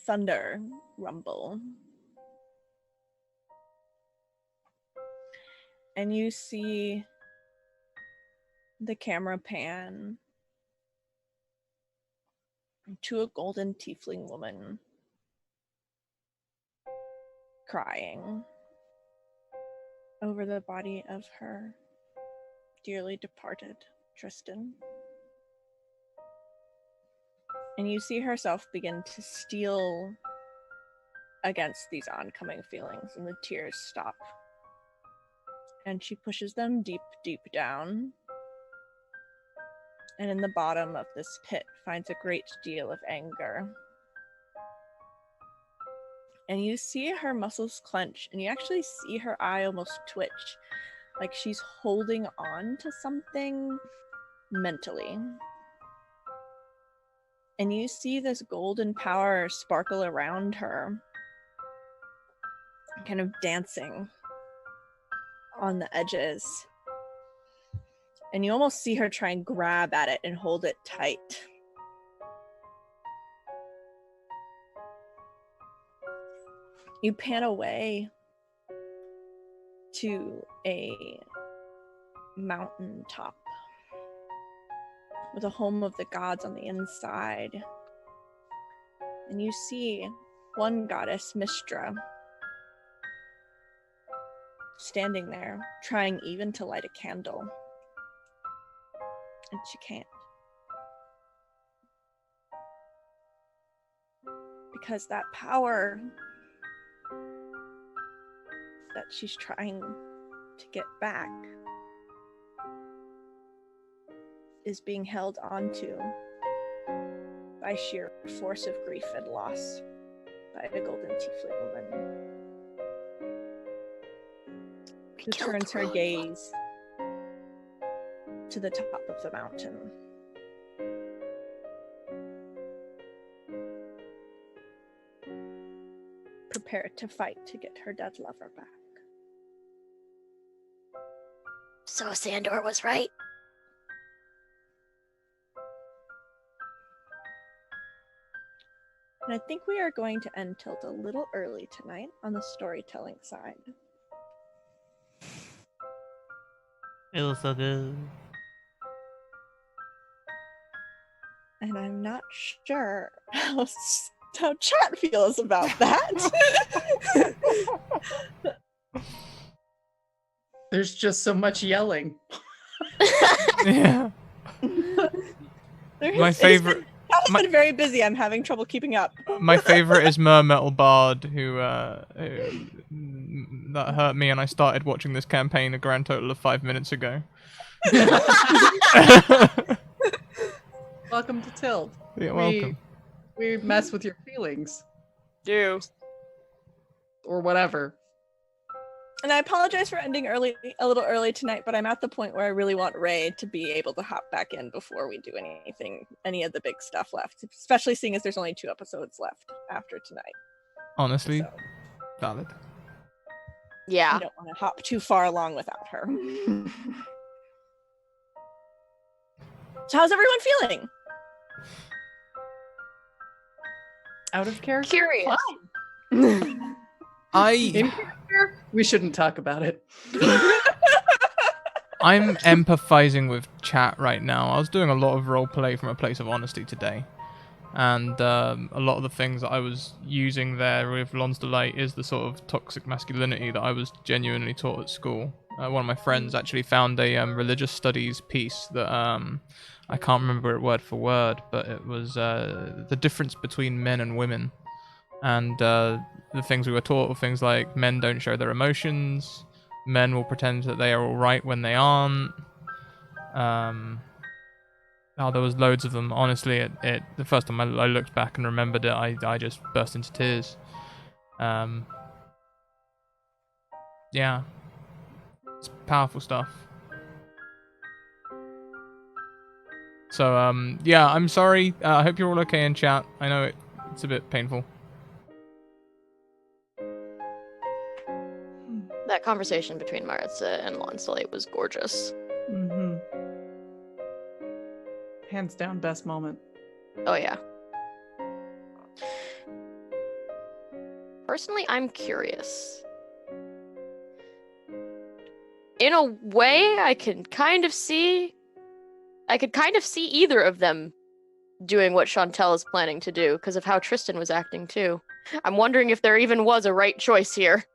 thunder rumble. And you see the camera pan to a golden tiefling woman crying over the body of her dearly departed Tristan. And you see herself begin to steel against these oncoming feelings, and the tears stop. And she pushes them deep, deep down. And in the bottom of this pit finds a great deal of anger. And you see her muscles clench, and you actually see her eye almost twitch, like she's holding on to something mentally. And you see this golden power sparkle around her, kind of dancing on the edges. And you almost see her try and grab at it and hold it tight. You pan away to a mountain top with a home of the gods on the inside. And you see one goddess, Mistra, standing there, trying even to light a candle. And she can't. Because that power that she's trying to get back is being held onto by sheer force of grief and loss by the golden tiefling woman, who turns her gaze to the top of the mountain. prepared to fight to get her dead lover back. So Sandor was right. And I think we are going to end Tilt a little early tonight on the storytelling side. It was so good. And I'm not sure how chat feels about that. There's just so much yelling. Yeah. My favorite. Chat has been very busy. I'm having trouble keeping up. My favorite is Mer Metal Bard, who that hurt me, and I started watching this campaign a grand total of 5 minutes ago. Welcome to Tilt. Yeah, welcome. We mess with your feelings. Do. Or whatever. And I apologize for ending a little early tonight, but I'm at the point where I really want Ray to be able to hop back in before we do any of the big stuff left, especially seeing as there's only 2 episodes left after tonight. Honestly, So valid. Yeah. I don't want to hop too far along without her. So how's everyone feeling? Out of character? Curious. In character? We shouldn't talk about it. I'm empathizing with chat right now. I was doing a lot of roleplay from a place of honesty today. And a lot of the things that I was using there with Lon's Delight is the sort of toxic masculinity that I was genuinely taught at school. One of my friends actually found a religious studies piece that I can't remember it word for word, but it was the difference between men and women. And the things we were taught were things like men don't show their emotions, men will pretend that they are all right when they aren't. There was loads of them. Honestly, the first time I looked back and remembered it, I just burst into tears. Yeah. It's powerful stuff. So, yeah, I'm sorry. I hope you're all okay in chat. I know it's a bit painful. That conversation between Maritza and Lancelot was gorgeous. Mm-hmm. Hands down, best moment. Oh, yeah. Personally, I'm curious. In a way, I could kind of see either of them doing what Chantel is planning to do because of how Tristan was acting too. I'm wondering if there even was a right choice here.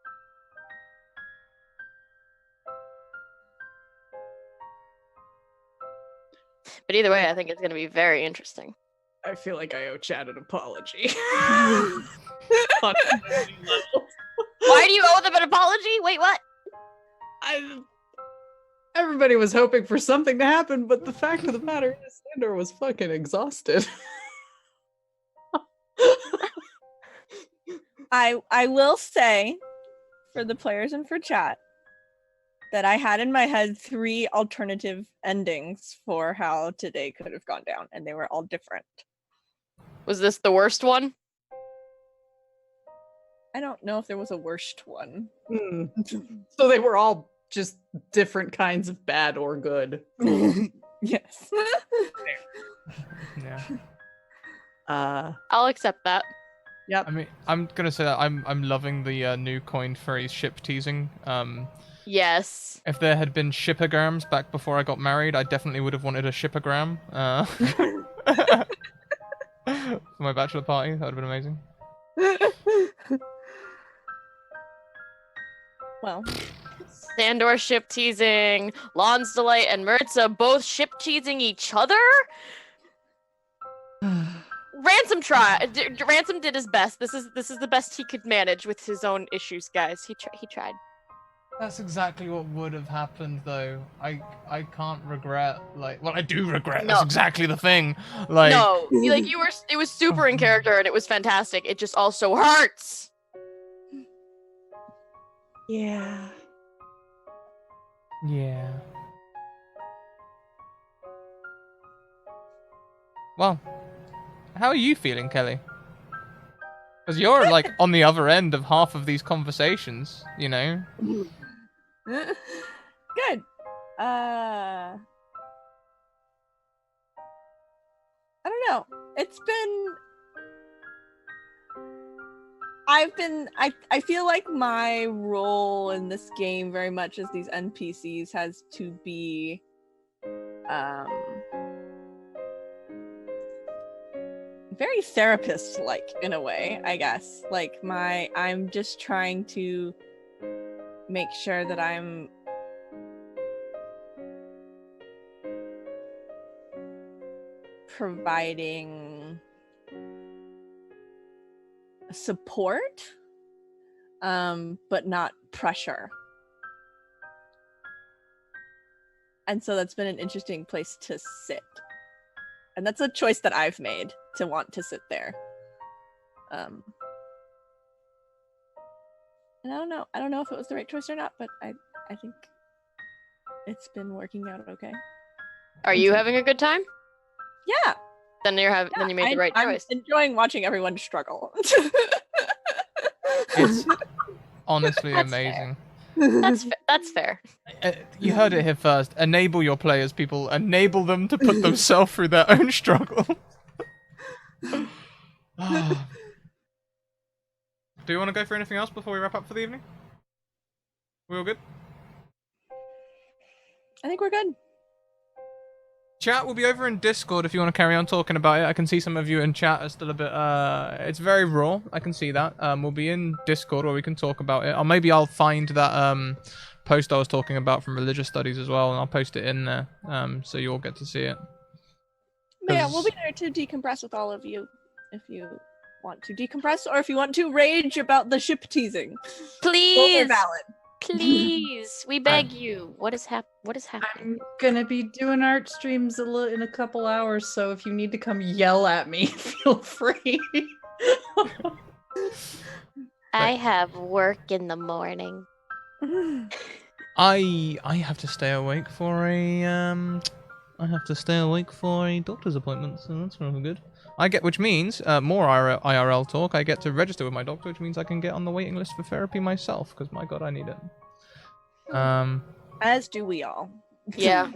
But either way, I think it's going to be very interesting. I feel like I owe Chad an apology. Why do you owe them an apology? Wait, what? Everybody was hoping for something to happen, but the fact of the matter is Sandor was fucking exhausted. I will say, for the players and for chat, that I had in my head 3 alternative endings for how today could have gone down, and they were all different. Was this the worst one? I don't know if there was a worst one. So they were all just different kinds of bad or good. Yes. Yeah. I'll accept that. Yep. I mean, I'm gonna say that I'm loving the new coined phrase ship teasing. Yes. If there had been shipograms back before I got married, I definitely would have wanted a shipogram. For my bachelor party, that would have been amazing. Well, Sandor ship teasing, Lon's Delight and Mirza both ship teasing each other? Ransom Ransom did his best. This is the best he could manage with his own issues, guys. He tried. That's exactly what would have happened, though. I can't regret, I do regret. No. That's exactly the thing. No, it was super in character and it was fantastic. It just also hurts. yeah. Yeah. Well, how are you feeling, Kelly? Because you're like on the other end of half of these conversations, you know. Good. I don't know. It's been. I feel like my role in this game very much as these NPCs has to be very therapist like in a way, I guess. Like I'm just trying to make sure that I'm providing support, but not pressure. And so that's been an interesting place to sit. And that's a choice that I've made to want to sit there. And I don't know if it was the right choice or not, but I think it's been working out okay. Are you having a good time? Yeah. Then then you made the right choice. I'm enjoying watching everyone struggle. It's honestly amazing. That's fair. You heard it here first. Enable your players, people. Enable them to put themselves through their own struggle. Do you want to go for anything else before we wrap up for the evening? We all good? I think we're good. Chat will be over in Discord if you want to carry on talking about it. I can see some of you in chat are still a bit, it's very raw. I can see that. We'll be in Discord where we can talk about it. Or maybe I'll find that post I was talking about from religious studies as well, and I'll post it in there so you all get to see it. Yeah, we'll be there to decompress with all of you if you want to decompress or if you want to rage about the ship teasing. Please. Both are valid. Please, we beg you. What is happening? I'm gonna be doing art streams in a couple hours, so if you need to come yell at me, feel free. I have work in the morning. I have to stay awake for a doctor's appointment, so that's really good. Which means more IRL talk. I get to register with my doctor, which means I can get on the waiting list for therapy myself. Because my God, I need it. As do we all. Yeah.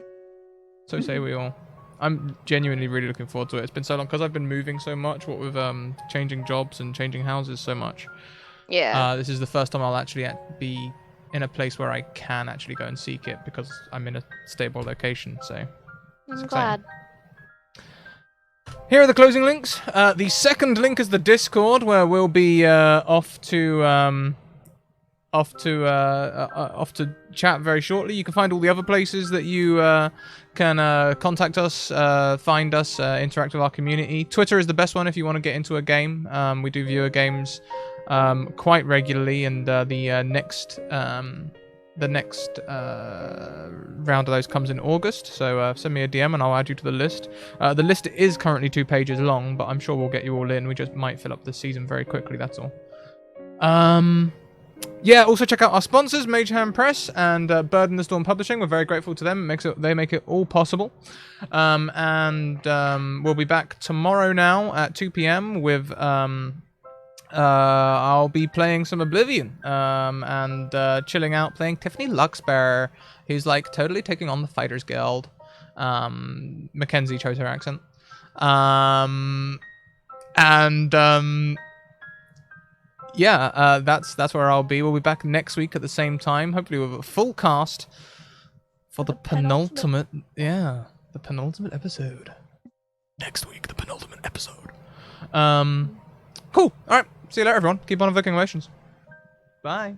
So say we all. I'm genuinely really looking forward to it. It's been so long because I've been moving so much. What with changing jobs and changing houses so much. Yeah. This is the first time I'll actually be in a place where I can actually go and seek it because I'm in a stable location. So. I'm glad. Here are the closing links. The second link is the Discord, where we'll be off to chat very shortly. You can find all the other places that you can contact us, find us, interact with our community. Twitter is the best one if you want to get into a game. We do viewer games quite regularly, and the next round of those comes in August, so send me a DM and I'll add you to the list. The list is currently 2 pages long, but I'm sure we'll get you all in. We just might fill up the season very quickly, that's all. Yeah, also check out our sponsors, Mage Hand Press and Bird in the Storm Publishing. We're very grateful to them. They make it all possible. We'll be back tomorrow now at 2 p.m. with... I'll be playing some Oblivion and chilling out playing Tiffany Luxbear, who's like totally taking on the Fighters Guild. Mackenzie chose her accent. Yeah, that's where I'll be. We'll be back next week at the same time, hopefully with a full cast for the penultimate episode. Next week, the penultimate episode. Cool. All right. See you later, everyone. Keep on invoking relations. Bye.